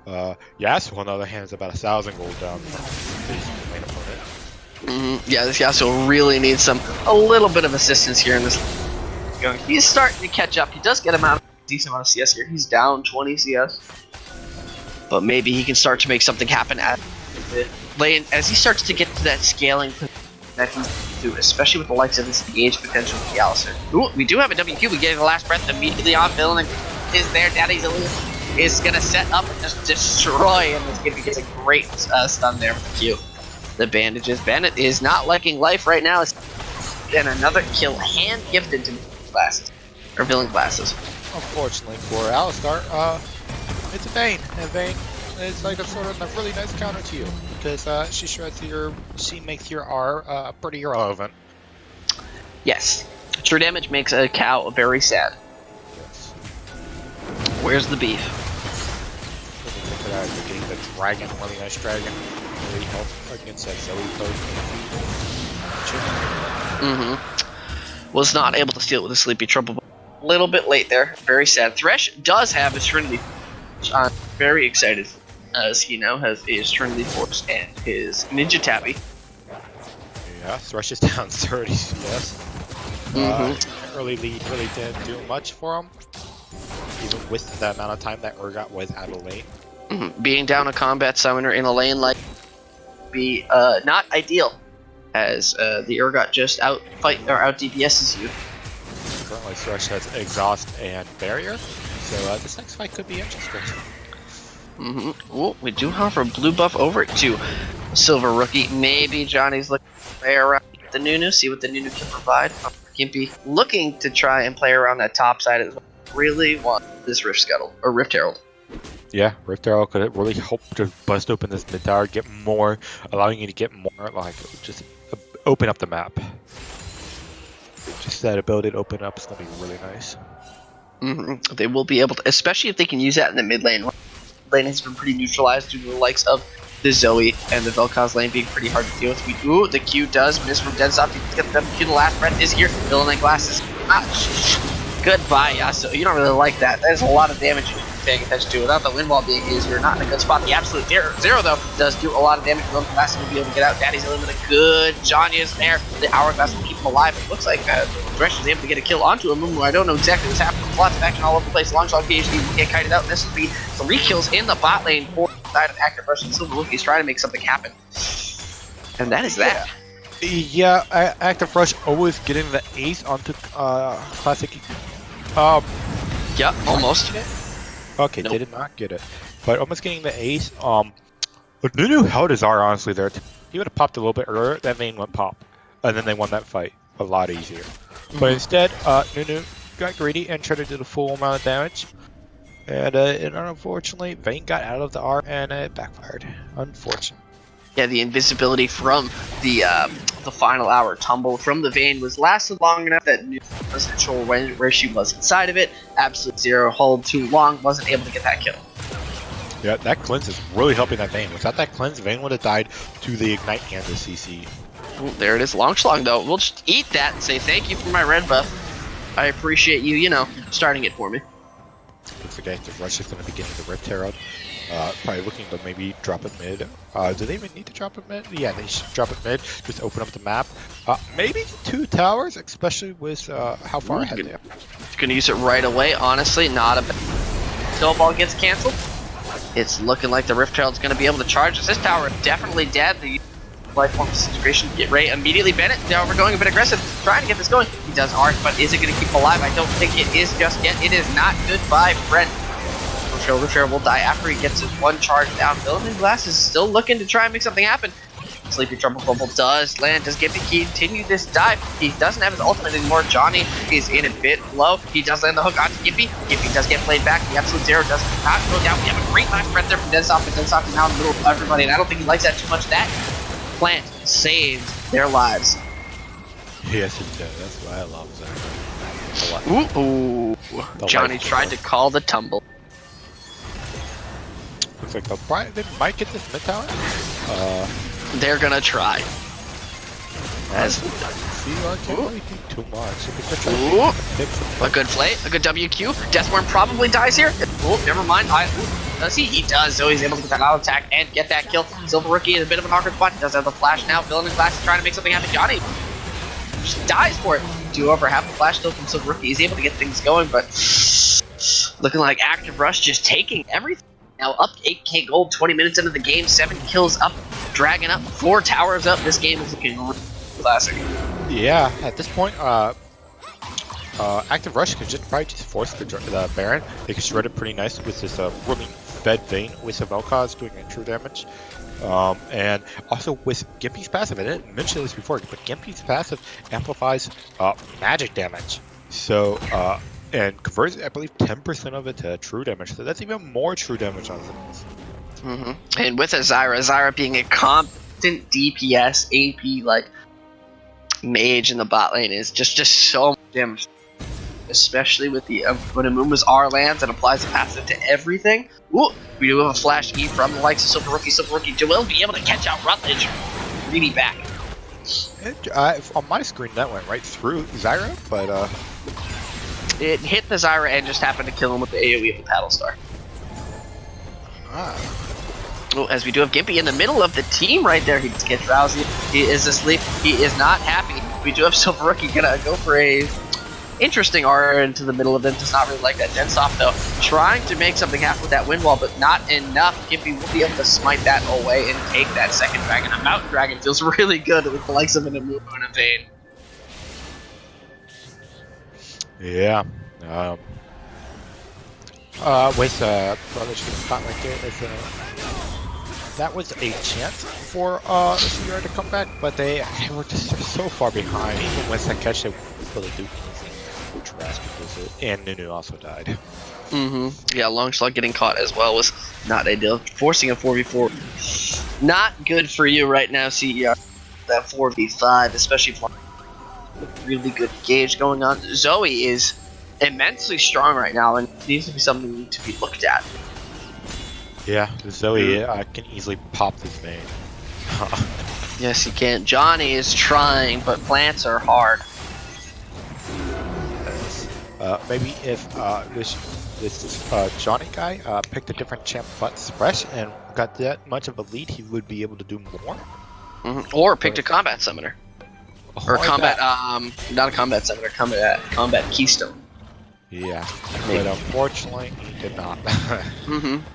Yasuo, on the other hand, is about 1,000 gold down from his main opponent. Yeah, this Yasuo really needs a little bit of assistance here in this. He's starting to catch up. He does get a decent amount of CS here. He's down 20 CS. But maybe he can start to make something happen at the lane as he starts to get to that scaling that he's do, especially with the likes of this engage potential with the Alistar. We do have a WQ. We get the last breath immediately on Villain is there. Daddy's is gonna set up and just destroy, and this Gimpy gets a great stun there with the Q. The bandages. Bennett is not liking life right now. And another kill hand gifted to glasses or Villain glasses. Unfortunately for Alistar, it's a Vayne, and Vayne is like a sort of a really nice counter to you because she makes your R pretty irrelevant. Yes, true damage makes a cow very sad. Yes. Where's the beef? You're getting the dragon, really nice dragon, really help against that Zoe poke. Was not able to steal it with a Sleepy Trouble. A little bit late there. Very sad. Thresh does have his Trinity, which I'm very excited as he now has his Trinity Force and his Ninja Tabby. Yeah, Thresh is down 30 CS. Early lead really didn't do much for him, even with the amount of time that Urgot was out of lane. Being down a combat summoner in a lane like be not ideal, as the Urgot just out DPS's you. Currently, Thresh has exhaust and barrier, so this next fight could be interesting. Well, we do have a blue buff over to Silver Rookie. Maybe Johnny's looking to play around the Nunu, see what the Nunu can provide. Gimpy looking to try and play around that top side as well. really want this Rift Scuttle or Rift Herald. Yeah, Rift Arrow could really help to bust open this mid tower, get more, allowing you to get more, like, just open up the map. Just that ability to open up is going to be really nice. They will be able to, especially if they can use that in the mid lane. Lane has been pretty neutralized due to the likes of the Zoe and the Vel'Koz lane being pretty hard to deal with. Ooh, the Q does miss from Densoft. He gets the Q. The last breath is here. Villain and Glasses. Goodbye, Yasuo. You don't really like that. There's a lot of damage you should be paying attention to. Without the wind wall being used, you're not in a good spot. The absolute zero though does do a lot of damage. Villain and Glasses will be able to get out. Daddy's eliminated. Good. Johnny is there. The Hourglass will keep him alive. It looks like Thresh is able to get a kill onto him. I don't know exactly what's happening. Lots of action all over the place. Longshot PhD will get kited out. This will be 3 kills in the bot lane for the side of Active Rush and Silver Rookie is trying to make something happen. And that is that. Yeah, Active Rush always getting the ace onto Classic. Yeah, almost. Okay, Nope. they did not get it. But almost getting the ace. But Nunu held his R honestly there. He would have popped a little bit earlier, that main went pop. And then they won that fight a lot easier. But instead, Nunu got greedy and tried to do the full amount of damage. And unfortunately, Vayne got out of the R and it backfired. Unfortunate. Yeah, the invisibility from the final hour tumble from the Vayne was lasted long enough that Nunu wasn't sure where she was inside of it. Absolute Zero hold too long, wasn't able to get that kill. Yeah, that cleanse is really helping that Vayne. Without that cleanse, Vayne would have died to the Ignite and the CC. Ooh, there it is, Long Schlong though. We'll just eat that and say thank you for my red buff. I appreciate you, starting it for me. Looks like Active Rush is going to be getting the Rift Herald. Probably looking to maybe drop it mid. Do they even need to drop it mid? Yeah, they should drop it mid. Just open up the map. Maybe 2 towers, especially with how far ahead they are. Gonna use it right away, honestly, not a bad. Snowball gets canceled. It's looking like the Rift Herald's gonna be able to charge us. This tower is definitely dead. The life form disintegration get Ray immediately. Bennett, now we're going a bit aggressive, trying to get this going. He does arc, but is it gonna keep him alive? I don't think it is just yet. It is not. Goodbye, Brent. Rift Herald will die after he gets his 1 charge down. Villain and Glass is still looking to try and make something happen. Sleepy Trouble Bubble does land. Does Gimpy continue this dive? He doesn't have his ultimate anymore. Johnny is in a bit low. He does land the hook onto Gimpy. Gimpy does get played back. The Absolute Zero does not go down. We have a great last breath there from Densoft, but Densoft is now in the middle of everybody, and I don't think he likes that too much. That plant saved their lives. Yes, it does. That's why I love that. Ooh. Johnny tried to call the tumble. Looks like they might get this mid tower. They're gonna try. As Can't really do too much. Ooh. A good play, a good WQ. Deathworm probably dies here. Oh, never mind. Does he? He does. So he's able to get that auto attack and get that kill. Silver Rookie in a bit of an awkward spot. He does have the flash now. Villain and Glass is trying to make something happen. Johnny just dies for it. 2 over, half the flash still from Silver Rookie. He's able to get things going, but looking like Active Rush just taking everything. Now up 8k gold, 20 minutes into the game, 7 kills up, Dragon up, 4 towers up. This game is looking really classic. Yeah, at this point, Active Rush could probably just force the Baron. They could shred it pretty nice with this really fed Vayne with the Vel'Koz doing true damage. And also with Gimpy's passive, I didn't mention this before, but Gimpy's passive amplifies magic damage. So, and converts, I believe, 10% of it to true damage. So that's even more true damage on this. And with Zyra being a competent DPS, AP, like, mage in the bot lane is just so much damage. Especially with the when Amuma's R lands and applies the passive to everything. Ooh, we do have a flash E from the likes of Silver Rookie. Silver Rookie will be able to catch out Rutledge. Really back. On my screen, that went right through Zyra, but it hit the Zyra and just happened to kill him with the AoE of the Paddle Star. Oh, as we do have Gimpy in the middle of the team right there. He just gets drowsy. He is asleep. He is not happy. We do have Silver Rookie gonna go for a interesting R into the middle of them. Does not really like that. Densoft though, trying to make something happen with that wind wall, but not enough. Gimpy will be able to smite that away and take that second dragon. A mountain dragon feels really good with the likes of an Amumu and a Vayne. yeah. With Brothers to the spot right there, that was a chance for CR to come back, but they were just so far behind. Even with that catch, they really do grass because and Nunu also died. Yeah, long slug getting caught as well was not ideal. Forcing a 4v4, not good for you right now, CER. That 4v5, especially with really good gauge going on. Zoe is immensely strong right now and needs to be something to be looked at. Yeah, Zoe can easily pop this main. Yes, he can. Johnny is trying, but plants are hard. Maybe if this Johnny guy picked a different champ but Fresh and got that much of a lead, he would be able to do more. Or picked a combat summoner. Or Like combat, that. not a combat summoner, combat keystone. Yeah, but unfortunately he did not.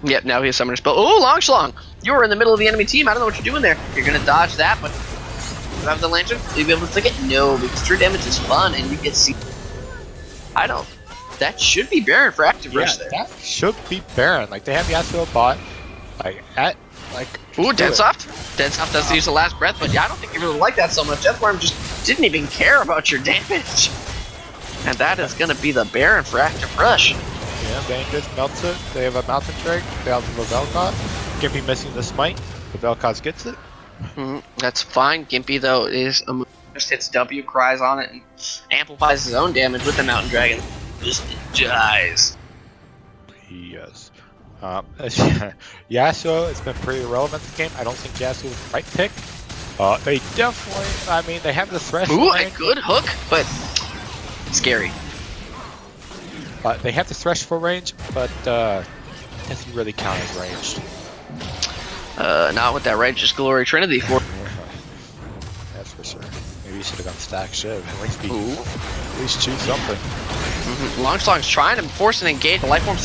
Yep, now he has summoner spell. Oh, Longslong! You were in the middle of the enemy team. I don't know what you're doing there. You're gonna dodge that, but you have the lantern. Will you be able to click it? No, because true damage is fun and you get see. I don't. That should be Baron for active rush there. That should be Baron. Like they have Yasuo bot, like at like. Ooh, Densoft. Densoft does use the last breath, but yeah, I don't think you really like that so much. Deathworm just didn't even care about your damage. And that is going to be the Baron for active rush. Yeah, Bane just melts it. They have a Mountain Drake. They have the Vel'Koz. Gimpy missing the smite. The Vel'Koz gets it. That's fine. Gimpy though is a move. Just hits W, cries on it, and amplifies his own damage with the Mountain Dragon. Just dies. Yes. Yasuo has been pretty irrelevant this game. I don't think Yasuo is the right pick. They definitely, I mean, they have the threshold. Ooh, a good hook, but scary. They have the threshold range, but doesn't really count as ranged. Not with that Righteous Glory Trinity for. That's for sure. Maybe you should have gone stack Shiv. At least choose something. Longslong's trying to force an engage. The Lifeform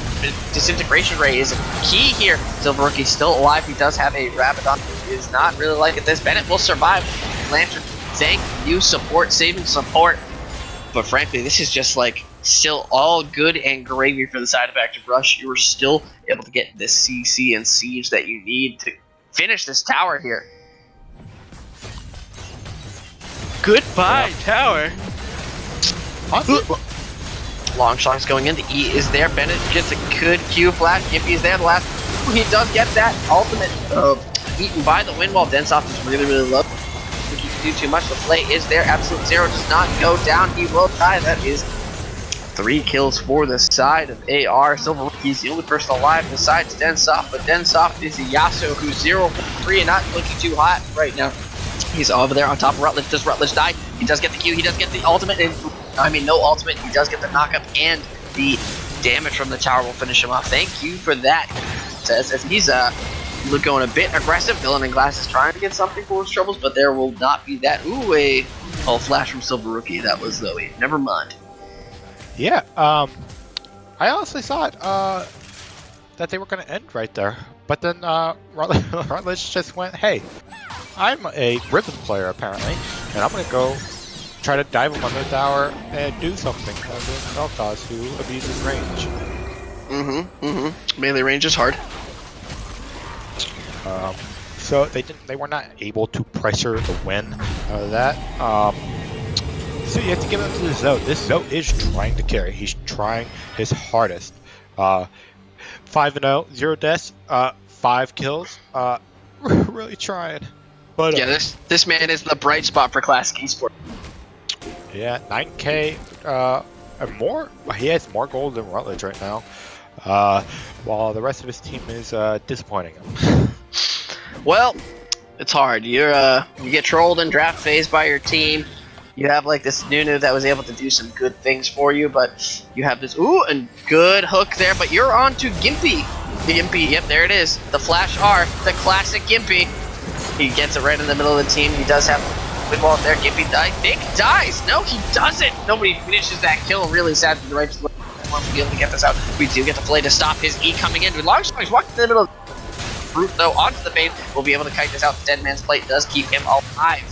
Disintegration Ray is a key here. Silver Rookie's still alive. He does have a Rabadon. He is not really liking this. Bennett will survive. Lantern, thank you, support, saving support. But frankly, this is just like still all good and gravy for the side of Active Rush. You are still able to get the CC and Siege that you need to finish this tower here. Goodbye, tower. Longshot's going in. The E is there. Bennett gets a good Q flash. Gimpy is there. The last. He does get that ultimate eaten by the wind wall. Densoft is really, really low. He can do too much. The play is there. Absolute Zero does not go down. He will die. That is 3 kills for the side of AR. Silver Rookie's the only person alive besides Densoft, but Densoft is a Yasuo who's 0 for 3 and not looking too hot right now. He's over there on top of Rutledge. Does Rutledge die? He does get the Q. He does get the ultimate. And, I mean, no ultimate. He does get the knockup, and the damage from the tower will finish him off. Thank you for that. Says as he's going a bit aggressive. Villain and Glass is trying to get something for his troubles, but there will not be that. Ooh, a flash from Silver Rookie. That was Zoe. Never mind. Yeah. I honestly thought that they were going to end right there, but then Rutledge just went, "Hey, I'm a rhythm player apparently, and I'm going to go try to dive him under the tower and do something against Vel'Koz, who abuses range." Melee range is hard. So they were not able to pressure the win out of that. So you have to give it to the Zoe. This Zoe is trying to carry. He's trying his hardest. 5-0, 0 deaths, 5 kills. Really trying. But Yeah, this man is the bright spot for classic esports. yeah, 9K and more. He has more gold than Rutledge right now. While the rest of his team is disappointing him. Well, it's hard. You get trolled in draft phase by your team. You have like this Nunu that was able to do some good things for you, but you have this and good hook there. But you're on to Gimpy. Gimpy, yep, there it is. The Flash R, the classic Gimpy. He gets it right in the middle of the team. He does have wind wall there. Gimpy, I think, dies. No, he doesn't. Nobody finishes that kill. Really sad for the right to be able to get this out. We do get the play to stop his E coming in. Longshot is walking to the middle. Brute though onto the base will be able to kite this out. Dead Man's Plate does keep him alive,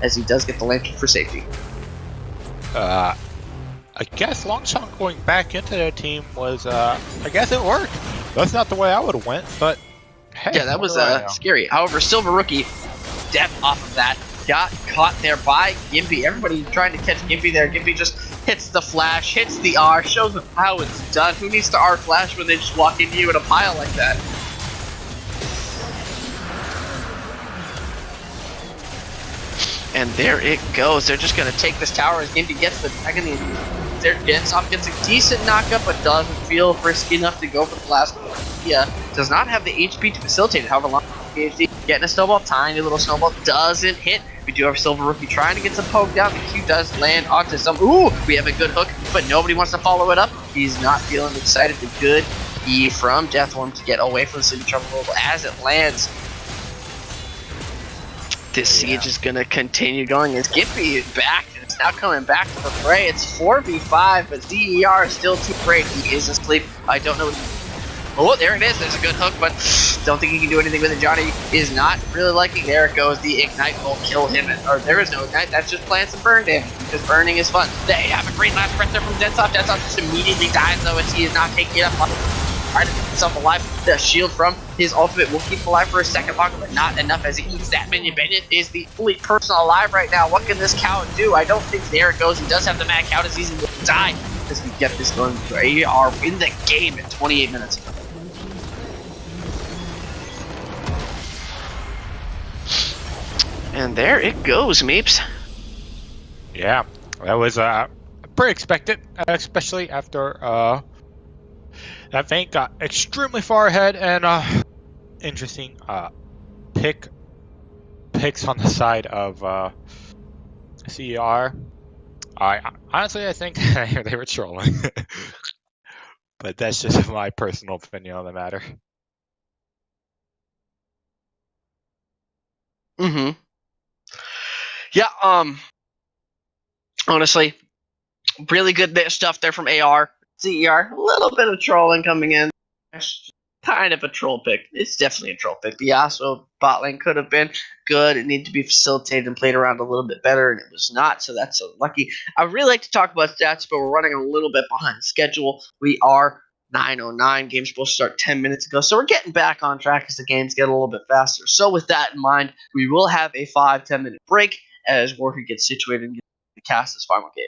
as he does get the lantern for safety. I guess Longshot going back into their team was, I guess it worked. That's not the way I would have went, but hey. Yeah, that was scary. However, Silver Rookie, death off of that, got caught there by Gimpy. Everybody trying to catch Gimpy there. Gimpy just Hits the flash, hits the R, shows them how it's done. Who needs to R flash when they just walk into you in a pile like that? And there it goes. They're just going to take this tower as Gimpy gets the dragon. Gensoft gets a decent knockup, but doesn't feel risky enough to go for the last one. He does not have the HP to facilitate it. However, long PhD getting a snowball, tiny little snowball, doesn't hit. We do have Silver Rookie trying to get some poke down. The Q does land onto some. Ooh, we have a good hook, but nobody wants to follow it up. He's not feeling excited. The good E from Deathworm to get away from the signature roll as it lands. This siege is going to continue going as Gimpy is back. And it's now coming back to the fray. It's 4v5, but ZER is still too great. He is asleep. I don't know. Oh, there it is. There's a good hook, but don't think he can do anything with it. Johnny is not really liking. There it goes. The Ignite will kill him. Or there is no Ignite. That's just plants and burn damage because burning is fun. They have a great last breath there from Gensoft. Gensoft just immediately dies, though, as he is not taking it up. Trying to keep himself alive. The shield from his ultimate will keep him alive for a second longer, but not enough as he eats that minion. Bennett is the only person alive right now. What can this cow do? I don't think there it goes. He does have the mad cow disease and will die as we get this going. They are in the game at 28 minutes. And there it goes, Meeps. Yeah, that was pretty expected, especially after that Vayne got extremely far ahead, and interesting picks on the side of CER. Honestly, I think they were trolling, but that's just my personal opinion on the matter. Mm-hmm. Yeah, honestly, really good stuff there from AR. CER, a little bit of trolling coming in. Kind of a troll pick. It's definitely a troll pick. The Yasuo bot lane could have been good. It needed to be facilitated and played around a little bit better, and it was not, so that's unlucky. I would really like to talk about stats, but we're running a little bit behind schedule. We are 9:09. Game's supposed to start 10 minutes ago, so we're getting back on track as the games get a little bit faster. So with that in mind, we will have a 5-10 minute break as Warfare gets situated and gets to cast this final game.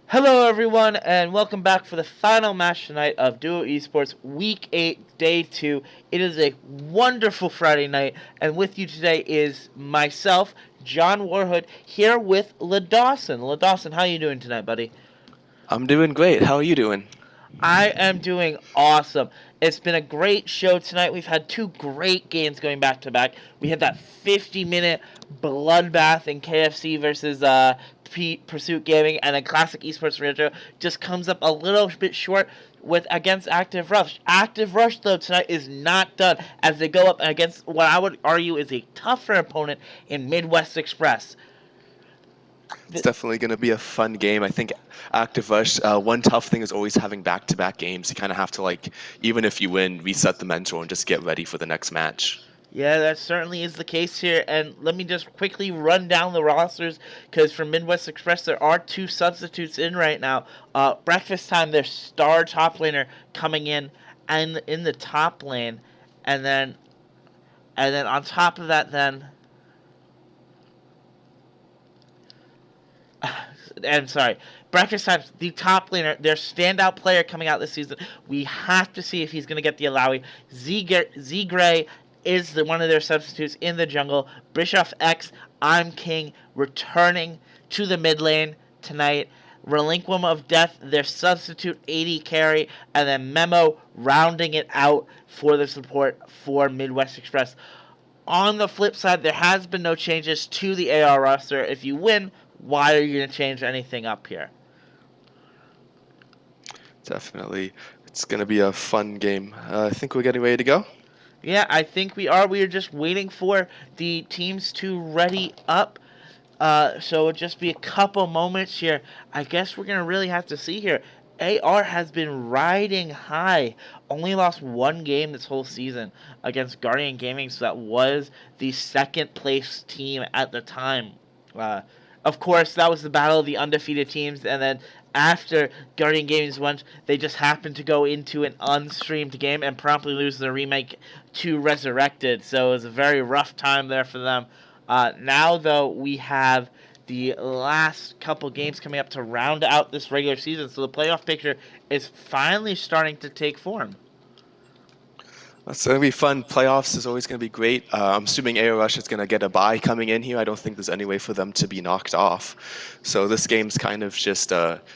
Hello, everyone, and welcome back for the final match tonight of Duo Esports Week 8, Day 2. It is a wonderful Friday night, and with you today is myself, John Warhood, here with LaDawson. LaDawson, how are you doing tonight, buddy? I'm doing great. How are you doing? I am doing awesome. It's been a great show tonight. We've had two great games going back to back. We had that 50-minute bloodbath in KFC versus Pursuit Gaming, and then Classic Esports Retro just comes up a little bit short with against Active Rush. Active Rush, though, tonight is not done as they go up against what I would argue is a tougher opponent in Midwest Express. It's definitely going to be a fun game. I think Active Rush, one tough thing is always having back-to-back games. You kind of have to, like, even if you win, reset the mental and just get ready for the next match. Yeah, that certainly is the case here. And let me just quickly run down the rosters, because for Midwest Express, there are two substitutes in right now. Breakfast Time, their star top laner coming in and in the top lane. And then on top of that, then... I'm sorry. Breakfast Time, the top laner, their standout player coming out this season. We have to see if he's going to get the Alawi. Z Gray is one of their substitutes in the jungle. Bischoff X, I'm King, returning to the mid lane tonight. Relinquim of Death, their substitute AD carry, and then Memo rounding it out for the support for Midwest Express. On the flip side, there has been no changes to the AR roster. If you win, why are you going to change anything up here? Definitely. It's going to be a fun game. I think we're getting ready to go. Yeah, I think we are. We are just waiting for the teams to ready up. So it'll just be a couple moments here. I guess we're going to really have to see here. AR has been riding high. Only lost one game this whole season against Guardian Gaming, so that was the second place team at the time. Of course, that was the battle of the undefeated teams, and then after Guardian Gaming's won, they just happened to go into an unstreamed game and promptly lose the remake to Resurrected, so it was a very rough time there for them. Now, though, we have the last couple games coming up to round out this regular season, so the playoff picture is finally starting to take form. It's going to be fun. Playoffs is always going to be great. I'm assuming AO Rush is going to get a bye coming in here. I don't think there's any way for them to be knocked off. So this game's kind of just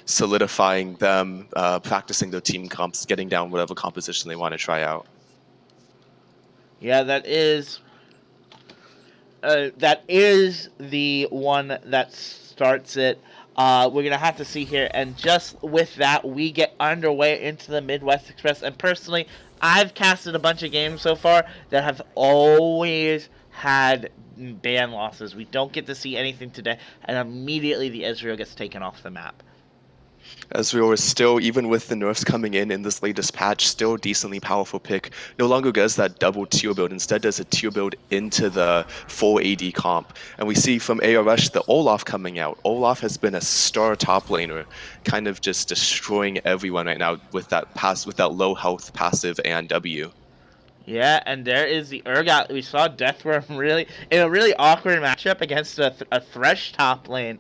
solidifying them, practicing their team comps, getting down whatever composition they want to try out. Yeah, that is the one that starts it. We're going to have to see here. And just with that, we get underway into the Midwest Express. And personally, I've casted a bunch of games so far that have always had ban losses. We don't get to see anything today, and immediately the Ezreal gets taken off the map. Ezreal is still, even with the nerfs coming in this latest patch, still a decently powerful pick. No longer does that double tier build, instead does a tier build into the full AD comp. And we see from AR Rush the Olaf coming out. Olaf has been a star top laner, kind of just destroying everyone right now with that low health passive and W. Yeah, and there is the Urgot. We saw Deathworm really in a really awkward matchup against a Thresh top lane.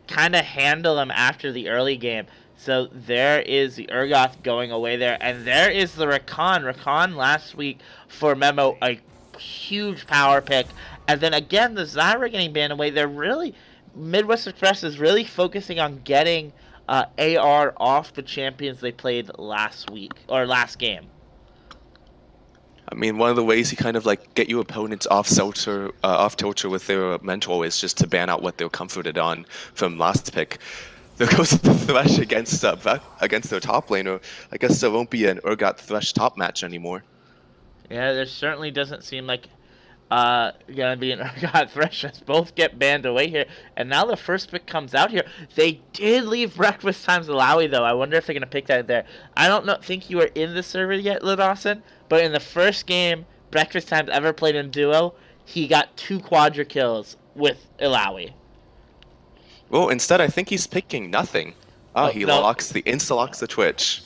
Kind of handle him after the early game. So there is the Urgot going away there. And there is the Rakan. Rakan last week for Memo, a huge power pick. And then again, the Zyra getting banned away. They're really, Midwest Express is really focusing on getting AR off the champions they played last week, or last game. I mean, one of the ways you kind of like get your opponents off tilter with their mentor is just to ban out what they're comforted on from last pick. There goes the Thresh against their top laner. I guess there won't be an Urgot Thresh top match anymore. Yeah, there certainly doesn't seem like gonna be an Urgot Thresh. Both get banned away here, and now the first pick comes out here. They did leave Breakfast Time's Alawi though. I wonder if they're gonna pick that there. I don't think you were in the server yet, Lidawson, but in the first game Breakfast Time's ever played in duo, he got 2 quadra kills with Alawi. Well, instead, I think he's picking nothing. Oh, He no. insta-locks the Twitch.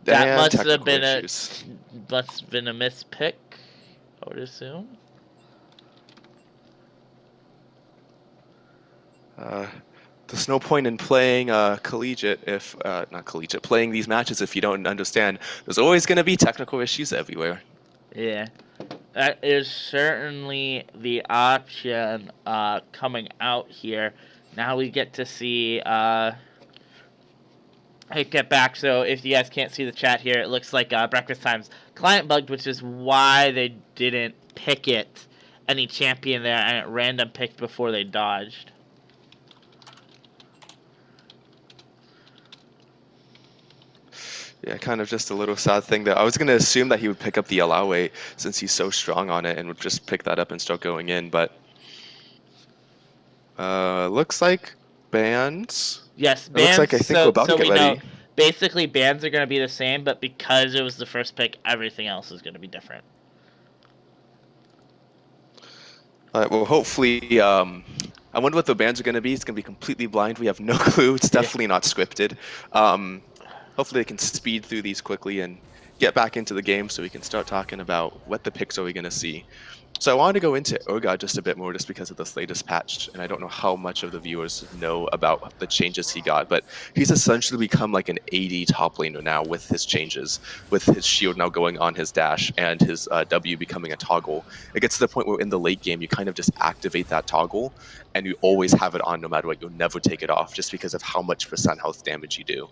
That And must have technical been issues. a mispick, I would assume. There's no point in playing playing these matches if you don't understand. There's always going to be technical issues everywhere. Yeah, that is certainly the option coming out here. Now we get to see hey, get back. So if you guys can't see the chat here, it looks like Breakfast Time's client bugged, which is why they didn't pick it any champion there, and it random picked before they dodged. Yeah, kind of just a little sad thing there. I was going to assume that he would pick up the Alawi since he's so strong on it and would just pick that up and start going in, but looks like bans. Yes, It looks like I think we're about to get ready. Basically, bans are going to be the same, but because it was the first pick, everything else is going to be different. Well, hopefully, I wonder what the bans are going to be. It's going to be completely blind. We have no clue. It's definitely not scripted. Hopefully they can speed through these quickly and get back into the game so we can start talking about what the picks are we going to see. So I wanted to go into Urgot just a bit more just because of this latest patch, and I don't know how much of the viewers know about the changes he got, but he's essentially become like an AD top laner now with his changes, with his shield now going on his dash and his W becoming a toggle. It gets to the point where in the late game you kind of just activate that toggle and you always have it on no matter what. You'll never take it off just because of how much % health damage you do.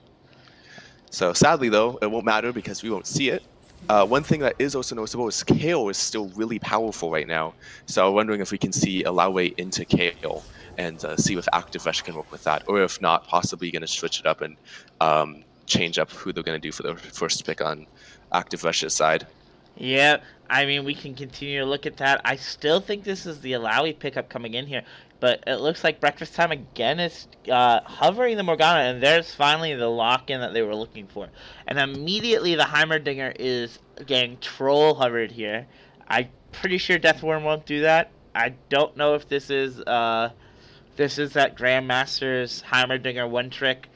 So sadly though, it won't matter because we won't see it. One thing that is also noticeable is Kayle is still really powerful right now. So I'm wondering if we can see Alawi into Kayle and see if Active Rush can work with that, or if not, possibly going to switch it up and change up who they're going to do for the first pick on Active Rush's side. Yeah, I mean, we can continue to look at that. I still think this is the Alawi pickup coming in here, but it looks like Breakfast Time again is hovering the Morgana, and there's finally the lock-in that they were looking for. And immediately the Heimerdinger is getting troll hovered here. I'm pretty sure Deathworm won't do that. I don't know if this is that Grandmaster's Heimerdinger one trick,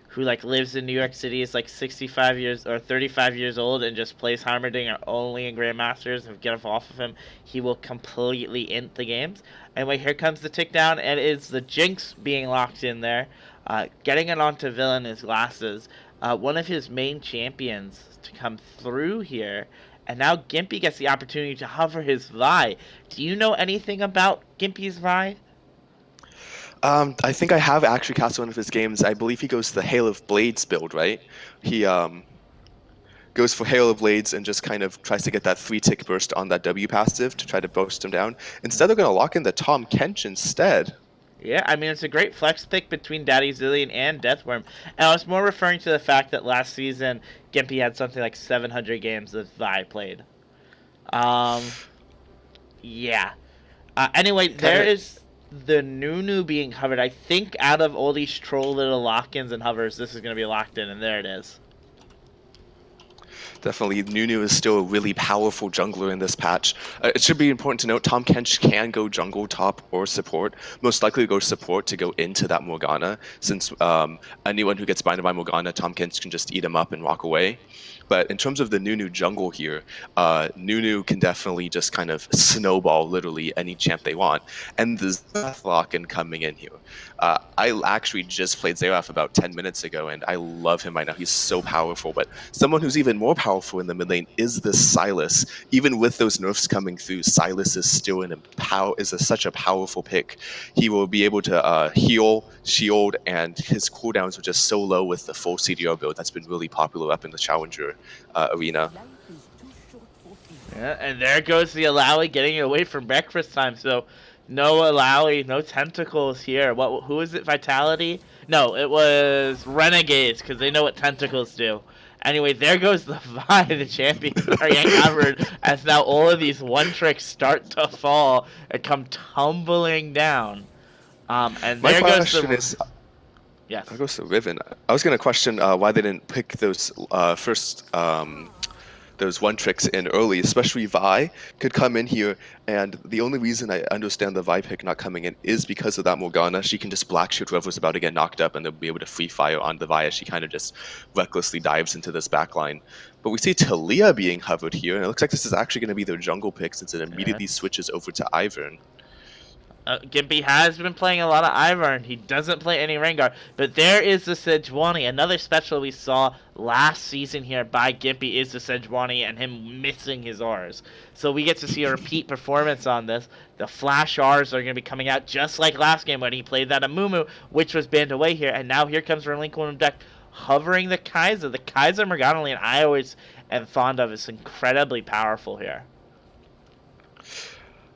who like lives in New York City, is like 65 years or 35 years old and just plays Heimerdinger only in Grandmasters and get off of him, he will completely int the games. Anyway, here comes the tick down, and it's the Jinx being locked in there, getting it onto Villain his glasses, one of his main champions to come through here, and now Gimpy gets the opportunity to hover his Vi. Do you know anything about Gimpy's Vi? I think I have actually cast one of his games. I believe he goes to the Hail of Blades build, right? He goes for Hail of Blades and just kind of tries to get that 3-tick burst on that W passive to try to burst him down. Instead, they're going to lock in the Tahm Kench instead. Yeah, I mean, it's a great flex pick between Daddy Zillion and Deathworm. And I was more referring to the fact that last season, Gimpy had something like 700 games of Vi played. Yeah. Anyway, there is the Nunu being hovered. I think out of all these troll little lock-ins and hovers, this is going to be locked in, and there it is. Definitely, Nunu is still a really powerful jungler in this patch. It should be important to note, Tahm Kench can go jungle, top, or support. Most likely go support to go into that Morgana, since anyone who gets binded by Morgana, Tahm Kench can just eat him up and walk away. But in terms of the Nunu jungle here, Nunu can definitely just kind of snowball literally any champ they want. And the Xerath lock-in coming in here. I actually just played Xerath about 10 minutes ago, and I love him right now. He's so powerful. But someone who's even more powerful in the mid lane is this Sylas. Even with those nerfs coming through, Sylas is still such a powerful pick. He will be able to heal, shield, and his cooldowns are just so low with the full CDR build that's been really popular up in the Challenger arena. Yeah, and there goes the Alawi getting away from breakfast time. So no Alawi, no tentacles here. Who is it? Vitality? No, it was Renegades because they know what tentacles do. Anyway, there goes the Vi, the champions are getting covered as now all of these one tricks start to fall and come tumbling down. And My there goes question the. is, Yes. I goes to Riven. I was gonna question why they didn't pick those first those one tricks in early, especially Vi could come in here, and the only reason I understand the Vi pick not coming in is because of that Morgana. She can just black shoot whoever's about to get knocked up, and they'll be able to free fire on the Vi as she kind of just recklessly dives into this backline. But we see Talia being hovered here, and it looks like this is actually going to be their jungle pick since it immediately switches over to Ivern. Gimpy has been playing a lot of Ivern. He doesn't play any Rengar. But there is the Sejuani. Another special we saw last season here by Gimpy is the Sejuani and him missing his R's. So we get to see a repeat performance on this. The Flash R's are going to be coming out just like last game when he played that Amumu, which was banned away here. And now here comes Relinquished Deck hovering the Kai'Sa. The Kai'Sa Morgana lane I always am fond of. It's incredibly powerful here.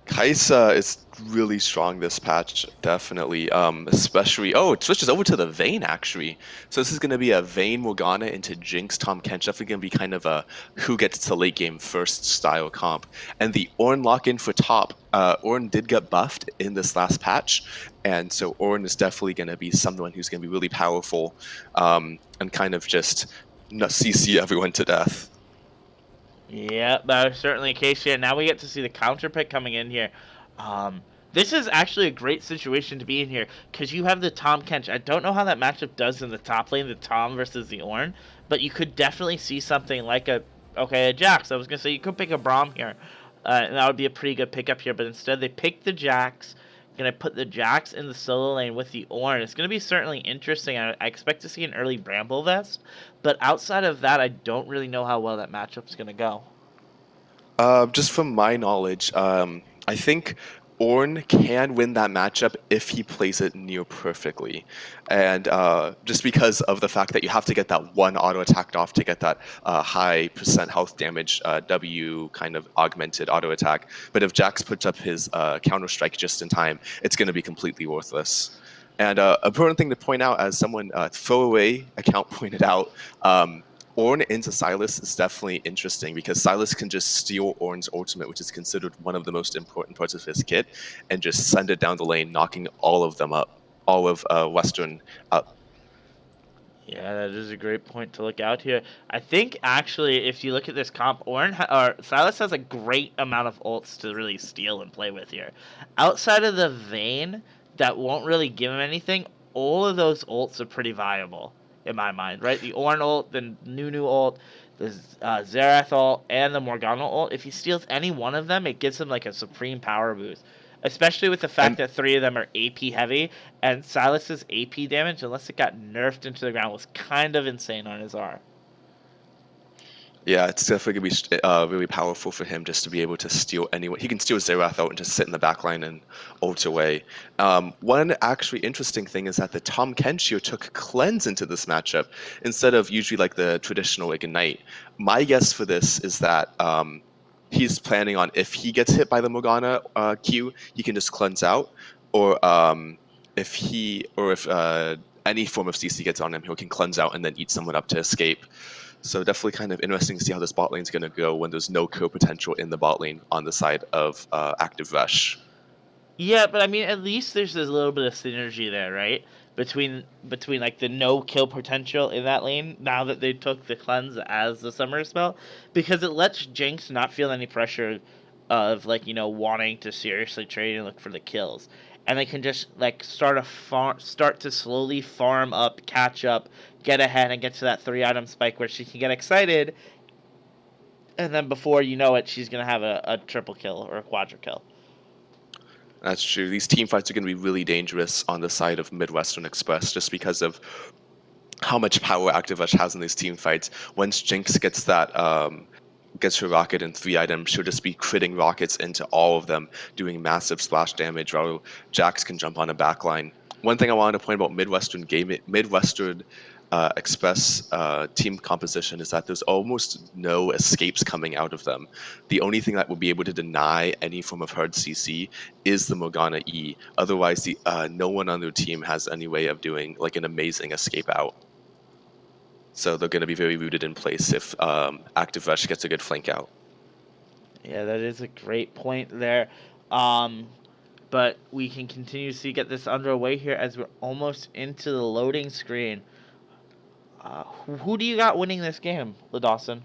Kai'Sa is really strong this patch, definitely. Especially, it switches over to the Vayne actually. So this is going to be a Vayne Morgana into Jinx Tahm Kench. Definitely going to be kind of a who gets to late game first style comp. And the Ornn lock-in for top. Ornn did get buffed in this last patch, and so Ornn is definitely going to be someone who's going to be really powerful, and kind of just CC everyone to death. Yeah, that was certainly the case here. Now we get to see the counter pick coming in here. This is actually a great situation to be in here because you have the Tahm Kench. I don't know how that matchup does in the top lane, the Tahm versus the Ornn, but you could definitely see something like a Jax. I was going to say you could pick a Braum here, and that would be a pretty good pickup here, but instead they picked the Jax. Going to put the Jax in the solo lane with the Ornn. It's going to be certainly interesting. I expect to see an early Bramble Vest, but outside of that, I don't really know how well that matchup's going to go. Just from my knowledge, I think Ornn can win that matchup if he plays it near perfectly. And just because of the fact that you have to get that one auto attack off to get that high percent health damage W kind of augmented auto attack. But if Jax puts up his counter strike just in time, it's going to be completely worthless. And important thing to point out, as someone throwaway account pointed out, Ornn into Sylas is definitely interesting because Sylas can just steal Ornn's ultimate, which is considered one of the most important parts of his kit, and just send it down the lane, knocking all of them up, all of Western up. Yeah, that is a great point to look out here. I think actually, if you look at this comp, Sylas has a great amount of ults to really steal and play with here. Outside of the Vayne, that won't really give him anything. All of those ults are pretty viable in my mind, right? The Ornn ult, the Nunu ult, the Xerath ult, and the Morgana ult. If he steals any one of them, it gives him like a supreme power boost. Especially with the fact that 3 of them are AP heavy, and Sylas's AP damage, unless it got nerfed into the ground, was kind of insane on his R. Yeah, it's definitely going to be really powerful for him just to be able to steal anyone. He can steal Xerath out and just sit in the backline and ult away. One actually interesting thing is that the Tahm Kench here took Cleanse into this matchup instead of usually like the traditional Ignite. My guess for this is that he's planning on if he gets hit by the Morgana Q, he can just Cleanse out, or if any form of CC gets on him, he can Cleanse out and then eat someone up to escape. So definitely kind of interesting to see how this bot lane is going to go when there's no kill potential in the bot lane on the side of Active Rush. Yeah, but I mean, at least there's a little bit of synergy there, right? Between like the no kill potential in that lane now that they took the Cleanse as the summer spell, because it lets Jinx not feel any pressure of like, wanting to seriously trade and look for the kills. And they can just like start to slowly farm up, catch up, get ahead, and get to that 3-item spike where she can get excited, and then before you know it, she's gonna have a triple kill or a quadra kill. That's true. These team fights are going to be really dangerous on the side of Midwestern Express just because of how much power Active Rush has in these team fights. Once Jinx gets that gets her rocket in 3 items, she'll just be critting rockets into all of them, doing massive splash damage, while Jax can jump on a backline. One thing I wanted to point about Midwestern Express team composition is that there's almost no escapes coming out of them. The only thing that will be able to deny any form of hard CC is the Morgana E. Otherwise, no one on their team has any way of doing like an amazing escape out. So they're going to be very rooted in place if Active Rush gets a good flank out. Yeah, that is a great point there. But we can continue to get this underway here as we're almost into the loading screen. Who do you got winning this game, LaDawson?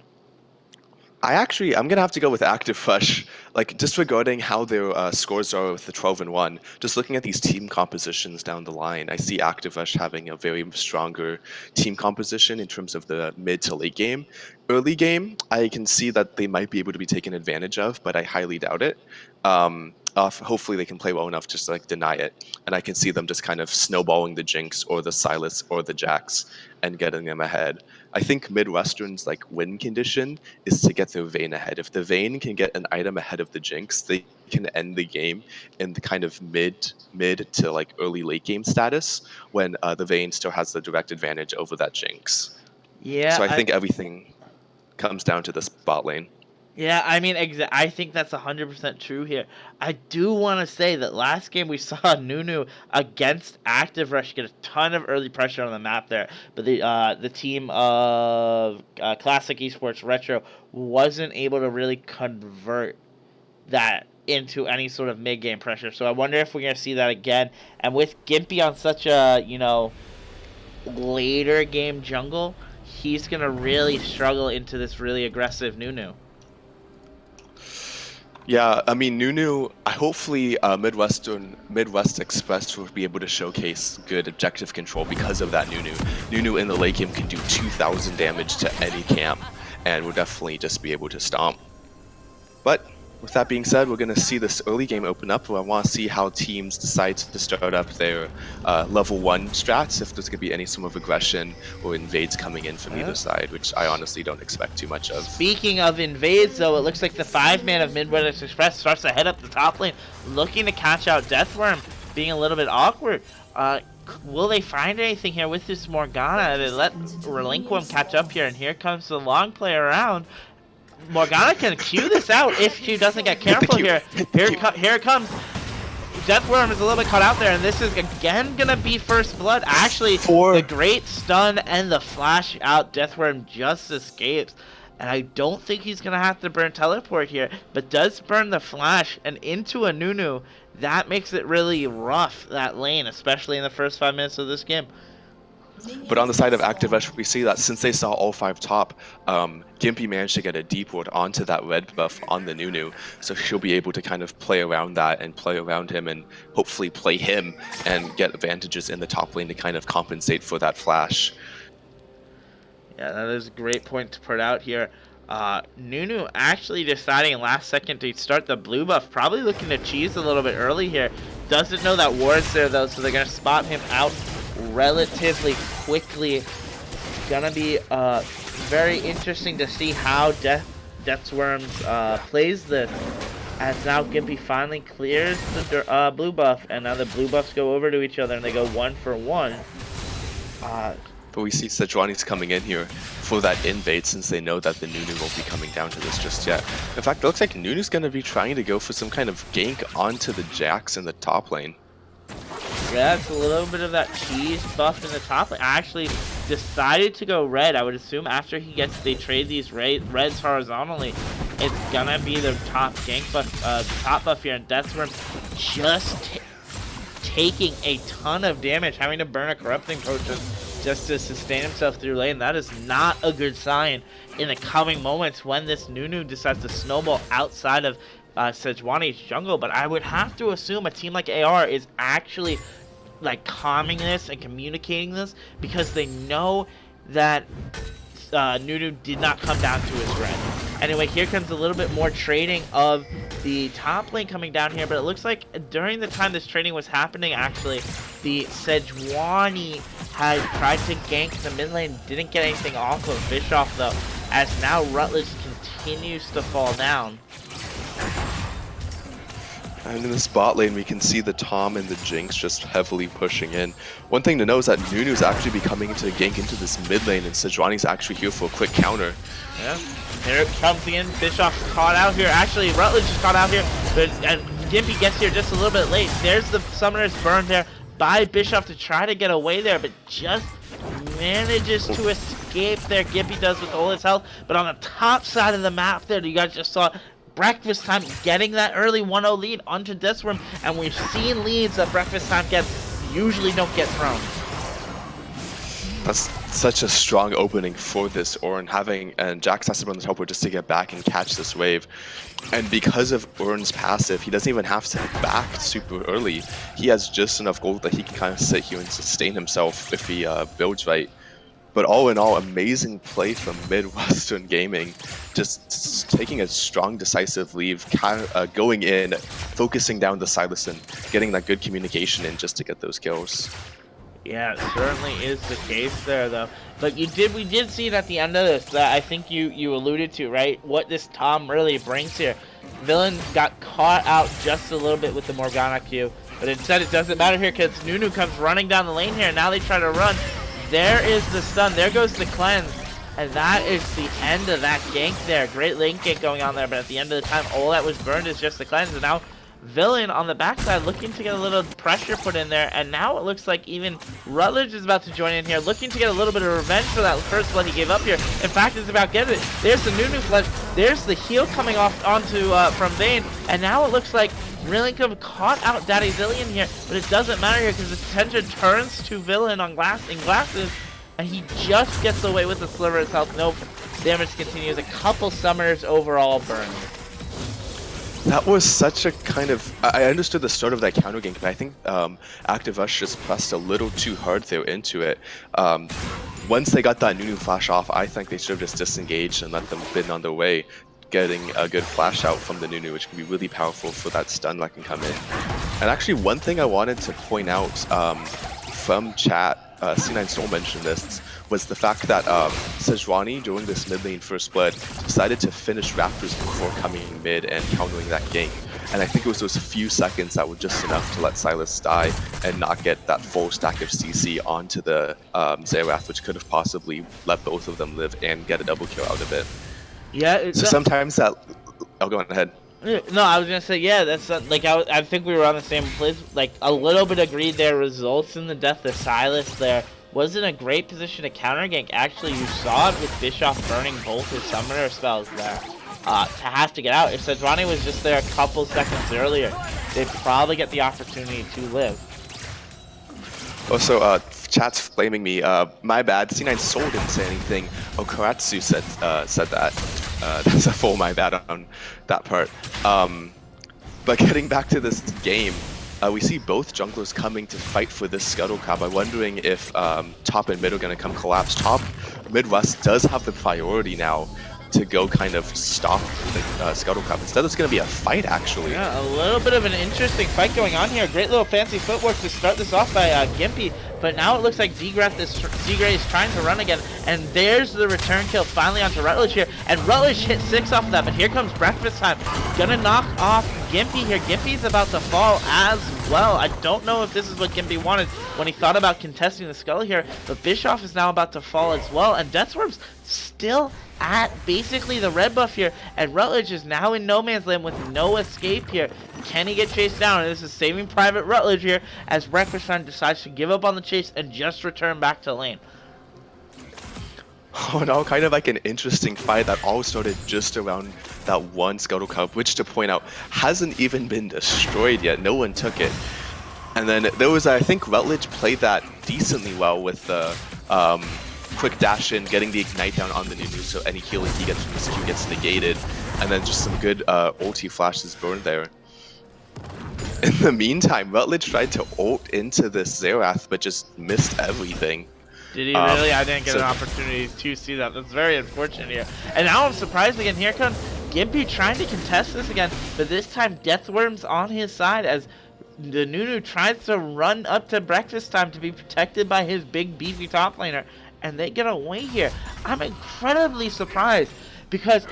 I'm gonna have to go with Active Rush. Like disregarding how their scores are with the 12-1, just looking at these team compositions down the line, I see Active Rush having a very stronger team composition in terms of the mid to late game. Early game, I can see that they might be able to be taken advantage of, but I highly doubt it. Hopefully they can play well enough just to like deny it, and I can see them just kind of snowballing the Jinx or the Silas or the Jax and getting them ahead. I think Midwestern's like win condition is to get their Vayne ahead. If the Vayne can get an item ahead of the Jinx, they can end the game in the kind of mid to like early late game status when the Vayne still has the direct advantage over that Jinx. Yeah. So I think everything comes down to the bot lane. Yeah, I mean, I think that's 100% true here. I do want to say that last game we saw Nunu against Active Rush get a ton of early pressure on the map there, but the team of Classic Esports Retro wasn't able to really convert that into any sort of mid-game pressure. So I wonder if we're going to see that again. And with Gimpy on such a, later game jungle, he's going to really struggle into this really aggressive Nunu. Yeah, I mean, Nunu, hopefully Midwest Express will be able to showcase good objective control because of that Nunu. Nunu in the late game can do 2,000 damage to any camp, and will definitely just be able to stomp. But with that being said, we're going to see this early game open up. I want to see how teams decide to start up their level 1 strats, if there's going to be any sort of aggression or invades coming in from either side, which I honestly don't expect too much of. Speaking of invades, though, it looks like the 5-man of Midwest Express starts to head up the top lane, looking to catch out Deathworm, being a little bit awkward. Will they find anything here with this Morgana? They let Relinquim catch up here, and here comes the long play around. Morgana can Q this out if she doesn't get careful here. Here it comes. Deathworm is a little bit caught out there, and this is again gonna be first blood. Actually, the great stun and the flash out, Deathworm just escapes. And I don't think he's gonna have to burn teleport here, but does burn the flash and into a Nunu. That makes it really rough, that lane, especially in the first 5 minutes of this game. But on the side of Active Rush, we see that since they saw all 5 top, Gimpy managed to get a deep ward onto that red buff on the Nunu, so she'll be able to kind of play around that and play around him and hopefully play him and get advantages in the top lane to kind of compensate for that flash. Yeah, that is a great point to put out here. Nunu actually deciding last second to start the blue buff, probably looking to cheese a little bit early here. Doesn't know that ward's there though, so they're going to spot him out relatively quickly. Gonna be very interesting to see how Deathworms plays this, as now Gimpy finally clears the blue buff, and now the blue buffs go over to each other and they go 1 for 1. But we see Sejuani's coming in here for that invade, since they know that the Nunu won't be coming down to this just yet. In fact, it looks like Nunu's going to be trying to go for some kind of gank onto the Jax in the top lane. Yeah, it's a little bit of that cheese buff in the top lane. I actually decided to go red. I would assume after they trade these reds horizontally, it's gonna be the top gank buff, top buff here, and Deathworm just taking a ton of damage, having to burn a corrupting potion just to sustain himself through lane. That is not a good sign in the coming moments when this Nunu decides to snowball outside of Sejuani's jungle. But I would have to assume a team like AR is actually like calming this and communicating this, because they know that Nunu did not come down to his red. Anyway, here comes a little bit more trading of the top lane coming down here, but it looks like during the time this trading was happening, actually, the Sejuani had tried to gank the mid lane, didn't get anything off of Bischoff though, as now Rutledge continues to fall down. And in this bot lane, we can see the Tom and the Jinx just heavily pushing in. One thing to know is that Nunu's actually becoming into a gank into this mid lane, and Sejuani's actually here for a quick counter. Yeah, here it comes again. Bischoff's caught out here. Actually, Rutledge is caught out here, but Gimpy gets here just a little bit late. There's the Summoner's Burn there by Bischoff to try to get away there, but just manages to escape there. Gimpy does with all his health, but on the top side of the map there, you guys just saw Breakfast Time getting that early 1-0 lead onto Deathworm, and we've seen leads that Breakfast Time gets usually don't get thrown. That's such a strong opening for this Ornn, having and Jax has to run the teleport just to get back and catch this wave. And because of Ornn's passive, he doesn't even have to head back super early. He has just enough gold that he can kind of sit here and sustain himself if he builds right. But all in all, amazing play from Midwestern Gaming, just taking a strong, decisive lead, going in, focusing down the Sylas and getting that good communication in just to get those kills. Yeah, it certainly is the case there, though. But we did see it at the end of this that I think you alluded to, right? What this Tom really brings here. Villain got caught out just a little bit with the Morgana Q, but instead it doesn't matter here because Nunu comes running down the lane here, and now they try to run. There is the stun. There goes the cleanse. And that is the end of that gank there. Great lane gank going on there, but at the end of the time, all that was burned is just the cleanse. And now Villain on the backside looking to get a little pressure put in there. And now it looks like even Rutledge is about to join in here, looking to get a little bit of revenge for that first blood he gave up here. In fact, it's about getting it. There's the Nunu flash. There's the heal coming off onto from Vayne. And now it looks like Rillincum caught out Daddy Zillion here, but it doesn't matter here because the attention turns to Villain on glasses, and he just gets away with the sliver of health. No damage continues. A couple Summoners overall burned. That was such a kind of... I understood the start of that counter gank, but I think Active Rush just pressed a little too hard there into it. Once they got that Nunu flash off, I think they should have just disengaged and let them bin on their way, getting a good flash out from the Nunu, which can be really powerful for that stun that can come in. And actually, one thing I wanted to point out from chat, C9 Soul mentioned this, was the fact that Sejuani, during this mid lane first blood, decided to finish Raptors before coming mid and countering that gank. And I think it was those few seconds that were just enough to let Sylas die and not get that full stack of CC onto the Xerath, which could have possibly let both of them live and get a double kill out of it. Yeah. So sometimes that... I'll go on ahead. No, I was gonna say, yeah, that's like I think we were on the same place. Like a little bit agreed there. Results in the death of Sylas there was in a great position to counter gank. Actually, you saw it with Bischoff burning both his summoner spells there to have to get out. If Sejuani was just there a couple seconds earlier, they'd probably get the opportunity to live. Also, chat's flaming me. My bad. C9 Soul didn't say anything. Oh, Karatsu said that. That's a full my bad on that part. But getting back to this game, we see both junglers coming to fight for this Scuttle Crab. I'm wondering if top and mid are going to come collapse. Top, Midwest does have the priority now to go kind of stop the Scuttle Crab. Instead, it's going to be a fight, actually. Yeah, a little bit of an interesting fight going on here. Great little fancy footwork to start this off by Gimpy, but now it looks like Zgray is trying to run again, and there's the return kill finally onto Rutledge here, and Rutledge hit 6 off of that, but here comes Breakfast Time. Gonna knock off Gimpy here. Gimpy's about to fall as well. I don't know if this is what Gimpy wanted when he thought about contesting the Skull here, but Bischoff is now about to fall as well, and Deathworm's still at basically the red buff here, and Rutledge is now in no man's land with no escape here. Can he get chased down? And this is saving Private Rutledge here as Breakfast Time decides to give up on the chase and just return back to lane. Oh no, kind of like an interesting fight that all started just around that one Scuttle Crab, which, to point out, hasn't even been destroyed yet. No one took it. And then there was, I think, Rutledge played that decently well with the quick dash in, getting the ignite down on the Nunu, so any healing he gets from this Q gets negated, and then just some good ulti flashes burned there. In the meantime, Rutledge tried to ult into this Xerath, but just missed everything. Did he really? I didn't get an opportunity to see that. That's very unfortunate here. And now I'm surprised again. Here comes Gimpy trying to contest this again, but this time Deathworm's on his side as the Nunu tries to run up to Breakfast Time to be protected by his big beefy top laner, and they get away here. I'm incredibly surprised because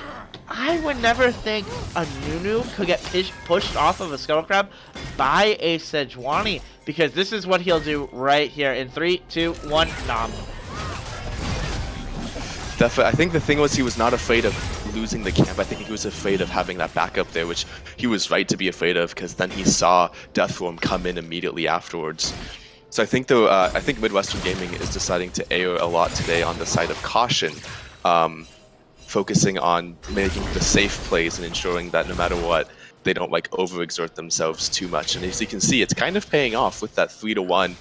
I would never think a Nunu could get pushed off of a Scuttle Crab by a Sejuani, because this is what he'll do right here in 3, 2, 1, nom. Definitely. I think the thing was he was not afraid of losing the camp. I think he was afraid of having that backup there, which he was right to be afraid of, because then he saw Deathworm come in immediately afterwards. So I think though, I think Midwestern Gaming is deciding to err a lot today on the side of caution, focusing on making the safe plays and ensuring that no matter what, they don't like overexert themselves too much. And as you can see, it's kind of paying off with that 3-1.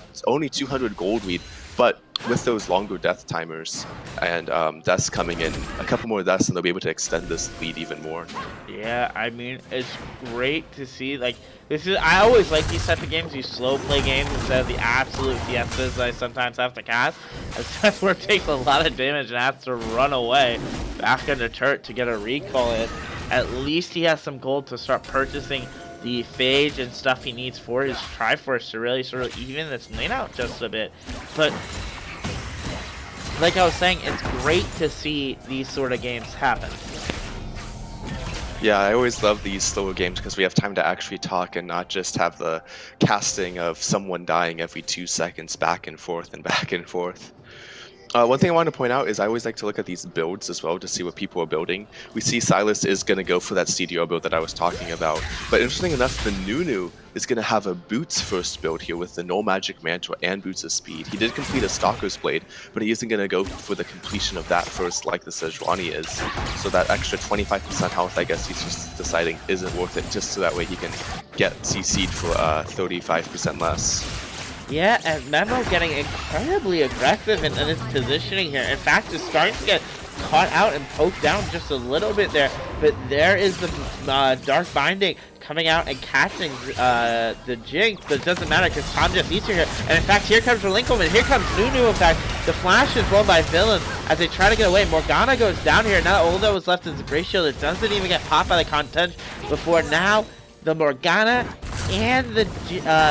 It's only 200 gold lead, but with those longer death timers and deaths coming in, a couple more deaths, and they'll be able to extend this lead even more. Yeah, I mean, it's great to see. Like, this is, I always like these type of games, these slow play games, instead of the absolute fiestas I sometimes have to cast. As Deathworm takes a lot of damage and has to run away back in the turret to get a recall in. At least he has some gold to start purchasing the phage and stuff he needs for his Triforce to really sort of even this lane out just a bit. But like I was saying, it's great to see these sort of games happen. Yeah, I always love these slower games because we have time to actually talk and not just have the casting of someone dying every 2 seconds back and forth and back and forth. One thing I want to point out is I always like to look at these builds as well to see what people are building. We see Sylas is going to go for that CDR build that I was talking about, but interesting enough, the Nunu is going to have a Boots first build here with the Null Magic Mantle and Boots of Speed. He did complete a Stalker's Blade, but he isn't going to go for the completion of that first like the Sejuani is. So that extra 25% health, I guess he's just deciding isn't worth it, just so that way he can get CC'd for 35% less. Yeah, and Memo getting incredibly aggressive in his positioning here. In fact, is starting to get caught out and poked down just a little bit there. But there is the Dark Binding coming out and catching the Jinx. But it doesn't matter because Tom just eats her here. And in fact, here comes Relinquement. Here comes Nunu, in fact. The flash is blown by Villain as they try to get away. Morgana goes down here. Now Uldo is left as a Gray Shield. It doesn't even get popped by the content before now. The Morgana and the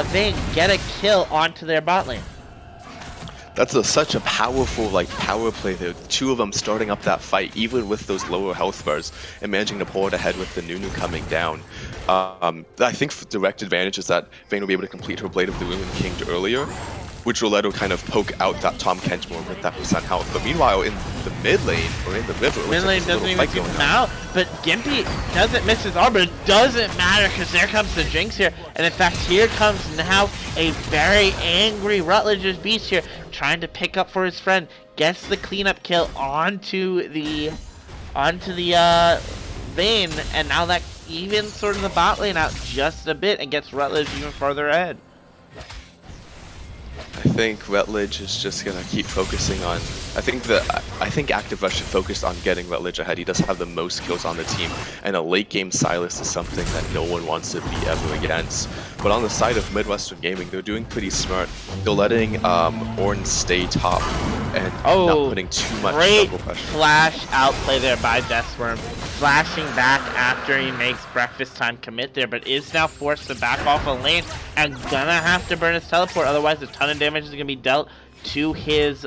Vayne get a kill onto their bot lane. That's such a powerful power play there. The two of them starting up that fight, even with those lower health bars, and managing to pull it ahead with the Nunu coming down. I think direct advantage is that Vayne will be able to complete her Blade of the Ruined King earlier, which will let her kind of poke out that Tahm Kench more with that % health. But meanwhile, in the mid lane, or in the river, mid lane doesn't even keep him out, but Gimpy doesn't miss his arm, but it doesn't matter because there comes the Jinx here. And in fact, here comes now a very angry Rutledge's Beast here, trying to pick up for his friend. Gets the cleanup kill onto the Vayne, and now that evens sort of the bot lane out just a bit and gets Rutledge even farther ahead. I think Rutledge is just gonna keep focusing on. I think Active Rush should focus on getting Rutledge ahead. He does have the most kills on the team, and a late game Sylas is something that no one wants to be ever against. But on the side of Midwestern Gaming, they're doing pretty smart. They're letting Ornn stay top and not putting too much double pressure. Flash outplay there by Deathworm, flashing back after he makes Breakfast Time commit there, but is now forced to back off a lane and gonna have to burn his teleport. Otherwise, a ton of damage is gonna be dealt to his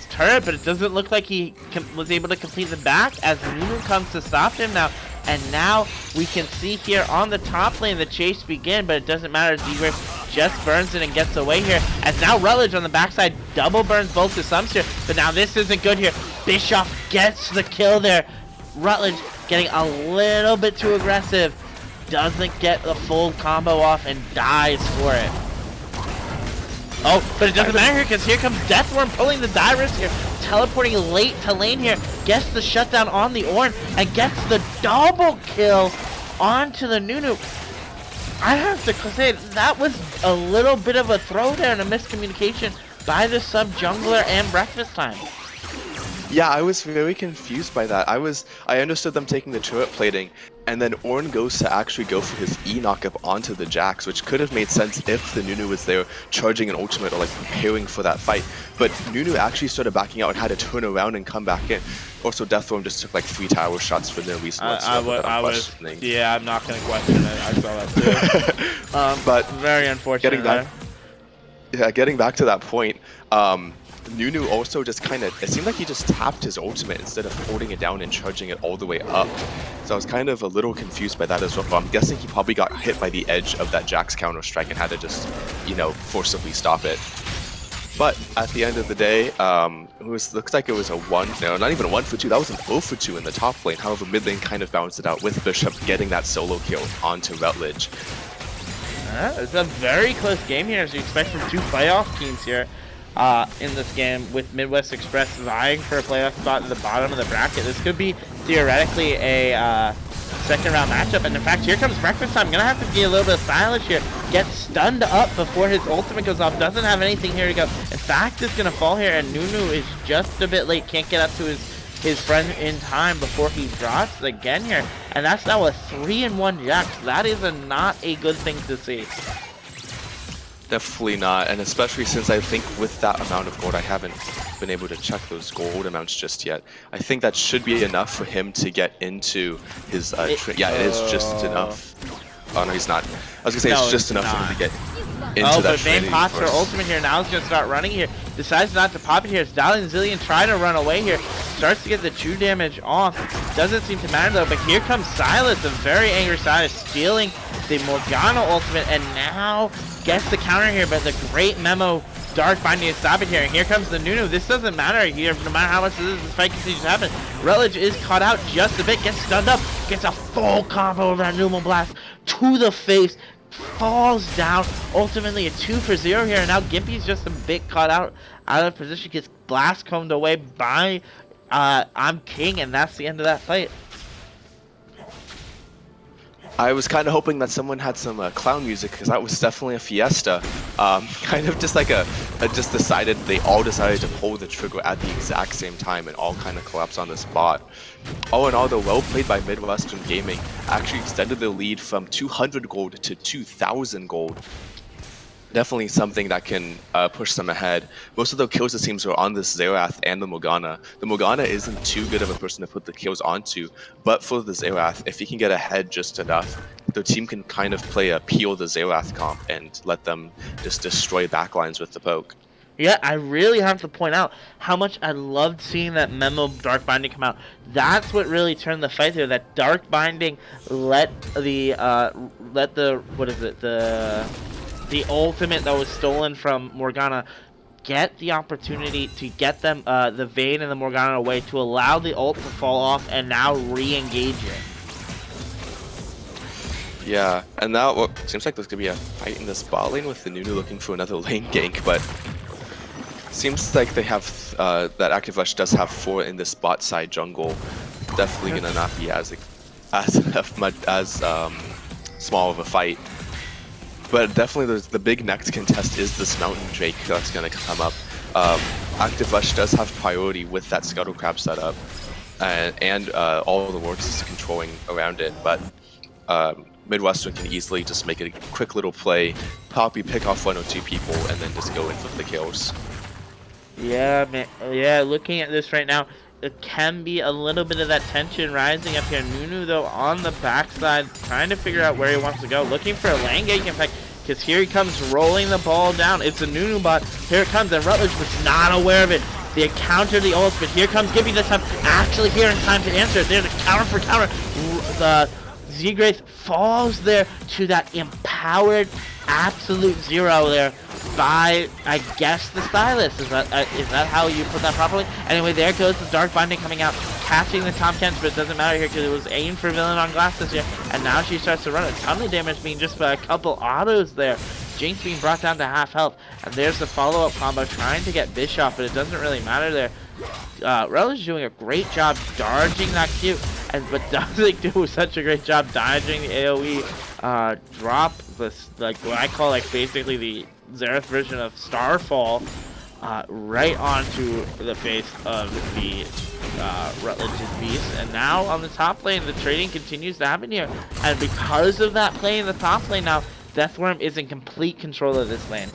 turret, but it doesn't look like he was able to complete the back as Nunu comes to stop him now. And now we can see here on the top lane the chase begin, but it doesn't matter. Z-Griff just burns it and gets away here. As now Rutledge on the backside double burns both the Sums here, but now this isn't good here. Bischoff gets the kill there. Rutledge getting a little bit too aggressive, doesn't get the full combo off and dies for it. Oh, but it doesn't matter here because here comes Deathworm pulling the die risk here, teleporting late to lane here, gets the shutdown on the Ornn, and gets the double kill onto the Nunu. I have to say, that was a little bit of a throw there and a miscommunication by the sub jungler and Breakfast Time. Yeah, I was very confused by that. I understood them taking the turret plating, and then Ornn goes to actually go for his E knockup onto the Jax, which could have made sense if the Nunu was there charging an ultimate or preparing for that fight. But Nunu actually started backing out and had to turn around and come back in. Also, Deathworm just took 3 tower shots for no reason whatsoever. Yeah, I'm not gonna question it. I saw that too. But very unfortunate. Getting that. Yeah, getting back to that point, Nunu also just kind of, it seemed like he just tapped his ultimate instead of holding it down and charging it all the way up. So I was kind of a little confused by that as well. But I'm guessing he probably got hit by the edge of that Jax counter strike and had to just, you know, forcibly stop it. But at the end of the day, looks like it was a not even a 1 for 2, that was an 0 for 2 in the top lane. However, mid lane kind of balanced it out with Bishop getting that solo kill onto Rutledge. It's a very close game here, as you expect from two playoff teams here in this game, with Midwest Express vying for a playoff spot at the bottom of the bracket. This could be theoretically a second round matchup, and in fact, here comes Breakfast Time. Gonna have to be a little bit stylish here. Gets stunned up before his ultimate goes off. Doesn't have anything here to go. In fact, it's gonna fall here, and Nunu is just a bit late. Can't get up to his friend in time before he drops again here, and that's now a 3-in-1 Jax. That is not a good thing to see. Definitely not, and especially since I think with that amount of gold, I haven't been able to check those gold amounts just yet. I think that should be enough for him to get into his yeah, it is just enough. Oh no, he's not. I was gonna say it's just enough for him to get into that. But Vayne pops her ultimate here. Now he's gonna start running here. Decides not to pop it here. Stallion Zilean trying to run away here. Starts to get the true damage off. Doesn't seem to matter though. But here comes Sylas, a very angry Sylas, stealing the Morgana ultimate, and now gets the counter here. But the great memo, Dark Binding, to stop it here. And here comes the Nunu. This doesn't matter here, no matter how much this fight continues to happen. Rutledge is caught out just a bit. Gets stunned up. Gets a full combo of that Numal Blast to the face. Falls down. Ultimately a 2 for 0 here, and now Gimpy's just a bit caught out of position. Gets blast combed away by I'm King, and that's the end of that fight. I was kind of hoping that someone had some clown music, because that was definitely a fiesta. Kind of just like just they all decided to pull the trigger at the exact same time and all kind of collapsed on the spot. All in all, though, well played by Midwestern Gaming. Actually extended the lead from 200 gold to 2,000 gold. Definitely something that can push them ahead. Most of the kills, it seems, are on the Xerath and the Morgana. The Morgana isn't too good of a person to put the kills onto, but for the Xerath, if he can get ahead just enough, the team can kind of play a peel the Xerath comp and let them just destroy backlines with the poke. Yeah, I really have to point out how much I loved seeing that memo Dark Binding come out. That's what really turned the fight there. That Dark Binding let the the ultimate that was stolen from Morgana get the opportunity to get them the Vayne and the Morgana away, to allow the ult to fall off and now re-engage it. Yeah, and now seems like there's gonna be a fight in this bot lane with the Nunu looking for another lane gank, but seems like they have that Active Rush does have 4 in this bot side jungle. Definitely gonna not be as small of a fight. But definitely the big next contest is this Mountain Drake that's going to come up. Active Rush does have priority with that Scuttle Crab setup, and all the works is controlling around it, but Midwestern can easily just make a quick little play, probably pick off 1 or 2 people, and then just go in for the kills. Yeah, man. Yeah, looking at this right now, it can be a little bit of that tension rising up here. Nunu, though, on the backside, trying to figure out where he wants to go. Looking for a lane gank, in fact, because here he comes rolling the ball down. It's a Nunu bot. Here it comes, and Rutledge was not aware of it. They counter the ult, but here comes Gimpy this time, actually here in time to answer it. There's a counter for counter. The Z-Grace falls there to that empowered absolute 0 there by, I guess, the Stylist. Is that how you put that properly? Anyway, there goes the Dark Binding coming out, catching the Tom Kent, but it doesn't matter here because it was aimed for Villain on glass this year, and now she starts to run a ton of damage, being just by a couple autos there. Jinx being brought down to half health, and there's the follow-up combo trying to get Bischoff, but it doesn't really matter there. Relish is doing a great job dodging that Q, but doesn't do such a great job dodging the AoE drop, this, like what I call basically the Xerath version of Starfall, right onto the face of the Rutledge's Beast. And now on the top lane, the trading continues to happen here, and because of that play in the top lane now, Deathworm is in complete control of this lane.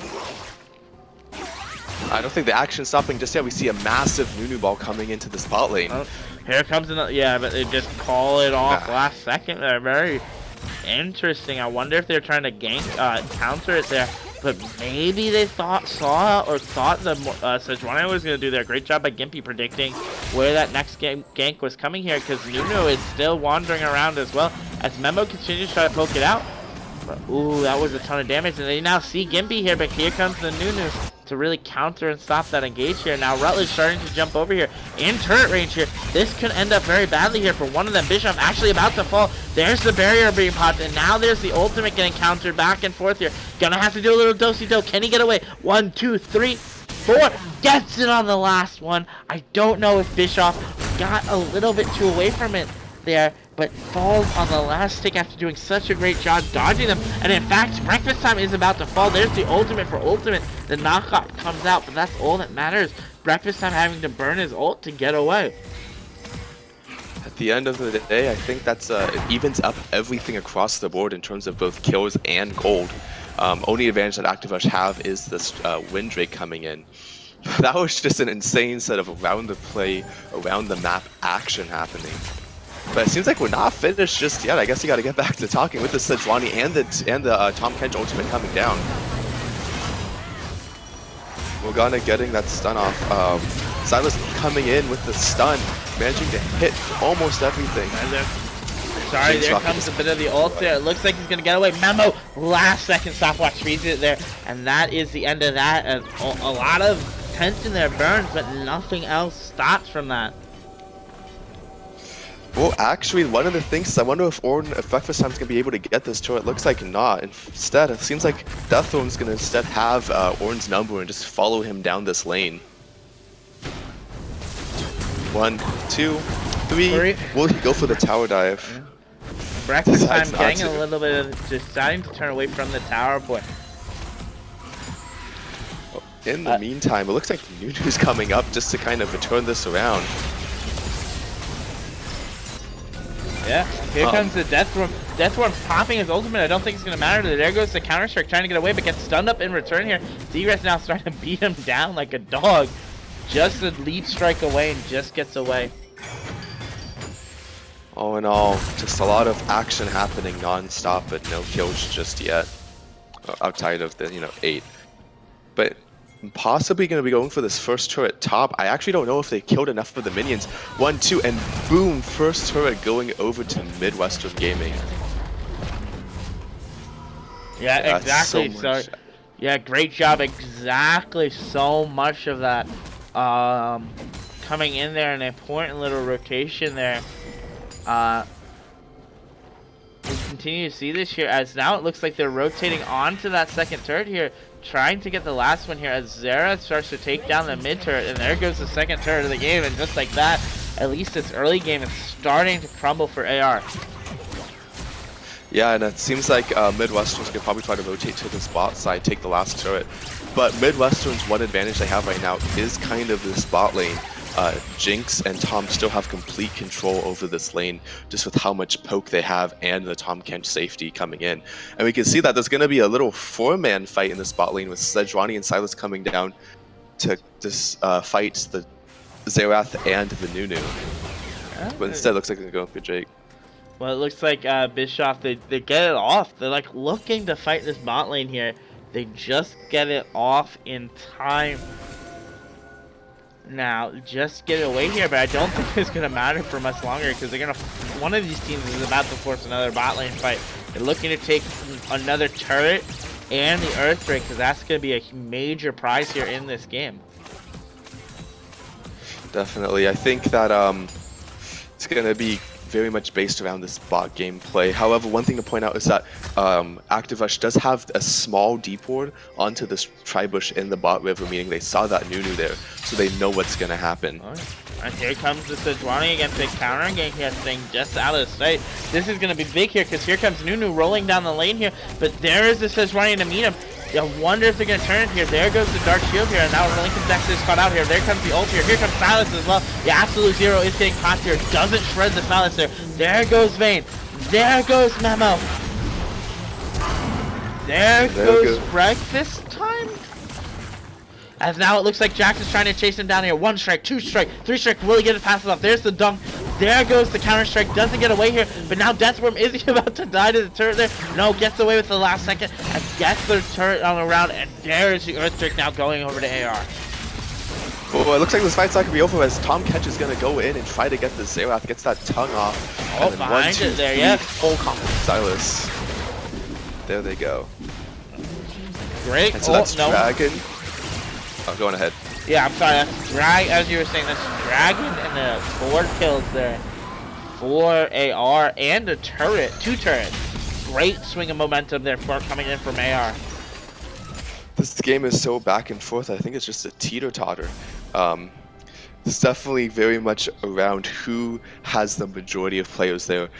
I don't think the action's stopping just yet. We see a massive Nunu ball coming into the spot lane. Oh, here comes another. Yeah, but they just call it off last second. They're very interesting. I wonder if they're trying to gank, counter it there. but maybe they thought the Sejuani was going to do their great job by Gimpy predicting where that next gank was coming here, because Nunu is still wandering around as well as Memo continues to try to poke it out. But, ooh, that was a ton of damage, and they now see Gimpy here, but here comes the Nunu to really counter and stop that engage here. Now Rutledge starting to jump over here in turret range here. This could end up very badly here for one of them. Bischoff actually about to fall. There's the barrier being popped, and now there's the ultimate getting countered back and forth here. Gonna have to do a little do-si-do. Can he get away? 1, 2, 3, 4. Gets it on the last one. I don't know if Bischoff got a little bit too away from it there, but falls on the last tick after doing such a great job dodging them. And in fact, Breakfast Time is about to fall. There's the ultimate for ultimate. The knockout comes out, but that's all that matters. Breakfast Time having to burn his ult to get away. At the end of the day, I think that's it evens up everything across the board in terms of both kills and gold. Only advantage that ActiveRush have is this Windrake coming in. That was just an insane set of around the play, around the map action happening. But it seems like we're not finished just yet. I guess you got to get back to talking with the Sejuani and the Tahm Kench ultimate coming down. Morgana getting that stun off. Silas coming in with the stun, managing to hit almost everything. Sorry, there comes a bit of the ult there. It looks like he's going to get away. Memo, last second stopwatch freezes it there. And that is the end of that. A lot of tension there burns, but nothing else stops from that. Well, actually, one of the things, I wonder if Breakfast Time's going to be able to get this turret. Looks like not. Instead, it seems like Deathrone's going to instead have Ornn's number and just follow him down this lane. 1, 2, 3. Will he go for the tower dive? Yeah. Breakfast Time Decides not getting to. a little bit of deciding to turn away from the tower point. In the meantime, it looks like Nunu's coming up just to kind of turn this around. Yeah, here comes the Deathworm. Deathworm's popping his ultimate. I don't think it's going to matter. There goes the Counter-Strike trying to get away, but gets stunned up in return here. Seagrass now starting to beat him down like a dog. Just a lead strike away and just gets away. All in all, just a lot of action happening non-stop, but no kills just yet. Outside of the, 8. But possibly going to be going for this first turret top. I actually don't know if they killed enough of the minions. 1, 2, and boom, first turret going over to Midwestern Gaming. Yeah, exactly. So much. Yeah, great job. Exactly. So much of that coming in there, an important little rotation there. We continue to see this here as now it looks like they're rotating onto that second turret here, trying to get the last one here as Zera starts to take down the mid turret, and there goes the second turret of the game, and just like that, at least this early game is starting to crumble for AR. Yeah, and it seems like Midwestern's could probably try to rotate to the spot side, take the last turret. But Midwestern's one advantage they have right now is kind of the spot lane. Jinx and Tom still have complete control over this lane, just with how much poke they have and the Tahm Kench safety coming in. And we can see that there's going to be a little 4-man fight in the spot lane with Sejuani and Silas coming down to fight the Xerath and the Nunu. But instead, it looks like they're going for Jake. Well, it looks like Bischoff, they get it off. They're like looking to fight this bot lane here. They just get it off in time. Now, just get it away here, but I don't think it's going to matter for much longer because they're going to... One of these teams is about to force another bot lane fight. They're looking to take another turret and the Earthbreak because that's going to be a major prize here in this game. Definitely. I think that it's going to be very much based around this bot gameplay. However, one thing to point out is that ActiveRush does have a small deep ward onto this Tribush in the bot river, meaning they saw that Nunu there, so they know what's going to happen. And here comes the Sejuani against the counter game here, staying just out of sight. This is going to be big here because here comes Nunu rolling down the lane here, but there is the Sejuani to meet him. I wonder if they're going to turn it here. There goes the Dark Shield here, and now Lincoln's actually caught out here. There comes the ult here. Here comes Silas as well. The Absolute Zero is getting caught here. Doesn't shred the Silas there. There goes Vayne. There goes Memo. There goes Breakfast Time. As now it looks like Jax is trying to chase him down here. 1 strike, 2 strike, 3 strike. Will he get it passes off? There's the dunk. There goes the counter strike. Doesn't get away here, but now Deathworm is about to die to the turret there. No, gets away with the last second and gets the turret on the round. And there's the Earthquake now going over to AR. Oh, it looks like this fight's not gonna be over as Tahm Kench is gonna go in and try to get the Xerath, gets that tongue off. Oh, and then behind it there, yeah. Full combo Silas. There they go. Great. And so that's no. Dragon. Oh, going ahead. Yeah, I'm sorry. That's as you were saying, that's Dragon and the 4 kills there. 4 AR and a turret. 2 turrets. Great swing of momentum there for coming in from AR. This game is so back and forth. I think it's just a teeter-totter. It's definitely very much around who has the majority of players there.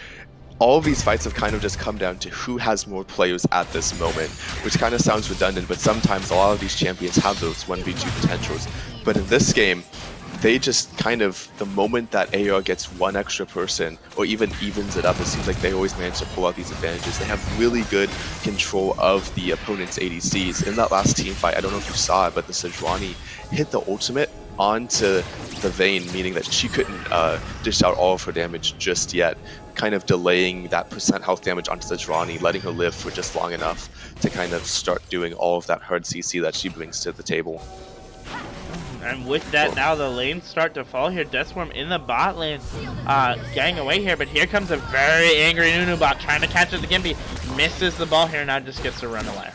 All of these fights have kind of just come down to who has more players at this moment, which kind of sounds redundant, but sometimes a lot of these champions have those 1v2 potentials. But in this game, they just kind of, the moment that AR gets one extra person, or even evens it up, it seems like they always manage to pull out these advantages. They have really good control of the opponent's ADCs. In that last team fight, I don't know if you saw it, but the Sejuani hit the ultimate onto the Vayne, meaning that she couldn't dish out all of her damage just yet, kind of delaying that percent health damage onto Sejuani, letting her live for just long enough to kind of start doing all of that hard CC that she brings to the table. And with that, now the lanes start to fall here. Deathworm in the bot lane, getting away here, but here comes a very angry Nunu bot trying to catch the Gimpy. Misses the ball here, now just gets to run away.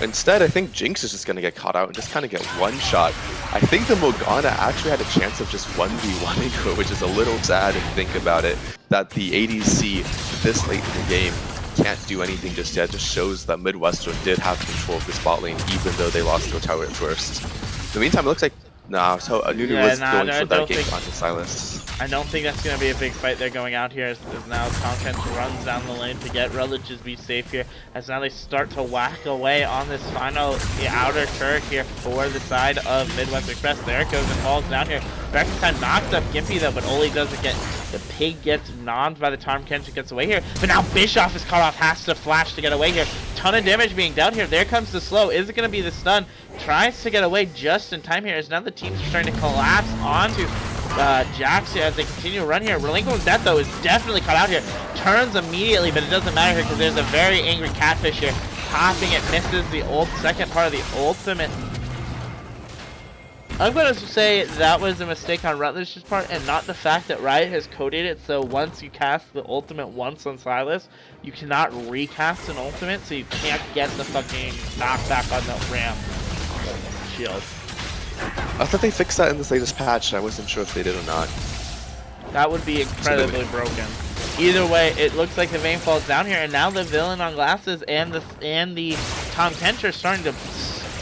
Instead, I think Jinx is just going to get caught out and just kind of get one shot. I think the Morgana actually had a chance of just 1v1ing her, which is a little sad if you think about it, that the ADC this late in the game can't do anything just yet. Just shows that Midwestern did have control of this bot lane, even though they lost to a tower at first. In the meantime, it looks like so Nunu was going for that game onto Silas. I don't think that's going to be a big fight they're going out here as now Tahm Kench runs down the lane to get Religious be safe here as now they start to whack away on this final outer turret here for the side of Midwest Express. There it goes and falls down here. Frankenstein knocks up Gimpy though, but Oli doesn't get, the pig gets nonned by the Tahm Kench and gets away here. But now Bischoff is caught off, has to flash to get away here. Ton of damage being dealt here. There comes the slow. Is it going to be the stun? Tries to get away just in time here as now the teams are starting to collapse onto Jax here as they continue to run here. Relinquishing Death though is definitely caught out here. Turns immediately, but it doesn't matter here because there's a very angry catfish here. Popping it, misses the second part of the ultimate. I'm going to say that was a mistake on Rutledge's part and not the fact that Riot has coded it so once you cast the ultimate once on Silas, you cannot recast an ultimate, so you can't get the fucking knockback on the ramp shield. I thought they fixed that in this latest patch. I wasn't sure if they did or not. That would be incredibly broken. Either way, it looks like the Vayne falls down here, and now the villain on glasses and the Tahm Kench are starting to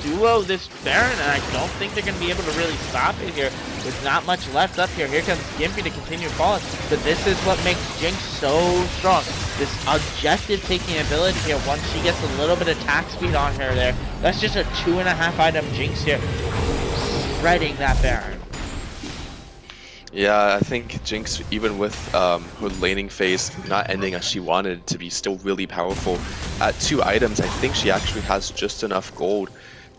duo this Baron, and I don't think they're going to be able to really stop it here. There's not much left up here. Here comes Gimpy to continue falling, but this is what makes Jinx so strong. This objective-taking ability here, once she gets a little bit of attack speed on her there, that's just a 2.5 item Jinx here, spreading that Baron. Yeah, I think Jinx, even with her laning phase not ending as she wanted to be still really powerful. At 2 items, I think she actually has just enough gold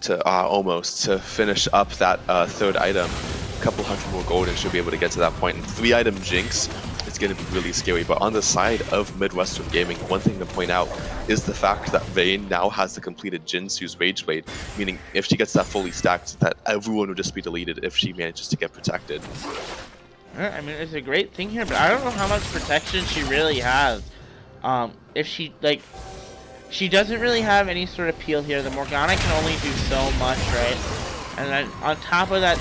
to almost to finish up that 3rd item. A couple hundred more gold and she'll be able to get to that point. And 3 item Jinx is going to be really scary. But on the side of Midwestern Gaming, one thing to point out is the fact that Vayne now has the completed Jinsu's Rage Blade, meaning if she gets that fully stacked, that everyone will just be deleted if she manages to get protected. I mean, it's a great thing here, but I don't know how much protection she really has. If she, like, she doesn't really have any sort of peel here. The Morgana can only do so much, right? And then on top of that,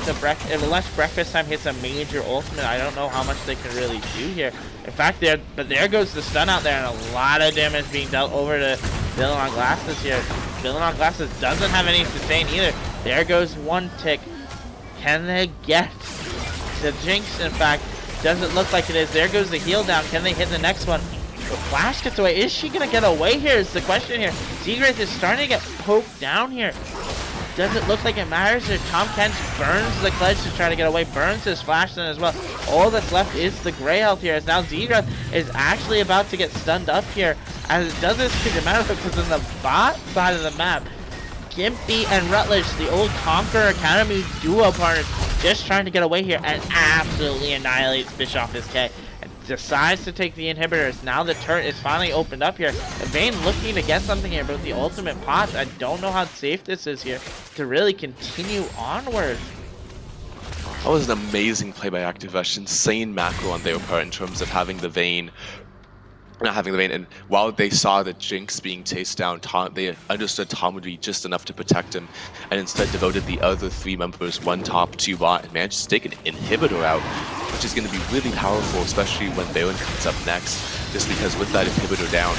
unless Breakfast Time hits a major ultimate, I don't know how much they can really do here. In fact, there goes the stun out there, and a lot of damage being dealt over to Villain on Glasses here. Villain on Glasses doesn't have any sustain either. There goes one tick. Can they get the Jinx? In fact, doesn't look like it is. There goes the heal down. Can they hit the next one? The Flash gets away. Is she going to get away here is the question here. Seagrace is starting to get poked down here. Doesn't look like it matters here. Tahm Kench burns the Cledge to try to get away. Burns his Flash then as well. All that's left is the Grey Health here. As now Zegrath is actually about to get stunned up here. As it doesn't seem to matter because in the bot side of the map, Gimpy and Rutledge, the old Conqueror Academy duo partners, just trying to get away here and absolutely annihilates Bischoff K. And decides to take the inhibitors. Now the turret is finally opened up here. Vayne looking to get something here, but the ultimate pots, I don't know how safe this is here to really continue onward. That was an amazing play by ActiveRush. Insane macro on their part in terms of having the Vayne. Not having the Vayne, and while they saw the Jinx being chased down, they understood Tom would be just enough to protect him, and instead devoted the other 3 members, 1 top, 2 bot, and managed to take an inhibitor out, which is going to be really powerful, especially when Baron comes up next, just because with that inhibitor down,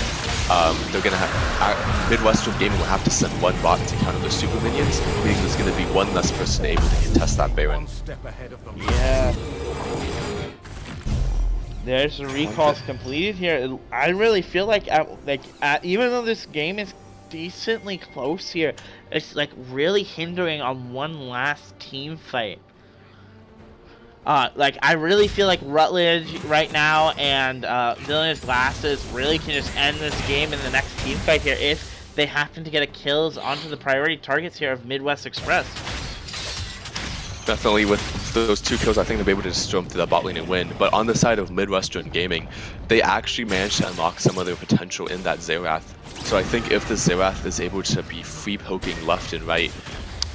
they're going to have, Midwestern Gaming will have to send 1 bot to counter their super minions, meaning there's going to be 1 less person able to contest that Baron. Yeah. There's the recalls completed here. I really feel like, even though this game is decently close here, it's like really hindering on one last team fight. Like I really feel like Rutledge right now and Villainous Glasses really can just end this game in the next team fight here if they happen to get a kills onto the priority targets here of Midwest Express. Definitely with those 2 kills, I think they'll be able to just storm through the bot lane and win. But on the side of Midwestern Gaming, they actually managed to unlock some of their potential in that Xerath. So I think if the Xerath is able to be free poking left and right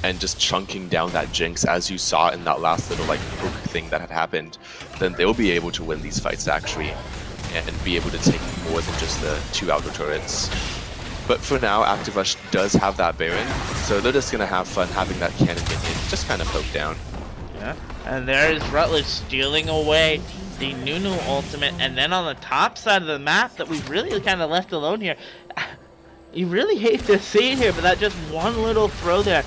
and just chunking down that Jinx as you saw in that last little like poke thing that had happened, then they'll be able to win these fights actually and be able to take more than just the 2 outer turrets. But for now, ActiveRush does have that Baron, so they're just going to have fun having that cannon minion just kind of poke down. Yeah, and there is Rutledge stealing away the Nunu ultimate, and then on the top side of the map that we've really kind of left alone here, you really hate to see it here, but that just one little throw there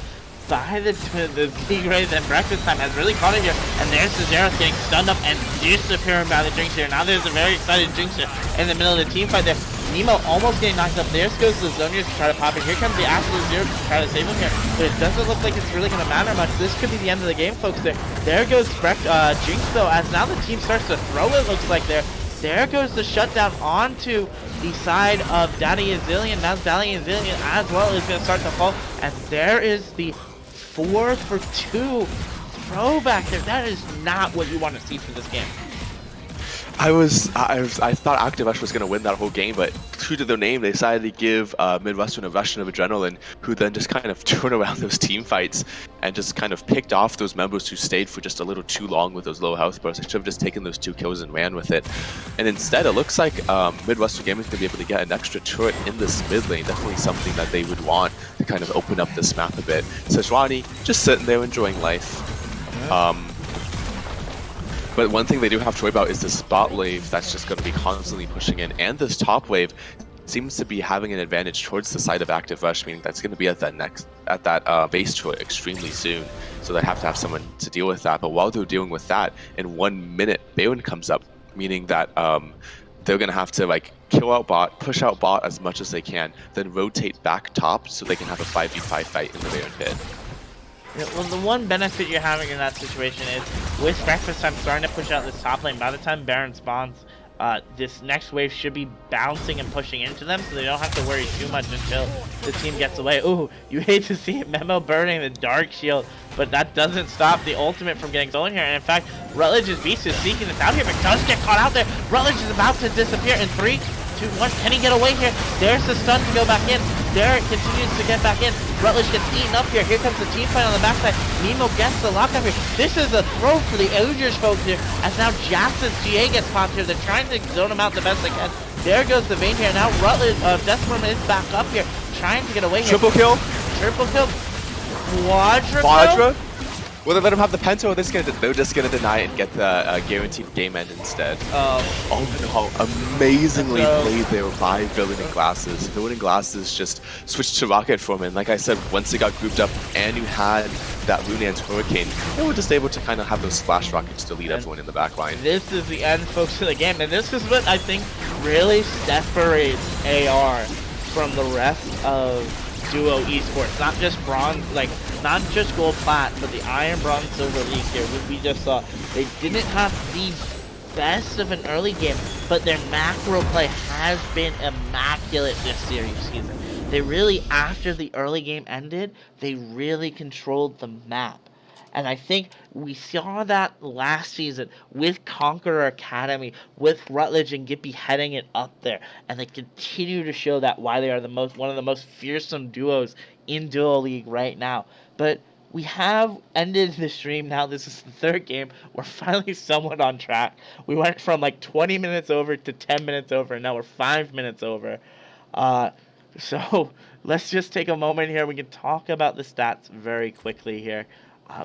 by the Big Rays and Breakfast Time has really caught it here, and there's the Xerath getting stunned up and disappearing by the Jinx here. Now there's a very excited Jinx here in the middle of the team fight there. Nemo almost getting knocked up. There goes the Zonius to try to pop it. Here comes the Absolute Zero to try to save him here, but it doesn't look like it's really going to matter much. This could be the end of the game, folks. There goes Jinx though, as now the team starts to throw it, looks like there goes the shutdown onto the side of Daddy Azillion. Now Daddy Azillion as well is going to start to fall, and there is the 4 for 2 throwback there. That is not what you want to see for this game. I thought ActiveRush was going to win that whole game, but true to their name, they decided to give Midwestern a rush of adrenaline, who then just kind of turned around those team fights and just kind of picked off those members who stayed for just a little too long with those low health bursts. They should have just taken those 2 kills and ran with it. And instead, it looks like Midwestern Gaming is going to be able to get an extra turret in this mid lane. Definitely something that they would want to kind of open up this map a bit. Sejuani just sitting there enjoying life. But one thing they do have to worry about is this bot wave that's just going to be constantly pushing in, and this top wave seems to be having an advantage towards the side of ActiveRush, meaning that's going to be at that base turret extremely soon. So they have to have someone to deal with that. But while they're dealing with that, in 1 minute, Baron comes up, meaning that they're going to have to like kill out bot, push out bot as much as they can, then rotate back top so they can have a 5v5 fight in the Baron pit. Yeah, well, the one benefit you're having in that situation is with Breakfast Time starting to push out this top lane. By the time Baron spawns, this next wave should be bouncing and pushing into them, so they don't have to worry too much until the team gets away. Ooh, you hate to see it, Memo burning the Dark Shield, but that doesn't stop the ultimate from getting stolen here. And in fact, Rutledge's Beast is seeking this out here, but does get caught out there. Rutledge is about to disappear in 3, 2, 1. Can he get away here? There's the stun to go back in. Derek continues to get back in. Rutledge gets eaten up here. Here comes the team fight on the backside. Nemo gets the lockup here. This is a throw for the Ogers folks here, as now Jackson's GA gets popped here. They're trying to zone him out the best they can. There goes the Vayne here. Now Rutledge, Desmond is back up here, trying to get away here. Triple kill? Triple kill. Quadra? Quadra? Will they let him have the Penta, or they're just gonna deny it and get the guaranteed game end instead? Oh no, amazingly played there by Villain and Glasses. Villain and Glasses just switched to Rocket for him, and like I said, once they got grouped up and you had that Lunan's Hurricane, they were just able to kind of have those splash rockets to lead everyone in the back line. This is the end, folks, of the game, and this is what I think really separates AR from the rest of Duo Esports. Not just bronze, not just gold plat, but the iron, bronze, silver league here. We just saw they didn't have the best of an early game, but their macro play has been immaculate this season. They really, after the early game ended, they really controlled the map. And I think we saw that last season with Conqueror Academy, with Rutledge and Gippy heading it up there. And they continue to show that why they are one of the most fearsome duos in Duo League right now. But we have ended the stream now. This is the third game. We're finally somewhat on track. We went from like 20 minutes over to 10 minutes over, and now we're 5 minutes over. So let's just take a moment here. We can talk about the stats very quickly here.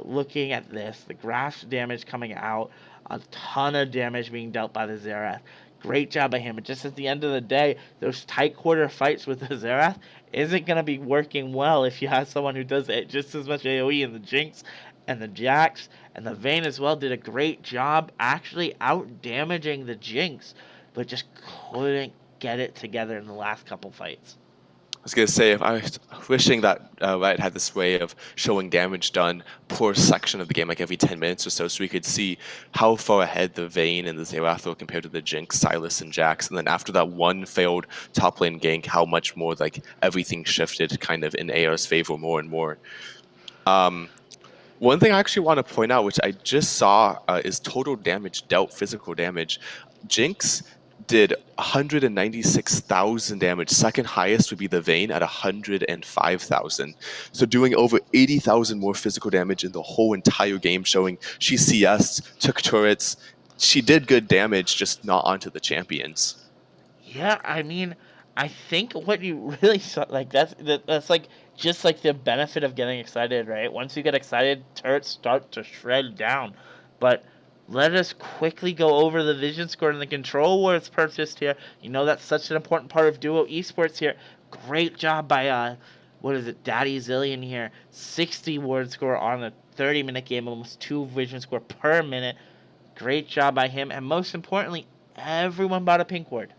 Looking at this, the Grasp damage coming out, a ton of damage being dealt by the Xerath. Great job by him. But just at the end of the day, those tight quarter fights with the Xerath isn't going to be working well if you have someone who does just as much AoE in the Jinx and the Jax. And the Vayne as well did a great job actually out-damaging the Jinx, but just couldn't get it together in the last couple fights. I was gonna say, if I was wishing that Riot had this way of showing damage done per section of the game, like every 10 minutes or so we could see how far ahead the Vayne and the Xerath were compared to the Jinx, Sylas, and Jax. And then after that one failed top lane gank, how much more like everything shifted kind of in AR's favor more and more. One thing I actually want to point out, which I just saw, is total damage dealt, physical damage. Jinx did 196,000 damage. Second highest would be the Vayne at 105,000. So doing over 80,000 more physical damage in the whole entire game, showing she CS, took turrets. She did good damage, just not onto the champions. Yeah, I mean, I think what you really saw, like that's like just like the benefit of getting excited, right? Once you get excited, turrets start to shred down. But let us quickly go over the vision score and the control wards purchased here. You know that's such an important part of Duo Esports here. Great job by, Daddy Zillion here. 60 ward score on a 30-minute game, almost 2 vision score per minute. Great job by him. And most importantly, everyone bought a pink ward.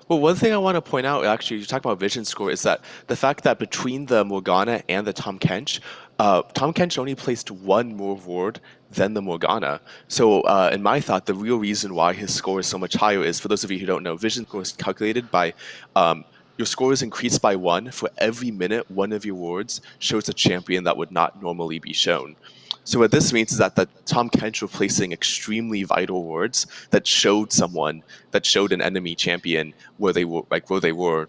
Well, one thing I want to point out, actually, you talk about vision score, is that the fact that between the Morgana and the Tahm Kench, Tahm Kench only placed 1 more ward than the Morgana. So in my thought, the real reason why his score is so much higher is, for those of you who don't know, vision score is calculated by your score is increased by 1 for every minute one of your wards shows a champion that would not normally be shown. So what this means is that the Tahm Kench were placing extremely vital wards that showed an enemy champion where they were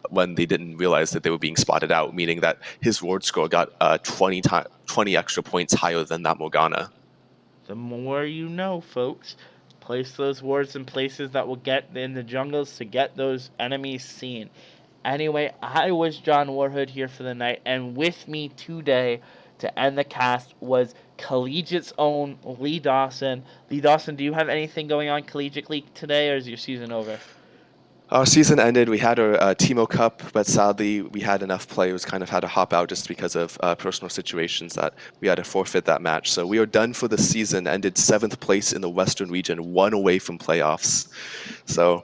when they didn't realize that they were being spotted out, meaning that his ward score got 20 extra points higher than that Morgana. The more you know, folks. Place those wards in places that will get in the jungles to get those enemies seen. Anyway, I was John Warhood here for the night, and with me today to end the cast was Collegiate's own Lee Dawson. Lee Dawson, do you have anything going on collegiately today, or is your season over? Our season ended. We had our Teemo Cup, but sadly we had enough players kind of had to hop out just because of personal situations that we had to forfeit that match. So we are done for the season, ended 7th place in the Western region, 1 away from playoffs. So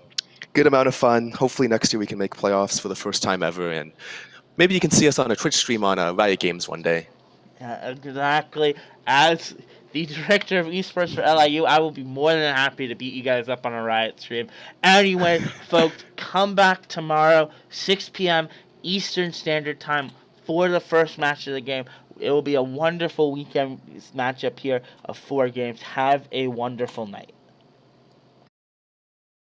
good amount of fun. Hopefully next year we can make playoffs for the first time ever, and maybe you can see us on a Twitch stream on Riot Games one day. Yeah, exactly. As the director of esports for LIU, I will be more than happy to beat you guys up on a Riot stream. Anyway, folks, come back tomorrow, 6 p.m. Eastern Standard Time for the first match of the game. It will be a wonderful weekend matchup here of 4 games. Have a wonderful night.